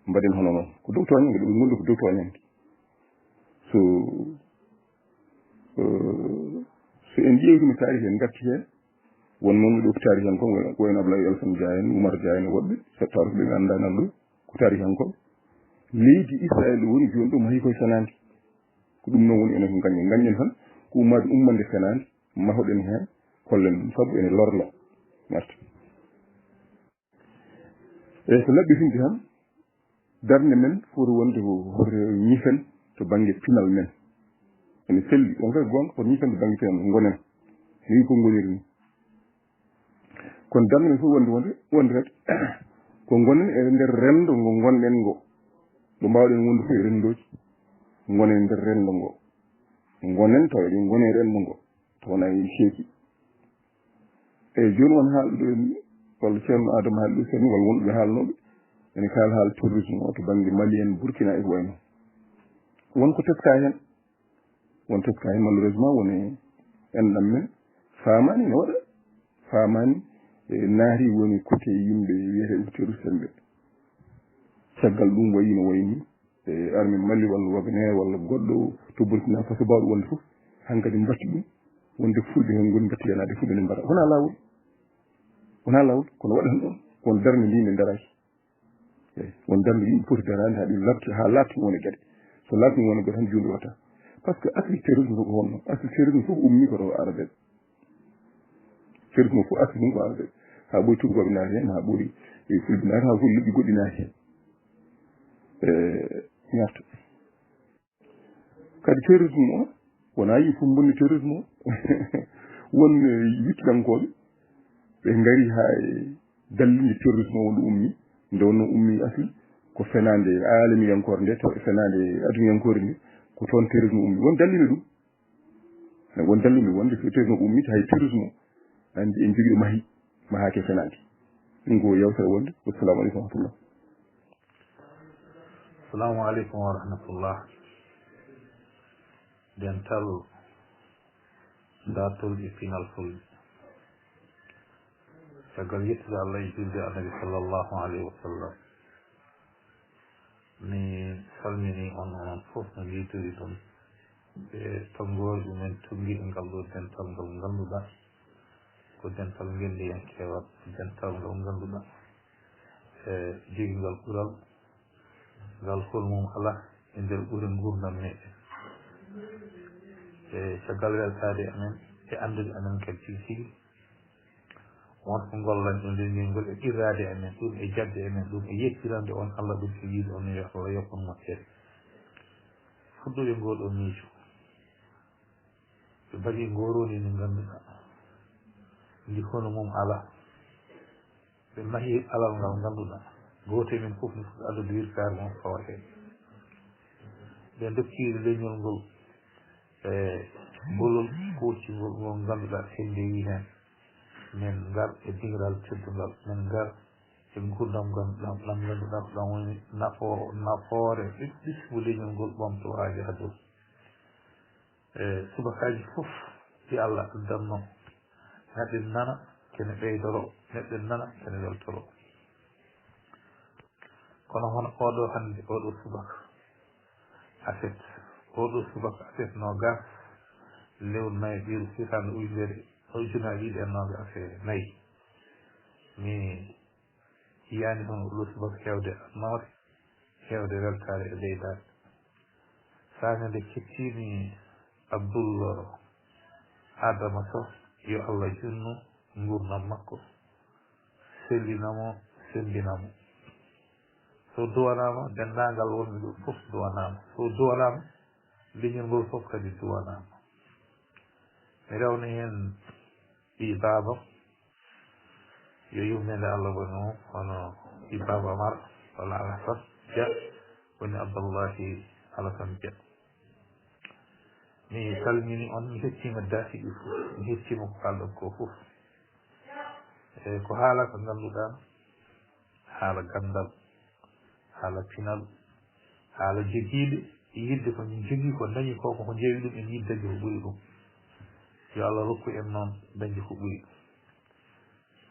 mbaɗen hono noon ko dow toñange ɗo gonɗo ko dow toñange so en ƴeewtumi taarih en gatti heen won noon ɗo ko taarih en ko wayno Ablaye Alassane Dia en Oumar Dia en woɓɓe secteur ɓe annda nan ɗo ko taarih en ko leydi Israël woni joni ɗo mahi koye senande ko ɗum noon woni enen ko gañen tan ko ummande senande mahoɗen heen kollen ɗum sabu ene lorlo marta eyi so labɓi finde tan darde men foti wonde ko ñifen to banggue pinal men ene selli on kay gonga ko ñifen to banggue pinal gonen ni ko goniri ni kono darde men fof wonde kadi ko gonen e nder rendo ngo gonɗen ngo ɗo mbawɗen wonde fof e rendoji gonen nder rendo ngo gonen taw eɗen gone e rendo ngo towona en ceeki eyyi joni won haalɗo en walla ceerno Adama haali ɗo seni walla wonɓe haalnoɓe ene kaala haala terrorisme o to banggue Mali en Burkina e ko wayno wonko teska hen won teska hen malheureusement woni enɗam men famani ne waɗa famani naari woni côté yimɓe wiyete ko terroriste en ɓe caggal ɗum wayi no wayni e armée Mali walla Wagner walla goɗɗo to Burkina Faso bawɗo wonde fof hankkadi mbatti ɗum wonde fulɓe hen goni mbatti yanade fulɓe ne mbaɗa wona lawol kono waɗan ɗon won darde ndi nde daraki eyi won darde yimɓe poti darade ha ɗum labti ha latti woni gueɗe so latti woni gueɗe tan jumɗe watta par ce que asli terrorisme fof ko honno asli terrorisme fof ummi koto arabe terrorisme fof asli mum ko arabe ha ɓoyi turkoɓe naati hen ha ɓoyi fulɓe naati ha fof liɓɓi goɗɗi naati hen ñarta kadi terrorisme o wona yi fof bonni terrorisme o won wittiɗankoɓe ɓe ngari ha dallinde terrorisme o wonde ummi nde wonno ummi asli ko fenande alamiyankore nde taw fenande aduniyankore nde ko toon terrorisme ummi won dallinde ɗum won dallinde wonde so terrorisme ummi hay terrorisme o andi en jogui ɗo mahake fenande ɗum ko yewtere wonde wassalamu aleykum wa rahmatullah assalamu aleykum wa rahmatullah dental datol e pinal fulɓe caggal yettude Allah e julde annabi sallllahu alayhi wa sallam mi salmini on onon fof no litori ɗum ɓe tonggore ɗumen tugguiɗe ngal ɗo dental ngal ngannduɗa ko dental ngendiyankewat dental ngal ngannduɗa e jogui ngal ɓural ngal holmum ala e nder ɓuure gurdam meɗen e caggal weltade amen e andude amen kadi tigi tigi wonko gollan ɗo nder ngol e irrade amen ɗum e jabde amen ɗum e yettirande on Allah ɗum e yiide on yo Allah yokkon moƴƴere fuɗɗuɓe ngoɗo miijo ɓe mbaɗi ngoroni no ngannduɗa ndi hono mum ala ɓe mahi alal ngal ngannduɗa goto men fof no fuɗɗo addude wirkare mum fawa hen ɓe dokkiri leñol ngol e bolol kuuccingol ngol ngannduɗa hendewi hen min ngar e dingiral teddugal min ngar e gurdam ɗam ngannduɗa ko ɗam woni nafoore ɗismo leñol ngol ɓamto haaji ha dow e subakaji fof ɗi Allah addanno neɗɗo nana kene ɓeydoro neɗɗo nana kene weltoro kono hono oɗo hande oɗo subaka aset oɗo subaka aset nogas lewru nayi ɓiru hitande ujunaji ɗiɗi e nogas e nayyi mi yiyani hono oɗo subaka hewde annore hewde weltare e ɓeydade sañande kettimi Abdoul Adama Sow yo Allah junnu gurdam makko sellinamo sembinamo so duwanama dendagal wonɓe ɗo fof duwanama so duwanama leñol ngol fof kadi duwanama mi rewni hen ɓi babam yo yumnede Allah woni mum hono ɓi baba Amar walla Alassane Dia woni Abdoullahi Alassane Dia mi salmini on mi hettima daasiɗi fof mi hettima ko kalɗon ko fof e ko haala ko ngannduɗa haala gandal haala pinal haala jogiiɓe yidde ko jogii ko dañi ko ko jeewi ɗum en yiddade ko ɓuri ɗum yo Allah rokku en noon dañde ko ɓuri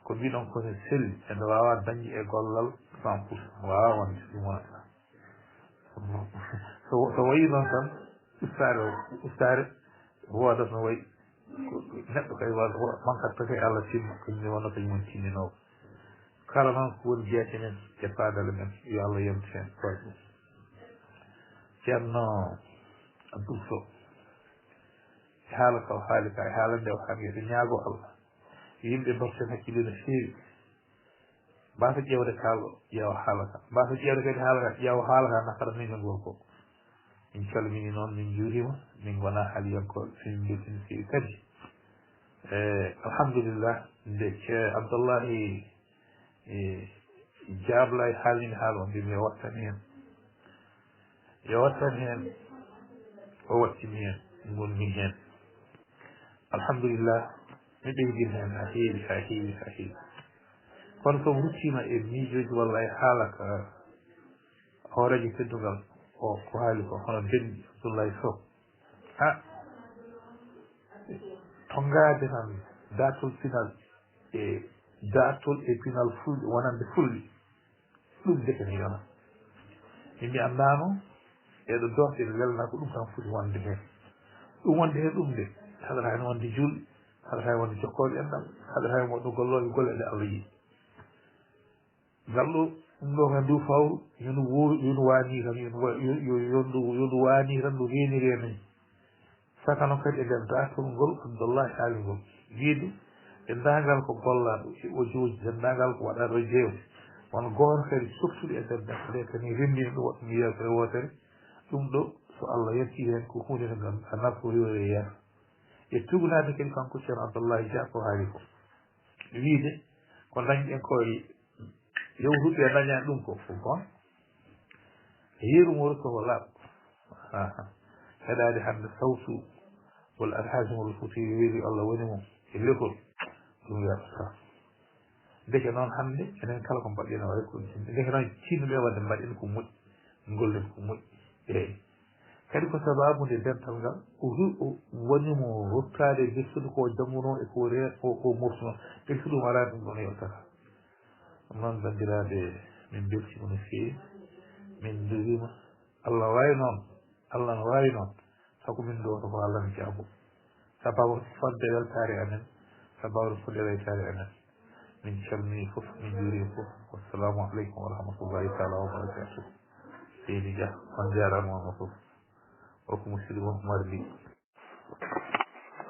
ko mbiɗon kone selli ene wawa dañde e gollal 100% wawa wonde ɗum wonata so wayi noon tan ustare woodat no wayi neɗɗo kay mankatta kay Allah timma kañum wonno kañumon tinninowo kala noon ko woni jeete men e faadale men yo Allah yemti hen tooj ɗum ceerno Abdoul Sow e haala ka o haali ka e haala nde o haali yeto ñaago Allah yimɓe mbarten hakkille no feewi mbasa ƴewde kalɗo ƴeewa haala ka mbasa ƴewde kadi haala ka ƴeewa haala ka nafata min ngol ko min calmini noon min juurima min gona haaliyankoɓe min beltini feewi kadi alhamdulillah nde Abdoullahi jabla e haalini haala o mbimi yo wattan hen o wattimi hen gonmi hen alhamdulillah mi ɓeydin hen ha heewi kono somi ruccima e miijoji walla e haala ka hoorejo teddugal o ko haali ko hono denɗi Abdoullahi Sow tongade tan datol final fulɓe wonande fulɓe ɗum dekene yona mimi andano eɗo dorɗe ɗe welna ko ɗum tan foti wonde hen ɗum wonde hen ɗum de haɗata hen wonde julɗe haɗata hen wonde jokkoɓe enɗam haɗata hen wonde golloɓe golle ɗe Allah yii ngalɗo ɗum ɗo kan ndu fawru yono wani tan yondu wani tan ndu reniri men saka noon kadi e nder datol ngol Abdoullahi haali ngol wiide dendagal ko gollaɗo e audio ji dendagal ko waɗaɗo jewte won goto kadi softude e nder defte kani rendino ɗum waɗumi yewtere wotere ɗum ɗo so Allah yetti hen ko hunde nde ganduɗa nafo yore yeeso e tugunade kadi kanko ceerno Abdoullahi Dia ko haali ko wiide ko dañɗen koye yewtuɓe dañani ɗum ko gon yeeru moro soko laaɓ heɗade hande sawtu walla alhaji moro foti weeli Allah woni mum e lekol ɗum wiyata deke noon hande enen kala ko mbaɗɗen wawi ko deke noon tinnuɓe wadde mbaɗen ko moƴƴi gollen ko moƴƴi eyyi kadi ko sababude dental ngal o wonimo rottade gestiɗo ko janguno e ko moftuno gesti ɗum ala ɗum ɗon yewtata ɗum noon bandiraɓe min beltima no feewi min jurima Allah wawi noon Allah no wawi noon sago min ɗo ko Allah no jaabo sababu fodde weltare amen sababu fodde weltare amen min calmini foof min juurima foof wassalamu aleykum wa rahmatullahi taala wa barakatuh seydi Dia on jaramama foof oko musidɗo mo Oumar Ly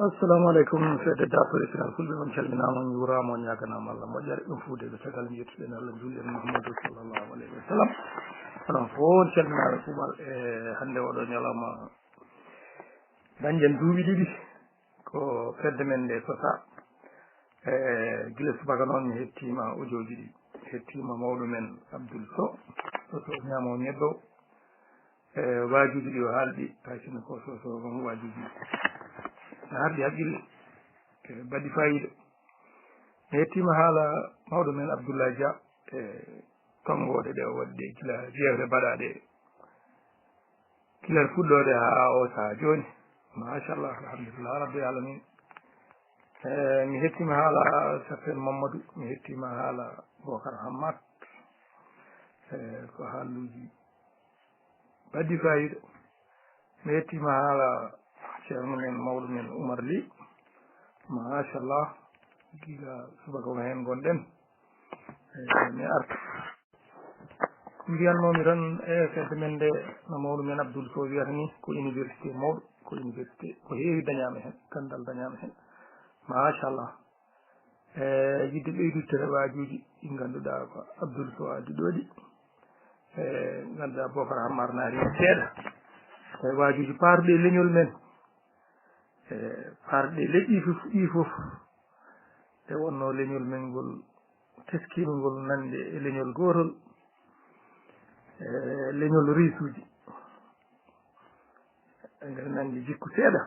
assalamu aleykum fedde dafore final fulɓe on calminama on juurama on ñaganama Allah moƴƴere ɗum fuude ɓe tagal jettuɗen Allah julɗen Mouhamadou sallllahu alayhi wa sallam onon fof on calminaɓe kuuɓal e hande oɗo ñalawma dañƴen duuɓi ɗiɗi ko fedde men nde sosa guila subaka noon mi hettima audio ji ɗi hettima mawɗo men Abdoul Sow soso ñamo ñebbo wajuji ɗi o haalɗi haysino ko soso on wajuji mi harɗi haqqille mbaɗi fayida mi hettima haala mawɗo men Abdoullahi Dia e tongoɗe ɗe o waɗɗe gila jewte mbaɗaɗe gilal fuɗɗode ha o saha joni machallah alhamdulillah rabbil alamin mi hettima haala Safel Mamadou mi hettima haala Bocar Hammat ko haaluji mbaɗi fayida mi hettima haala ceerno men mawɗo men Oumar Ly machallah gila subaka ko hen gonɗen mi arta mbiyannomi tan e fedde men nde no mawɗo men Abdoul Sow wiyata ni ko université mawɗo ko université ko heewi dañama hen gandal dañama hen machallah yidde ɓeydutere wajuji ɗi ganduɗa ko Abdoul Sow addi ɗoɗi ganduɗa Bocar Hammar naari seeɗa e wajuji parɗe leñol men parɗe leƴƴi ɗi foof e wonno leñol men ngol teskima ngol nande e leñol gotol leñol risuji ngel nandi jikku seeɗa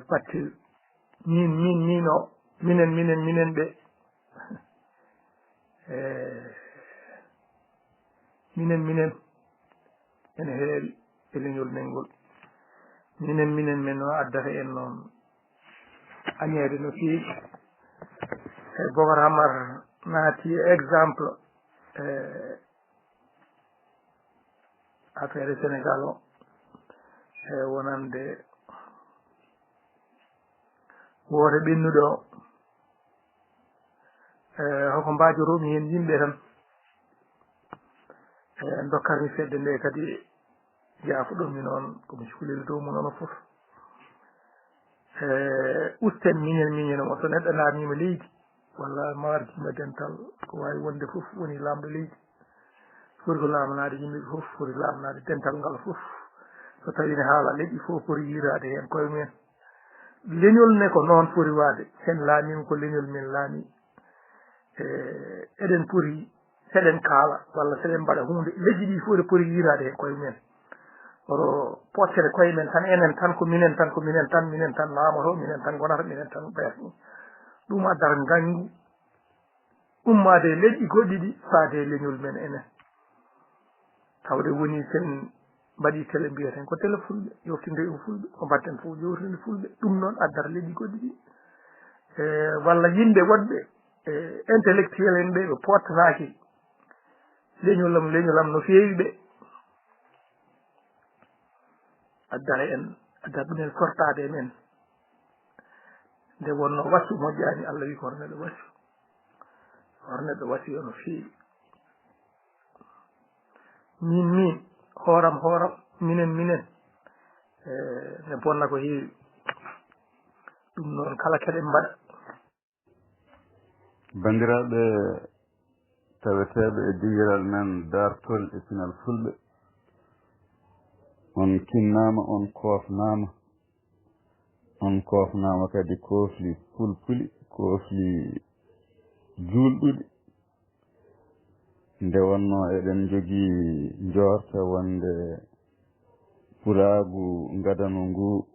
patte min o minen ɓe minen ene heewi e leñol men ngol minen men o addata en noon añeede no feewi e Bocar Hammar naati exemple affaire Sénégal o wonande woore ɓennuɗo hoko mbajoromi hen yimɓe tan dokkarmi fedde nde kadi jaafuɗomi noon komi cukalel dow mu noon fof usten miñel o so neɗɗo naatnima leydi walla mardima dental ko wawi wonde fof woni lamɗo leydi foti ko lamnade yimɓeɓe fof foti lamnade dental ngal fof so tawi ne haala leƴƴi fof foti yirade hen koye mumen leñol ne ko noon foti waade sen laamima ko leñol men laami eɗen poti seɗen kaala walla seɗen mbaɗa hunde leƴƴi ɗi foti poti yirade hen koye mumen oto pottere koye men tan enen tan ko minen tan minen tan laamoto minen tan gonata minen tan ɓeerni ɗum addata ngangu ummade e leƴƴi goɗɗi ɗi faade e leñol men enen tawde woni sen mbaɗi télé mbiyeten ko télé fulɓe yoftinde ɗum fulɓe ko mbatten fof yoftinde fulɓe ɗum noon addata leƴƴi goɗɗi ɗi walla yimɓe wonɓe intellectuel en ɓe ɓe pottataki leñolam no feewi ɓe addata ɗumen sortade e men nde wonno wassu moƴƴani Allah wi ko hoto neɗɗo wassi ono feewi min hooram minen ne bonna ko heewi ɗum noon kala keɗen mbaɗa bandiraɓe taweteɓe e dingiral men dartol e pinal fulɓe on kinnama on koofnama kadi koofli pulpuli koofli juulɗuɗi nde wonno eɗen jogii njorta wonde puraagu ngadanu ngu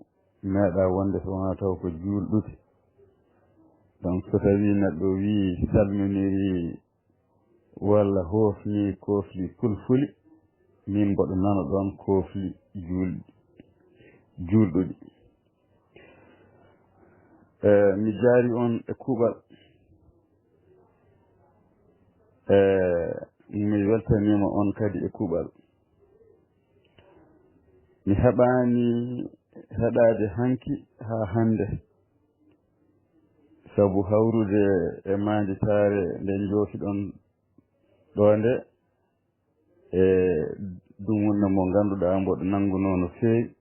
meeɗa wonde so wona taw ko juulɗude donc so tawi neɗɗo wii salminiri walla hoofni koofli pulfuli min mboɗo nana ɗon koofli juulɗuɗi mi jaari on e kuuɓal mi weltanima on kadi e kuuɓal mi heɓani heɗade hanki ha hande sabu hawrude e manditare nde joofiɗon ɗo nde e ɗum wonno mo ganduɗa mboɗo nannguno no feewi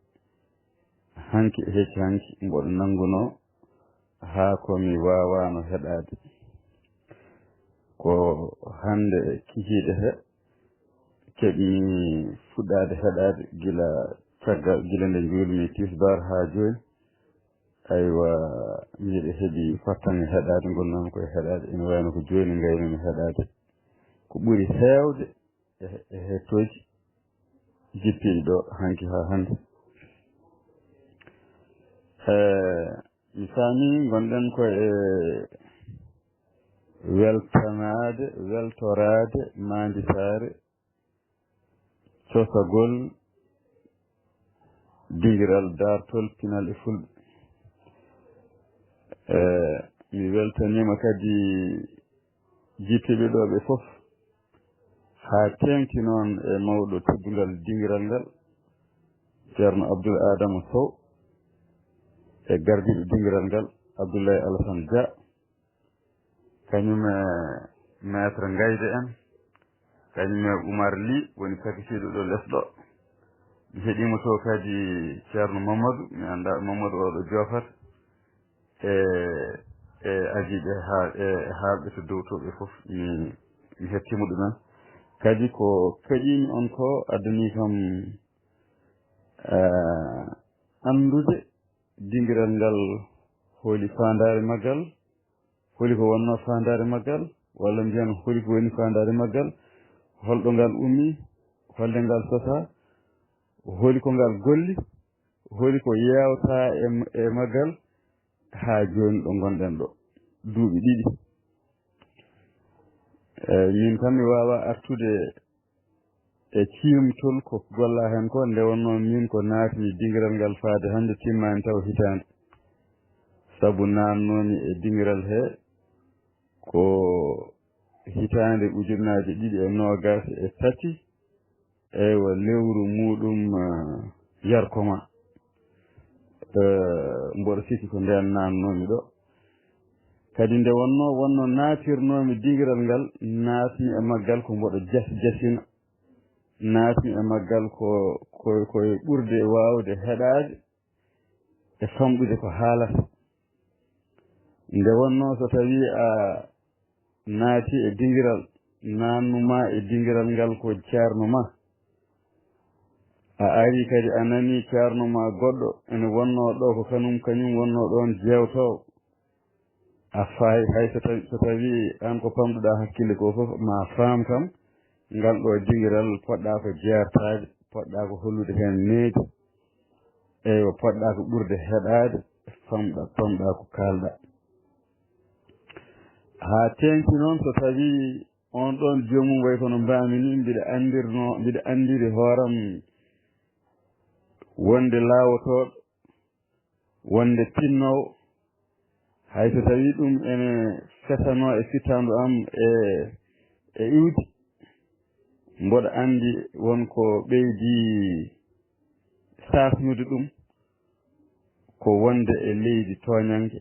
hanki e hecci hanki mboɗo nannguno haa komi wawano heɗade ko hande kikiɗe he keɓmi fuɗɗade heɗade gila nde julmi tisbar ha joni aywa mbiɗa heeɓi fattange heɗade gonnomi koye heɗade ina wayno ko joni gaynimi heɗade ko ɓuri heewde e hettoji jippiɗi ɗo hanki ha hande mi faami gonɗen koye weltorade manditare cosagol dingiral dartol pinal e fulɓe mi weltanima kadi jippiɓe ɗo ɓe fof ha tengti noon e mawɗo teddungal dingiral ngal ceerno Abdoul Adama Sow e gardiɗo dingiral ngal Abdoulaye Alassane Dia kañum e maître Ngayde en kañum e Oumar Ly woni sakitiɗo ɗo lesɗo mi heeɗima to kadi ceerno Mamadou mi anda Mamadou oɗo jofata e ajiɓe haalɓe to dow to ɓe fof mi hettima ɗumen kadi ko kaƴimi on ko addani kam andude dingiral ngal hooli fandare maggal holi ko wonno fandare maggal walla mbiyan holi ko woni fandare maggal holɗo ngal ummi holde ngal sosa holi ko ngal golli holi ko yewta e maggal ha joni ɗo gonɗen ɗo duuɓi ɗiɗi min kam mi wawa artude e cimtol ko golla hen ko nde wonno min ko naatmi dingiral ngal faade hande timmani taw hitande sabu nannomi e dingiral he ko hitande ujunnaje ɗiɗi e nogas e tati eywa lewru muɗum yarkoma mboɗo sikki ko nden nannomi ɗo kadi nde wonno naatirnomi dingiral ngal naatmi e maggal ko mboɗo jasina naatmi e maggal koye ɓurde wawde heɗade e famɗude ko haalata nde wonno so tawi a naati e dingiral nannuma e dingiral ngal ko ceernoma a ari kadi a nani ceernoma goɗɗo ene wonno ɗo ko kañum wonno ɗon jewtowo a fayi hay so tawi an ko pamɗuɗa hakkille ko fof ma faam kam ngal ɗo dingiral poɗɗa ko jeertade poɗɗa ko hollude hen needi eywa poɗɗa ko ɓurde heɗade famɗa ko kalɗa ha tengti noon so tawi on ɗon jomum way kono mbamini mbiɗa andiri hooram wonde laawotoɗo wonde pinnowo hay so tawi ɗum ene fesano e fittandu am e iwdi mboɗo andi wonko ɓeydi safnude ɗum ko wonde e leydi toñanke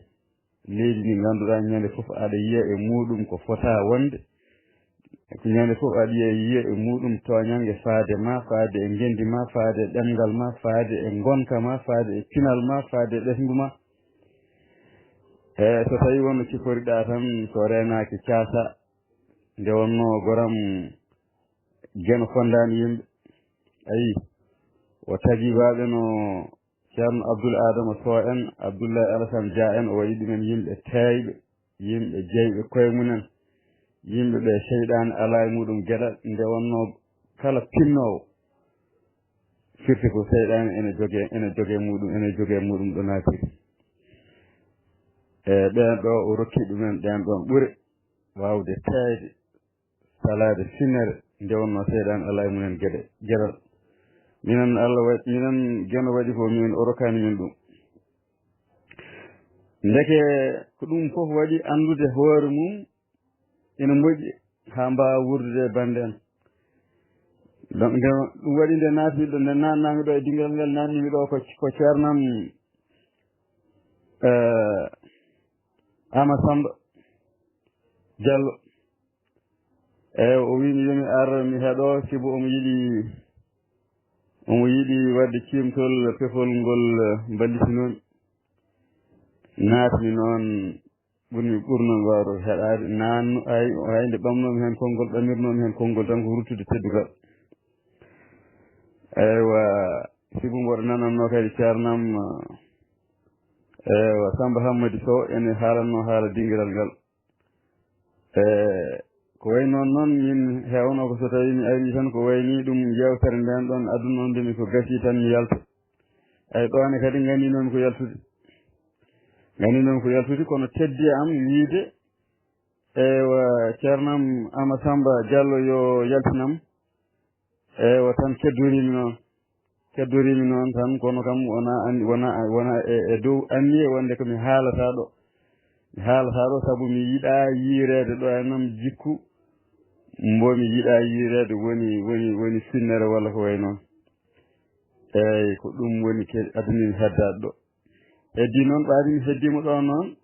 leydi ndi ngannduɗaa ñande fof aɗa yiya e muɗum ko fota wonde ñande fof aɗa yiya e muɗum toñange faade ma faade e ngendi ma faade e ɗemngal ma faade e ngonka ma faade e pinal ma faade e ɗesngu ma so tawi wonno cikoriɗa tan so renaki caasa nde wonno goram geno fondani yimɓe ayi o tagibaɓe no ceerno Abdoul Adama Sow en Abdoullahi Alassane Dia en o waɗi ɗumen yimɓe teyɓe yimɓe jeyɓe koye mumen yimɓe ɓe seyɗani ala e muɗum gueɗal nde wonno kala pinnowo firti ko seyɗani ene jogue muɗum ɗo naatiri ɓen ɗo o rokki ɗumen ɗen ɗon ɓuure wawde teyde salade finere nde wonno seyɗani ala e mumen gueɗal minen Allah waɗi minen geno waɗi ko min o rokkani min ɗum ndeke ko ɗum fof waɗi andude hoore mum ina moƴƴi ha mbawa wurdude bande en donc ɗum waɗi nde naatmiɗo nde nannami ɗo e dingal ngal nannimi ɗo ko ceernam Ama Samba Diallo o wimi yomi ar mi heeɗo sibo omo yiɗi wadde cimtol pefol ngol mballitinomi naatmi noon ɓurnon wawde heɗade nanno hay nde ɓamnomi hen konngol ɓamirnomi hen konngol tan ko ruttude teddugal eywa sibu mboɗo nananno kadi ceernam eywa Samba Hammadi Sow ene haalanno haala dingiral ngal ko way noon min hewno ko so tawi mi ari tan ko wayni ɗum yewtere nden ɗon adunondemi ko gasi tan mi yalta ɗone kadi gandinomi ko yaltude kono teddi am wiide eywa ceernam Ama Samba Diallo yo yaltinam eywa tan keddorimi noon tan kono kam wona e dow anniye wonde komi haalata ɗo saabu mi yiɗa yiirede ɗo enam jikku mbomi yiɗa yiirede woni finnere walla ko way noon eyyi ko ɗum woni adunimi heddade ɗo heddi noon ɓaadi mi heddima ɗo noon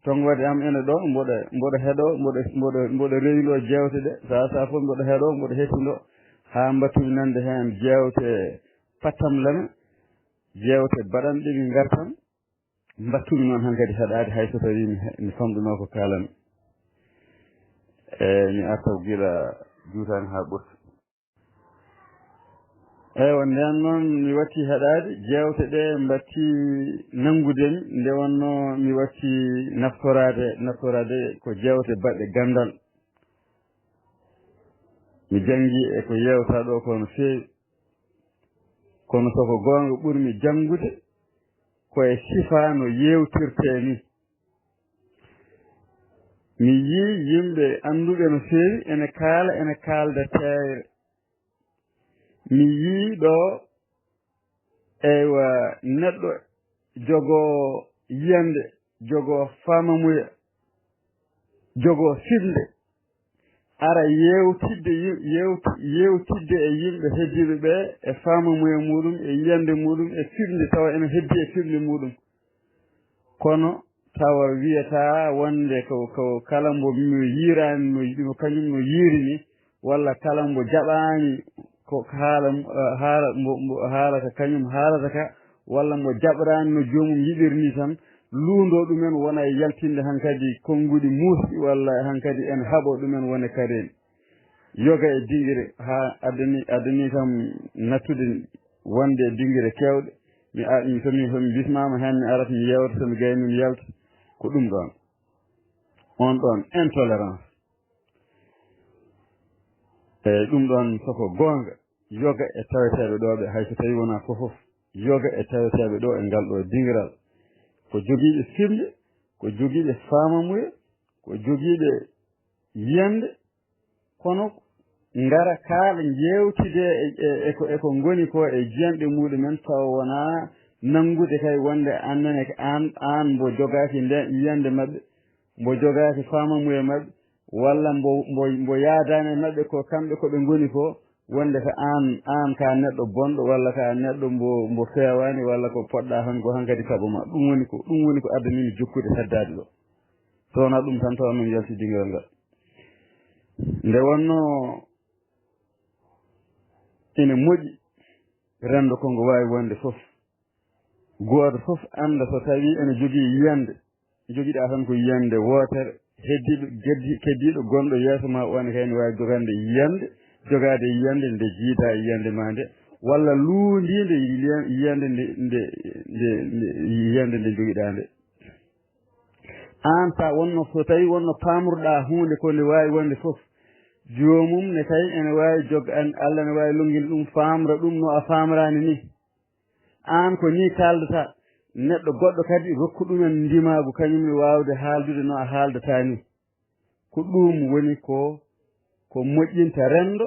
tongode am ene ɗo mboɗo heeɗo mboɗo rewilo jewte ɗe sa fof mboɗo heeɗo mboɗo hettindo ha mbattumi nande hen jewte pattam leme jewte baɗanɗe mi gartan mbattumi noon han kadi heɗade hay so tawi mi famɗuno ko kalami mi arta gila juutani ha ɓurti eywa nden noon mi watti heɗade jewte ɗe mbatti nangudemi nde wonno mi watti naftorade ko jewte baɗɗe gandal mi jangi e ko yewta ɗo kono feewi kono soko gonga ɓurmi jangude koye sifa no yewtirte ni mi yii yimɓe anduɓe no feewi ene kalda teeyre mi yii ɗo eywa neɗɗo jogo yiyande jogo famamuya jogo firnde ara yewtidde e yimɓe heddiɓe ɓe e famamuye muɗum e yiyande muɗum e firnde tawa ene heddi e firnde muɗum kono tawa wiyata wonde ko kala mbo yirani no kañum no yirini walla kala mbo jaɓani ko haalata kañum haalata ka walla mbo jaɓrani no jomum yiɗirni tan luundo ɗumen wona e yaltinde hankadi konnguɗi muusɗi walla hankadi en haɓo ɗumen wona kareni yoga e dinguire ha addani kam nattude wonde e dinguire kewɗe somi bismama hen mi arata mi yewta somi gayni mi yewta ko ɗum ɗon on ɗon intolérance eyyi ɗum ɗon soko gonga yoga e taweteɓe ɗo ɓe hayso tawi wona fofof yoga e taweteɓe ɗo e ngal ɗo dingiral ko jogiiɓe firnde ko jogiiɓe famamuye ko jogiiɓe yiyande kono ngara kaala jewtide eko ngoni ko e jiyanɗe muɗumen taw wona nanngude kay wonde annene an mbo jogaaki nde yiyande maɓɓe mbo jogaaki famamuye maɓɓe walla mbo yaadani maɓɓe ko kamɓe koɓe ngoni ko wonde ko an ka neɗɗo bonɗo walla ka neɗɗo mbo fewani walla ko poɗɗa tan ko hankadi saɓoma ɗum woni ko addanimi jokkude heddade ɗo sowona ɗum tan tawa min yalti dingal ngal nde wonno ene moƴƴi rendo kongo wawi wonde foof gooto foof anda so tawi ene jogui yiyande joguiɗa tan ko yiyande wootere keddiɗo gonɗo yeeso ma one kayne wawi jogande yiyande jogade yiyande nde jiida yiyande ma nde walla luundinde yiyande nde joguiɗa nde an sa wonno so tawi wonno pamruɗa hunde konde wawi wonde foof jomum ne tawi ene wawi Allah ne wawi longil ɗum famra ɗum no a famrani ni an ko ni kaldata neɗɗo goɗɗo kadi rokku ɗumen ndimagu kañumne wawde haaldude no a haaldata ni ko ɗum woni ko moƴƴinta rendo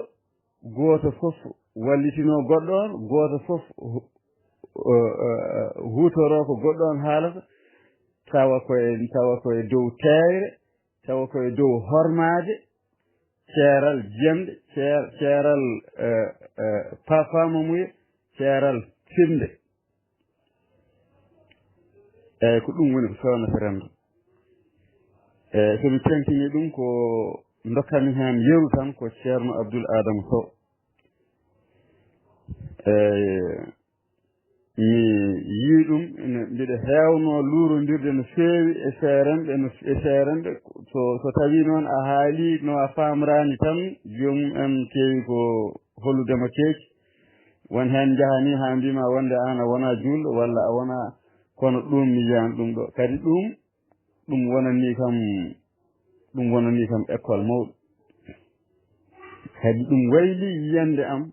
goto foof wallitino goɗɗo on goto foof hutoro ko goɗɗo on haalata tawa koye dow teyre tawa koye dow hormade ceeral jemɗe ceeral famamuye ceeral firnde eyyi ko ɗum woni ko fewnata rendo eyyi somi tenkini ɗum ko dokkami hen yeru tan ko ceerno Abdoul Adama Sow mi yii ɗum mbiɗa hewno luurodirde no feewi e seerenɓe so tawi noon a haali no a famrani tan jomum en keewi ko holludema keeki won hen jahani ha mbima wonde an a wona julɗo walla a wona kono ɗum mi yiyani ɗum ɗo kadi ɗum wonani kam école mawɗo kadi ɗum wayli yiyande am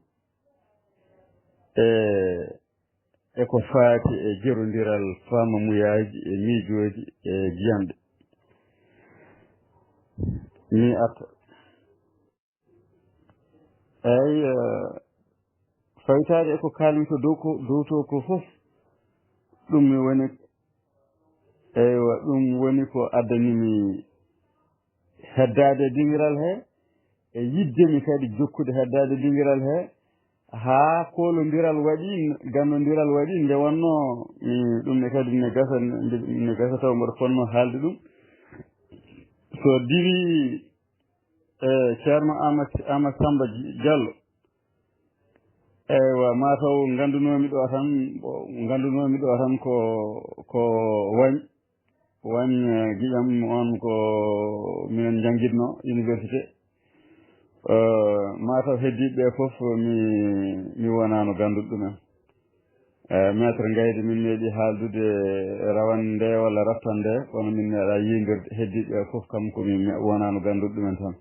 eko faati e jerodiral famamuyaji e miijoji e jiyande mi atta eyyi fawitade eko kalmi dow to ko fof ɗum mi woni eywa ɗum woni ko addanimi heddade dingiral he e yiddemi kadi jokkude heddade dingiral he ha kolodiral waɗi gandodiral waɗi nde wonno ɗum ne kadi ne gasa taw mboɗo fonno haalde ɗum so diri ceerno Amadou Samba Diallo eywa mataw gandunomi ɗo tan ko wañ guiƴam on ko minen janguidno université mataw heddiɓe foof mi wonano ganduɗo ɗumen maître Gayde min meeɗi haaldude rawane nde walla rattan nde kono min meeɗa yiidirde heddiɓe foof kam komi wonano ganduɗo ɗumen tan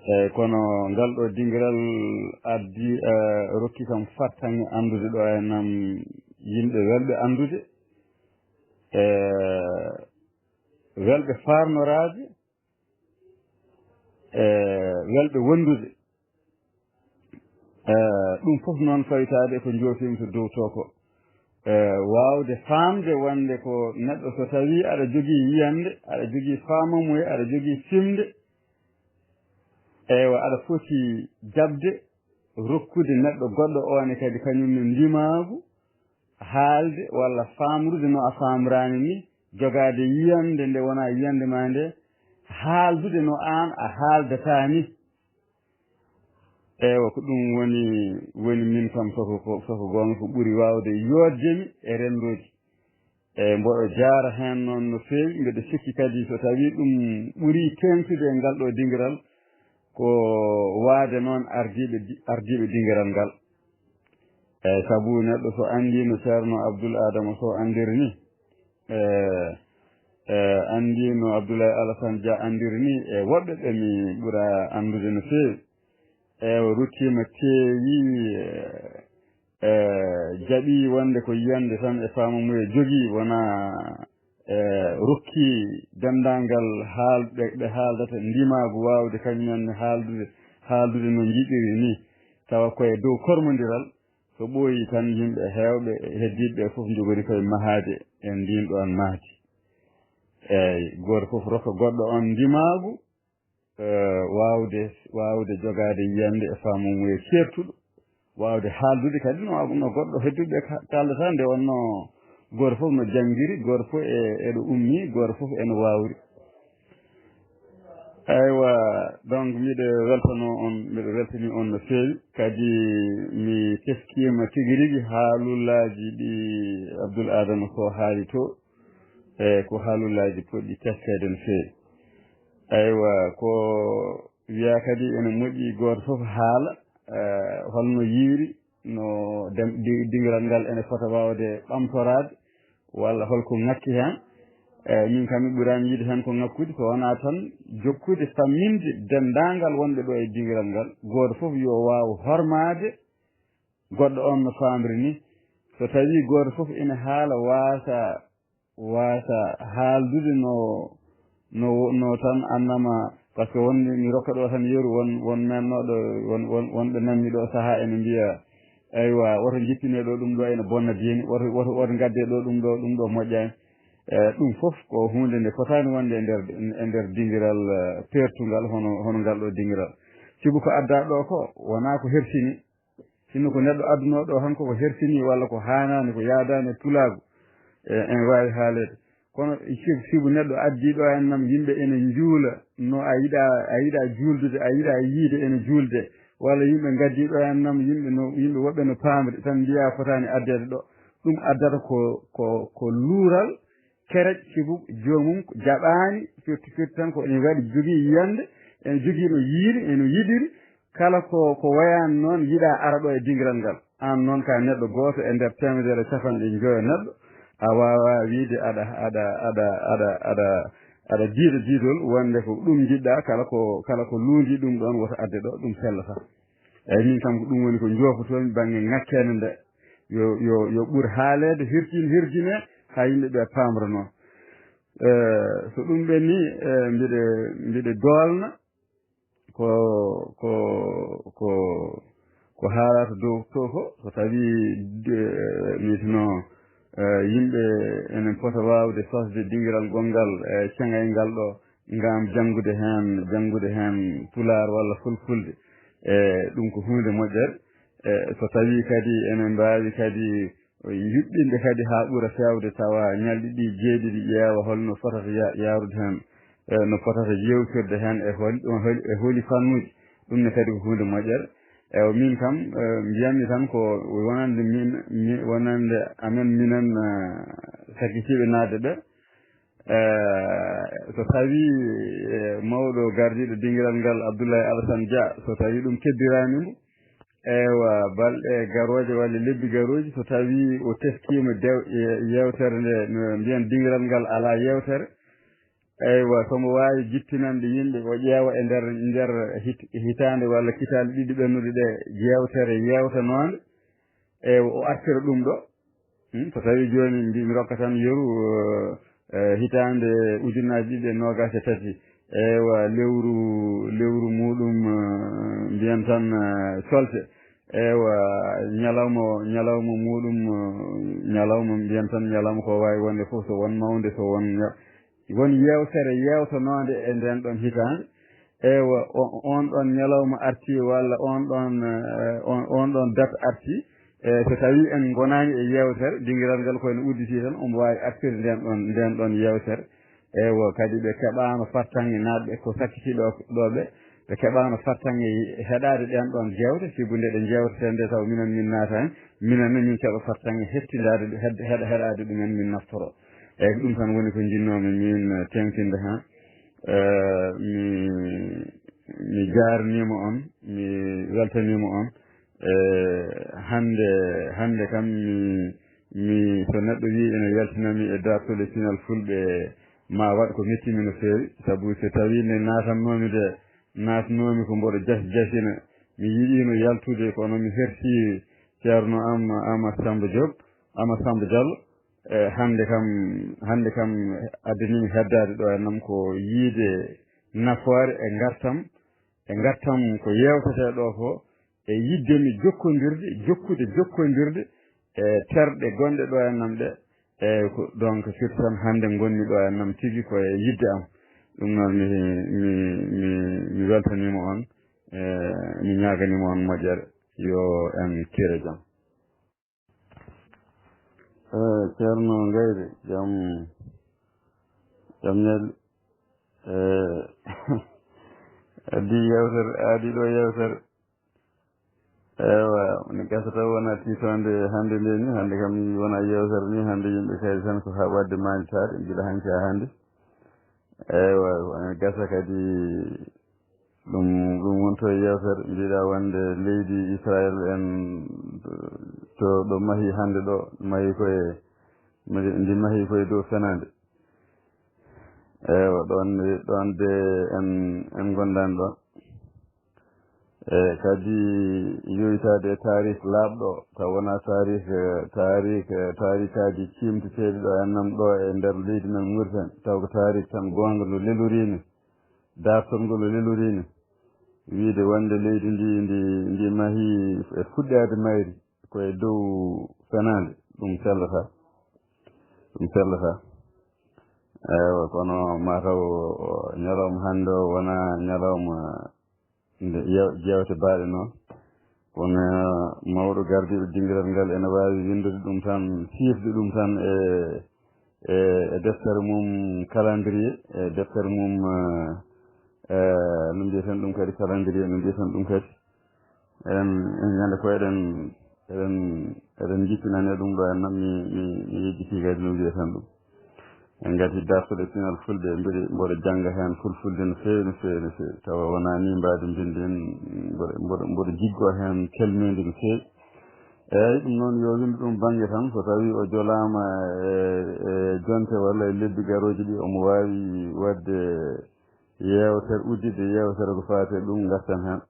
eyyi kono ngal ɗo dingiral addi rokki kam fattange andude ɗo enam yimɓe welɓe andude welɓe farnorade welɓe wondude ɗum fof noon fawitade ko joofimi to dow to ko wawde famde wonde ko neɗɗo so tawi aɗa jogui yiyande aɗa jogui famamuye aɗa jogui fimde eywa aɗa foti jabde rokkude neɗɗo goɗɗo one kadi kañumne ndimaagu haalde walla famrude no a famrani ni jogade yiyande nde wona yiyande ma nde haaldude no an a haaldata ni eywa ko ɗum woni min kam soko gonga ko ɓuuri wawde yoddemi e rendoji e mboɗo jaara hen noon no feewi mbeɗa sikki kadi so tawi ɗum ɓuuri tengtude e ngal ɗo dingiral ko waade noon ardiɓe dingiral ngal eyyi saabu neɗɗo so andino ceerno Abdoul Adama so andiri ni andino Abdoulaye Alassane Dia andiri ni e woɓɓe ɓe mi ɓuura andude no feewi eywa ruttima teewi jaɓi wonde ko yiyande tan e famamuye jogii wona rokki dendangal ɓe haaldata ndimaagu wawde kañumen haaldude no jiɗiri ni tawa koye dow kormodiral so ɓooyi tan yimɓe heewɓe heddiɓe fof jogori koye mahade e ndin ɗon mahdi eyyi goto fof rokka goɗɗo on ndimaagu wawde jogade yiyande e famamuye certuɗo wawde haaldude kadi no goɗɗo hedduɓe kaldata nde wonno goto fof no janggiri goto fof eɗo ummi goto fof ene wawri eywa donc mbiɗo weltani on no feewi kadi mi teskima tigui rigui haalullaji ɗi Abdoul Adama so haali to e ko haalullaji poɗɗi teskede no feewi eywa ko wiya kadi ene moƴƴi goto fof haala holno yiiri no dingiral ngal ene fota wawde ɓamtorade walla holko ngakki hen min kam mi ɓuurani yiide hen ko ngakkude so wona tan jokkude famminde dendagal wonɓe ɗo e dingiral ngal goto fof yo waw hormade goɗɗo on no famri ni so tawi goto fof ina haala wasa haaldude no tan annama par ce que wonde mi rokka ɗo tan yeru won mennoɗo wonɓe nanmi ɗo saaha ene mbiya eywa woto jippine ɗo ɗum ɗo ene bonna diini woto gadde ɗo ɗum ɗo moƴƴani ɗum fof ko hunde nde fotani wonde e nder dingiral pertugal hono ngal ɗo dingiral sibu ko adda ɗo ko wona ko hersini sinno ko neɗɗo adduno ɗo hanko ko hersini walla ko hanani ko yaadani e tulagu en wawi haalede kono sibu neɗɗo addi ɗo hennam yimɓe ene juula no a yiɗa juuldude a yiɗa yiide ene juulde walla yimɓe gaddi ɗo hennam yimɓe woɓɓe no paamri tan mbiya fotani addede ɗo ɗum addata ko luural kerec sibu joomum jaɓani firti tan ko ene waɗi jogii yiyande ene jogii no yiiri eno yiɗiri kala ko wayani noon yiɗa ara ɗo e dingiral ngal an noon ka neɗɗo goto e nder temedere capanɗe joyo neɗɗo a wawa wiide aɗa jiiɗa jiidol wonde ko ɗum jiɗɗa kala ko luundi ɗum ɗon woto adde ɗo ɗum sellata eyyi min kam ko ɗum woni ko jofotomi banggue ngakkede nde yo ɓuur haalede hirjine ha yimɓeɓe pamra noon so ɗum ɓenni mbiɗe dolna ko haalata dow to ko so tawi mitino yimɓe enen pota wawde sosde dingiral gongal e cengay ngal ɗo ngam janngude hen pular walla fulfulde ɗum ko hunde moƴƴere so tawi kadi enen mbawi kadi yuɓɓinde kadi ha ɓuura fewde tawa ñalɗi ɗi jeeɗiɗi ƴeewa holno fotata yarude hen no fotata yewtirde hen e holi fannuji ɗum ne kadi ko hunde moƴƴere ewa min kam mbiyammi tan ko wonande amen minen sakitiɓe naade ɓe so tawi mawɗo gardiɗo dingiral ngal Abdoulaye Alassane Dia so tawi ɗum keddiranimo ewa balɗe garoje walla lebbi garoji so tawi o teskima yewtere nde no mbiyan dingiral ngal ala yewtere eywa somo wawi jittinande yimɓe o ƴeewa e nder hitande walla kitale ɗiɗi ɓennude ɗe yewtere yewtanode eywa o artira ɗum ɗo so tawi joni mi rokka tan yeru hitande ujunaji ɗiɗi e nogas e tati eywa lewru muɗum mbiyan tan solte eywa ñalawma muɗum ñalawma mbiyan tan ñalawma ko wawi wonde foof so won mawde so won yewtere yewtanode e nden ɗon hitande ewa on ɗon ñalawma arti walla on ɗon date arti so tawi en gonani e yewtere dingiral ngal koyno udditi tan omo wawi artirde nden ɗon yewtere ewa kadi ɓe keɓano fartange natɓe ko sakkitiɗo ɓe keɓano fartange heɗade ɗen ɗon jewte sibude ɗe jewtete nde taw minen min natani minen ne min keɓa fartange hettidade heɗade ɗumen min naftoro eyyi ko ɗum tan woni ko jinnomi min tengtinde hen mi jarnima on mi weltanima on hande kam mi so neɗɗo wi ene weltinami e dartole sinal fulɓe ma waɗ ko mettimi no feewi saabu so tawi ne natanomi ko mboɗo jasina mi yiɗino yaltude kono mi herti ceerno am Amadou Samba Diallo hande kam addanimi heddade ɗo e nam ko yiide nafoore e gartam ko yewtete ɗo ko e yiddemi jokkodirde e terɗe gonɗe ɗo e nam ɗe e donc surtout tan hande gonni ɗo e nam tigui koye yidde am ɗum noon mi weltanima on mi ñaganima on moƴƴere yo en kire jam ceerno Gayde jam ñalli addi ɗo yewtere ewa ne gasa taw wona titonde hande nde ni hande kam wona yewtere ni hande yimɓe kadi tan ko ha wadde manitade mbiɗa hanki ha hande ewa ne gasa kadi ɗum wonto yewtere mbiɗa wonde leydi Israël en to ɗo maahi hande ɗo ndi maahi koye dow fenade ewa ɗon de en gondani ɗon kadi yoytade e tarih laaɓɗo taw wona tarikaji cimteteɗi ɗo ennam ɗo e nder leydi men Mauritanie taw ko tarik tan gonga no lelurini dartongol no lelurini wiide wonde leydi ndi maahi e fuɗɗade mayri koye dow fenade ɗum sellata ewa kono mataw ñalawma hande o wona ñalawma nde jewte baaɗe noon kono mawɗo gardiɗo dingiral ngal ene wawi windude ɗum tan siifde ɗum tan e deftere mum calendrier e deftere mum no mbiyeten ɗum kadi calendrier no mbiyeten ɗum kadi en ñande ko eɗen jippinane ɗum ɗo en nam mi yejjiti kadi no mbiyeten ɗum en gati dartoɗe sinal fulɓe mboɗo jangga hen fulfulde no feewi tawa wona ni mbadi mbindi en mboɗo jiggo hen kelmede no feewi eyyi ɗum noon yo winde ɗum banggue tan so tawi o jolama e jonte walla e lebbi garoji ɗi omo wawi wadde yewtere uddide yewtere ko fate ɗum garten hen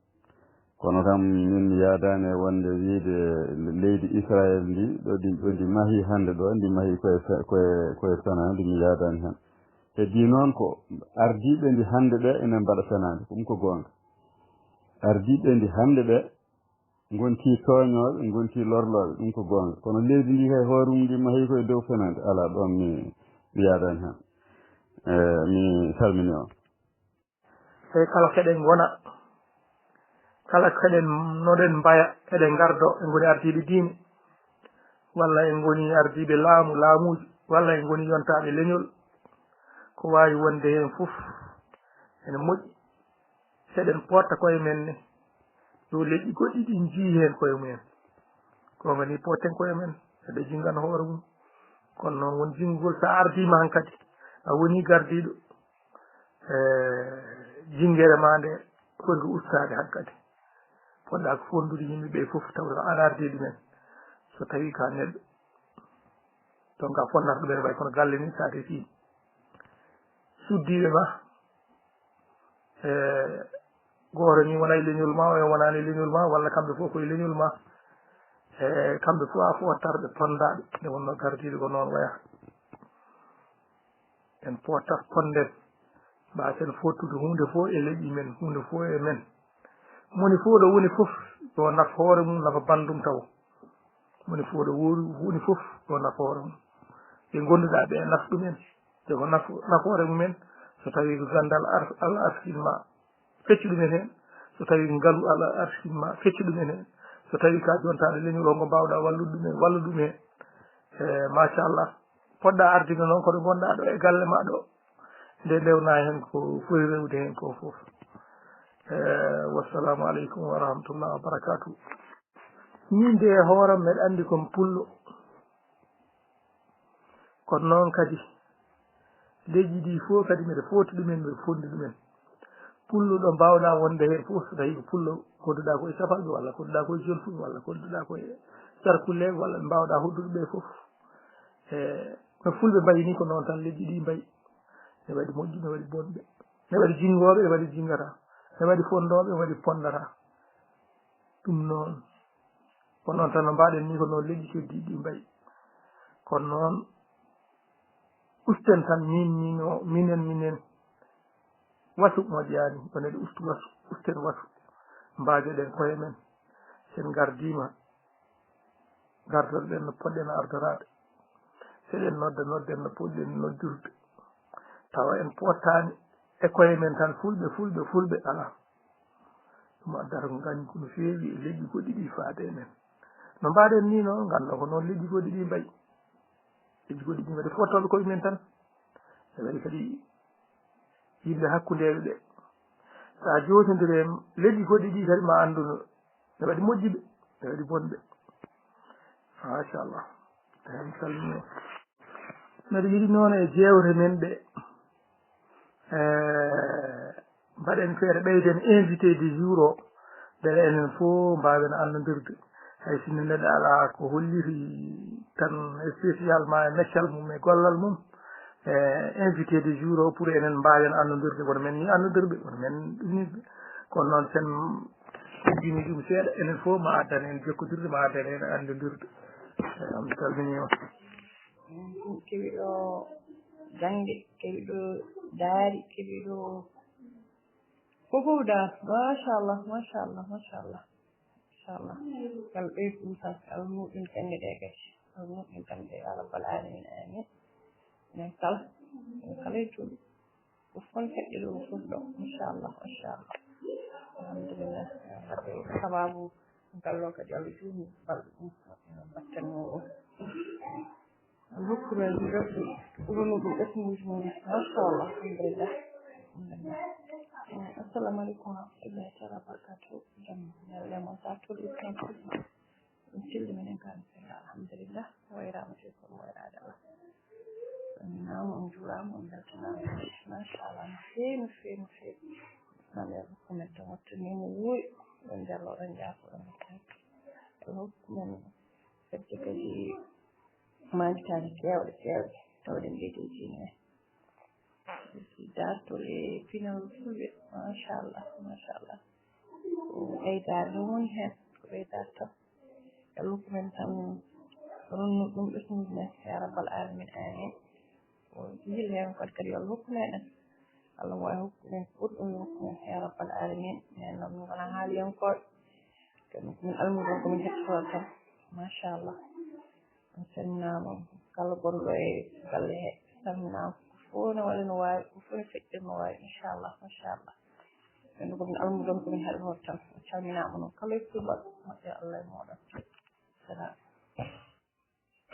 kono kam min yaadani wonde wiide leydi Israël ndi ɗo ndi maahi hande ɗo ndi maahi koye fenade mi yaadani hen heddi noon ko ardiɓe ndi hande ɓe enen mbaɗa fenade ɗum ko gonga ardiɓe ndi hande ɓe gonti tooñoɓe gonti lorloɓe ɗum ko gonga kono leydi ndi kay hoore mum ndi maahi koye dow fenade ala ɗon mi yaadani hen mi salmini on e kala keɗen gona kala keɗen noɗen mbaya eɗen gardo en goni ardiɓe diine walla en goni ardiɓe laamuji walla en goni yontaɓe leñol ko wawi wonde hen foof ene moƴƴi seɗen potta koye men ne yo leƴƴi goɗɗi ɗi jii hen koye mumen gonga ni potten koye men eɗe jinggan hoore mum kono noon won jinggol sa ardima han kadi a woni gardiɗo jingguere ma nde foti ustade han kadi poɗɗa ko fondude yimɓeɓe foof tawde aɗa ardiɗe men so tawi ka neɗɗo donc a fonnata ɗumen way kono galle ni sa defi suddiɓe ma goto ni wona e leñol ma o wonani e leñol ma walla kamɓe fof koye leñol ma kamɓe fof a fottarɓe tondaɓe nde wonno gardiɗo ko noon waya en pottat tonden mbasen fottude hunde fof e leƴƴi men hunde fof e men moni fof ɗo woni fof yo naf hoore mum nafa bandum taw moni fof ɗo woni fof yo naf hoore mum ɓe gonduɗa ɓe naf ɗumen joko nafoore mumen so tawi ko gandal Allah artinma fecci ɗumen heen so tawi ngalu ala arsinma fecci ɗumen heen so tawi ka jontaɗo leñol o ngo mbawɗa wallude ɗumen walla ɗum heen machallah poɗɗa ardino noon koɗo gonɗa ɗo e galle ma ɗo nde ndewna heen ko foti rewde heen ko fof wassalamu aleykum wa rahmatullah wa barakatuh min de hooram mbeɗa anndi komi pullo kono noon kadi leydi ɗi fof kadi mbiɗa footi ɗumen mbiɗa fondi ɗumen pulluɗo mbawɗa wonde heen fof so tawi ko pullo kodduɗa koye safalɓe walla kodduɗa koye jolfuɓe walla kodduɗa koye sarkulle walla ɓe mbawɗa hoddude ɓe fof no fulɓe mbayi ni ko noon tan leydi ɗi mbayi ne waɗi moƴƴi ne waɗi bonɓe ne waɗi jingoɓe ne waɗi jingata ne waɗi fondoɓe ne waɗi pondata ɗum noon ko noon tan no mbaɗen ni ko noon leydi keddiɗi ɗi mbayi kono noon usten tan minen wasu moƴƴani oneɗe ustu wasu usten wasu mbajoɗen koye men sen gardima gardoɗen no poɗɗen ardorade seɗen nodden no poɗɗen noddirde tawa en pottani e koye men tan fulɓe ala ɗum addata ko gañi kono feewi e leƴƴi goɗɗi ɗi faade men no mbaɗen ni noon ganda ko noon leƴƴi goɗɗi ɗi mbayi leƴƴi goɗɗi ɗi mbaɗi fottoɓe koye men tan e waɗi kadi yimɓe hakkudeɓe ɓe sa jotodiri en leƴƴi goɗɗi ɗi kadi ma anduno ne waɗi moƴƴiɓe ne waɗi bonɓe machallah en calmini mbeɗa yiɗi noon e jewte men ɗe mbaɗen feere ɓeyden invité du jour o beele enen fof mbawen annodirde hay sinno neɗɗo ala ko holliri tan spécialement e meccal mum e gollal mum invité du jour o pour enen mbawen annodirde wono men ni annodirɓe wono men ɗumniɓe kono noon sen uddini ɗum seeɗa enen fof ma addan en jokkodirde ma addan en annodirde mi salmini on kewiɗo jangde kewiɗo daari kewiɗo fofof daar machallah inchallah kala ɓeydu ɗum tan ala muɗum jangde ɗe kadi ala muɗum jangde ya rabbal alamin amin min kala e juuɗe ko fon feƴƴe ɗo fof ɗo inchallah alhamdulillah wadde sababu gallo kadi allah juutni balɗe ɗum battanno ɗum hokkumen rewɓe ɓurno ɗum ɓesmuji mum machallah alhamdulillah assalamu aleykum wa rahmatullahi taala barakatuh jam ñalle moon sa tolɗi tan ɗum silli minen kan alhamdulillah wayrama te kono wayrade allah saminama on juurama on beltanama machallah no feewi nane hokkumen tan wattanimo wuuyi ɗon jalloɗon jaafoɗon e hokkumen fedde kadi majjitaji kewɗe tawɗen leydi ne dartol e pinal fulɓe machallah ko ɓeydare no woni hen ko ɓeydare tan e hokkumen tan ronnu ɗum ɓesmuji men ya rabbal alamin amin o jihil hen kadi yo allah hokku meɗen allah wawi hokkumen ɓurɗum yo hokkumen ya rabbal alamin men noon min gona haaliyankoɓe kadi min almudon komin hettoto tan machallah on salminama kala gonɗo e galle he salminama fof ne waɗa no wawi ko fof ne feƴƴir no wawi inchallah min komin almudon komin heɗoto tan calminama noon kala e kuuɓal moƴƴo allah e moɗon salam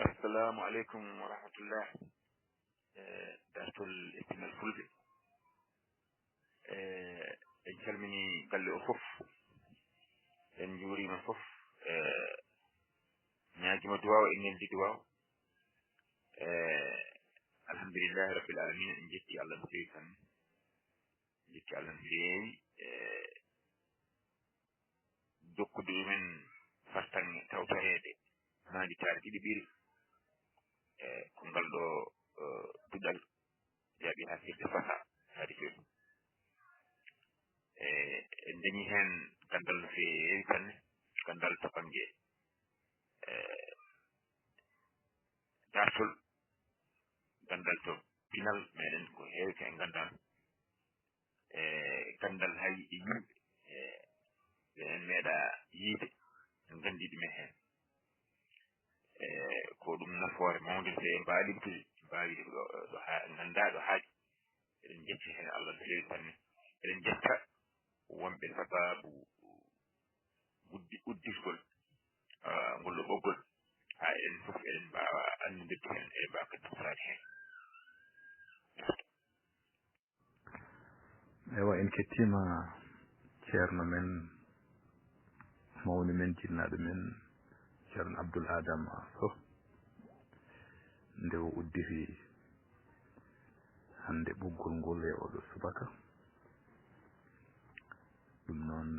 assalamu aleykum wa rahmatullah dartol e pinal fulɓe en calmini galle o fof en juurima fof ñaguima duwaw e neldi duwaw alhamdulillahi rabbil alamin en jetti allah no feewi tan jetti allah no feewi jokkude ɗumen fartange tawtorede manditare ɗiɗi ɓiiri ko ngal ɗo duɗal yaaɓi hakkilde fasa haadi feewi en dañi hen gandal no feewi tanne gandal to banggue dartol gandal to pinal meɗen ko heewi ka en gandal gandal hay e yimɓe en meeɗa yiide en gandi ɗumen hen ko ɗum nafoore mawde so en mbawi limtude mbawi ɗo ganda ɗo haaji eɗen jetti hen allah no feewi tanne eɗen jetta wonɓe sababu uddisgol ngol ɗo ɓoggol ha en fof eɗen mbawa annodirde hen e mbaka tafsade hen. ewa en kettima ceerno men mawni men jinnaɗo men ceerno Abdoul Adama Sow nde o uddiri hande ɓoggol ngol e oɗo subaka. ɗum noon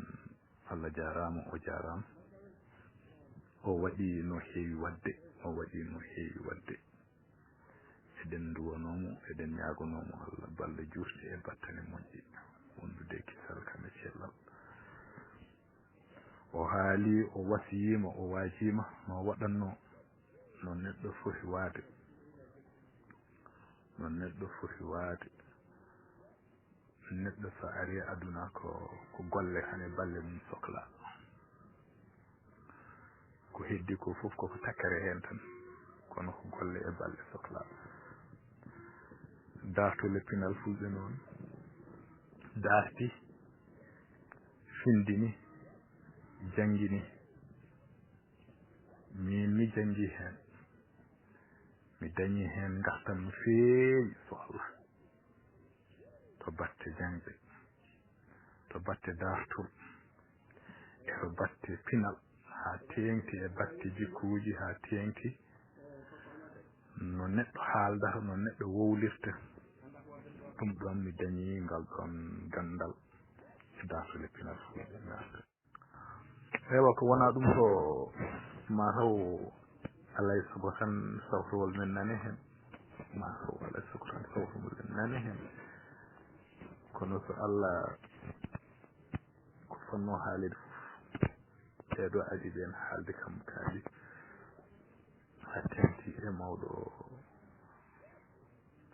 Allah jarama o jarama o waɗi no heewi wadde eɗen duwanomo eɗen ñagonomo Allah balle juurde e battane moƴƴi wondude kisal kame cellal. o haali o wasiyima o waajima no waɗanno no neɗɗo foti waade neɗɗo so ari aduna ko golle hane balle mum sohla ko heddi ko fof koko takkere hen tan kono ko golle e balle sohla. darto leppinal fulɓe noon darti findini jangini min mi jangi hen mi dañi hen gartam no feewi so Allah to batte jangde to batte dartol e to batte pinal ha tengti e batte jikkuji ha tengti no neɗɗo haaldata no neɗɗo wowlirta ɗum ɗon mi dañi ngal ɗon gandal e darto leppinal fulɓe garta. ewa ko wona ɗum to mataw alay sago tan sawtowol men nane hen mataw alay sago tan sawtowol men nane hen kono so Allah ko fonno haalede fof ɓeɗo adi ɓen haalde kam kaali ha tengti e mawɗo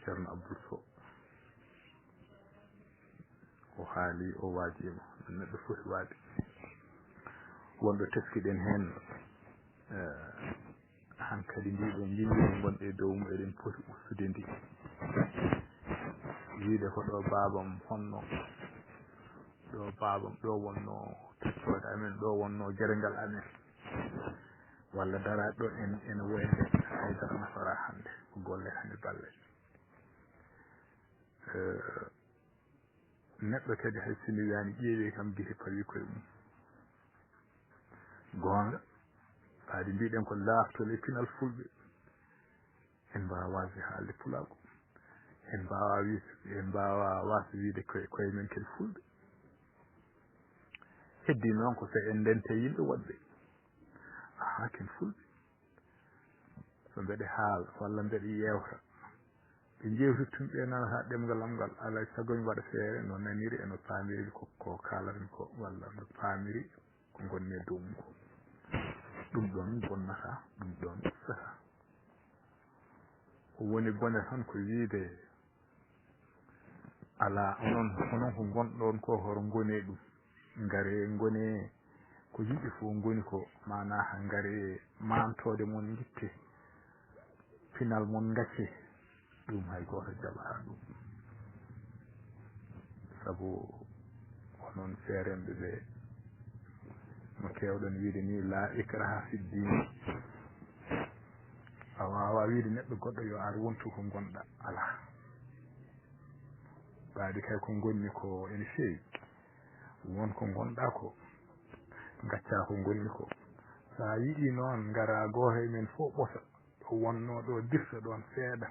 ceerno Abdoul Sow o haali o waajima no neɗɗo foti waade wonɗo teskiɗen hen hankkadi ndiɗo jinjiri gonɗe dow mum eɗen poti ustude ndi wiide ko ɗo babam honno ɗo babam ɗo wonno tettode amen ɗo wonno guerengal amen walla daraɗo ɗo ene woyde haydara nafara hande ko golle hande balle neɗɗo kadi hay simi wiyani ƴeewi kam bite pawi koye mum gonga ɓaade mbiɗen ko laftole pinal fulɓe en mbawa wasde haalde pulago en mbawa wasde wiide koye men ken fulɓe heddi noon ko so en ndente yimɓe woɗɓe ken fulɓe so mbeɗe haala walla mbeɗe yewta ɓe jewtittum ɓe nanata ɗemgal am ngal alay saago mi waɗa feere no naniri eno paamiri ko kalatmi ko walla no paamiri ko gonmi e dow mum ko ɗum ɗon bonnata ɗum ɗon usata woni bone tan ko wiide ala onon ko gonɗon ko horo gone ɗum ngare gone ko yiɗi fof goni ko mana ngare mantode mon guitte pinal mon gacce ɗum hay goto jaɓata ɗum saabu onon feerenɓe ɓe no kewɗon wiide ni la ikraha fi ddin a wawa wiide neɗɗo goɗɗo yo ar wontu ko gonɗa ala ɓaade kay ko gonni ko ene feewi wonko gonɗa ko gacca ko gonni ko sa yiɗi noon gara goto men fof ɓosa ɗo wonno ɗo dirta ɗon seeɗa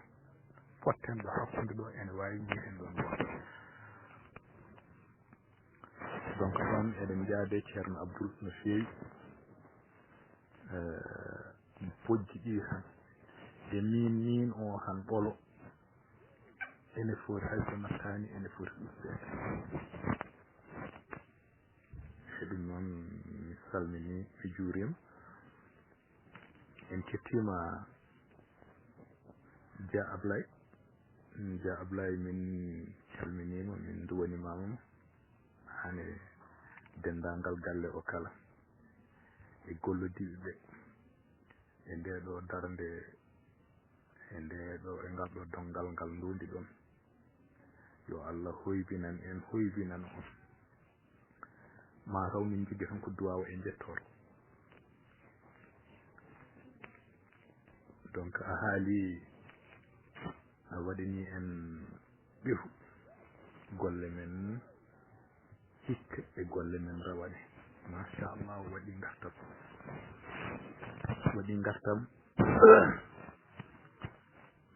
potten ɗo hakkude ɗo ene wawi jiiten ɗon goto donc ɗon eɗen jaade ceerno Abdoul no feewi bojji ɗi tan e min o tan ɓolo ene foti hayso nattani ene foti ɗuɗɗede e ɗum noon mi salmini mi juurima en kettima Dia Ablaye min calminima min duwanimama hane dendagal galle o kala e gollodiɓe ɓe e nde ɗo darde e nde ɗo e ngal ɗo dongal ngal ndundi ɗon yo Allah hoybinan on mataw min jiggi tan ko duwawa e jettoro donc a haali a waɗini en ɓiru golle men hikka e golle men rawane machallah waɗi gartam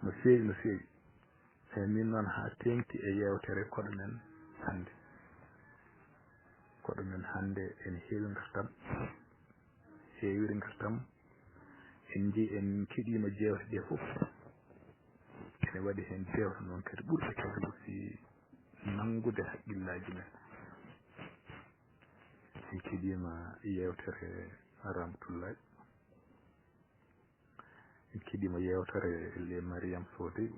no feewi no feewi e min noon ha tengti e yewtere koɗo men hande en heewi gartam en ji en keɗima jewte ɗe fof ene waɗi hen jewte noon kadi ɓurɗe kadi aussi nangude haqqillaji men en keɗima yewtere Ramatoulaye en keɗima yewtere le Mariame Sodé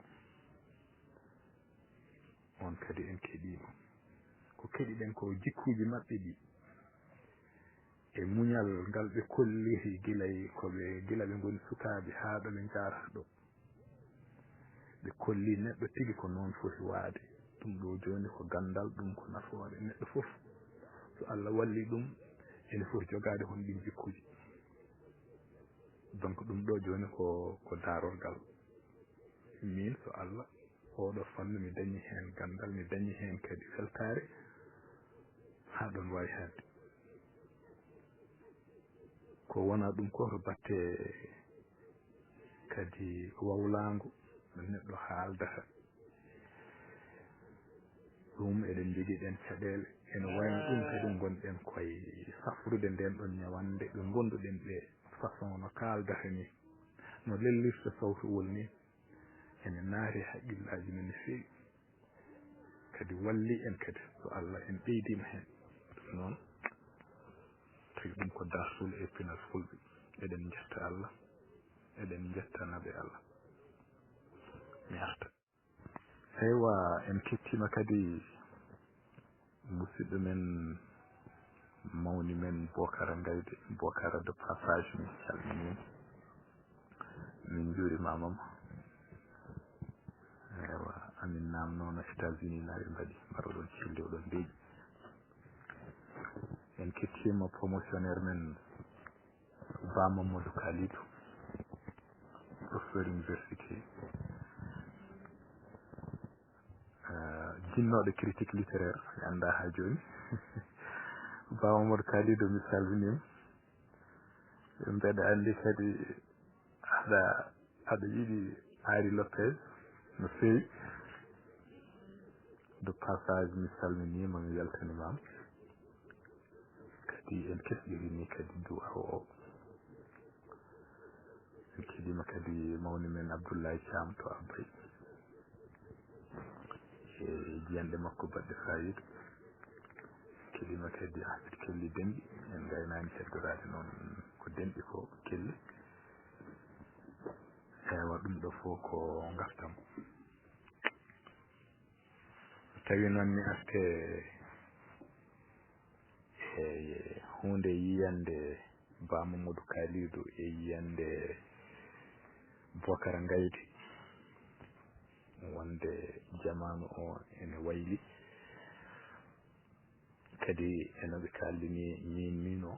on kadi en keɗima ko keɗiɗen ko jikkuji maɓɓe ɗi e muñal ngal ɓe kolliri gila ɓe goni sukaɓe haa ɗo ɓe jarata ɗo ɓe kolli neɗɗo tigi ko noon foti waade ɗum ɗo joni ko gandal ɗum ko nafoore neɗɗo fof so Allah walli ɗum ene foti jogade hon ɗin jikkuji donc ɗum ɗo joni ko darorgal min so Allah oɗo fannu mi dañi hen gandal mi dañi hen kadi weltare ha ɗon wawi hadde ko wona ɗum ko to batte kadi wawlago no neɗɗo haaldata ɗum eɗen jogiɗen caɗele ene wayno ɗum kadi gonɗen koye safrude nden ɗon ñawande ɓe gonduɗen ɓe façon no kaaldata ni no lellirta sawtowol ni ene naari haqqillaji men no feewi kadi walli en kadi so Allah en ɓeydima hen ɗum noon tawi ɗum ko darsul e pinal fulɓe eɗen jetta Allah eɗen jetta naɓe Allah mi arta eywa en kettima kadi musidɗo men mawni men Bocara Gaydé Bocara de passage min calminima min juurimamama eywa amin namnono États-Unis naɓe mbaɗi mbaɗoɗon cilde oɗon deeƴi en kettima promotionnaire men Ba Mamadou Kalidou professeur université jinnoɗo critique littéraire mi anda ha joni Ba Mamadou Kalidou mi salminima mbeɗa andi kadi aɗa yiɗi Henri Lopez no feewi de passage mi salminima mi weltanimama kadi en kesɗirini kadi duwa o en keɗima kadi mawni men Abdoulaye Thiam to Abbay e jiyanɗe makko baɗɗe fayida keɗima kadi Ahmed Kelly Dembi en gaynani heddorade noon ko denɗi ko Kelly ewa ɗum ɗo fof ko gartam tawi noon mi arte e hunde yiyande Ba Mamadou Kalidou e yiyande Bocara Gaydé wonde jamanu o ene wayli kadi enoɓe kaldini min o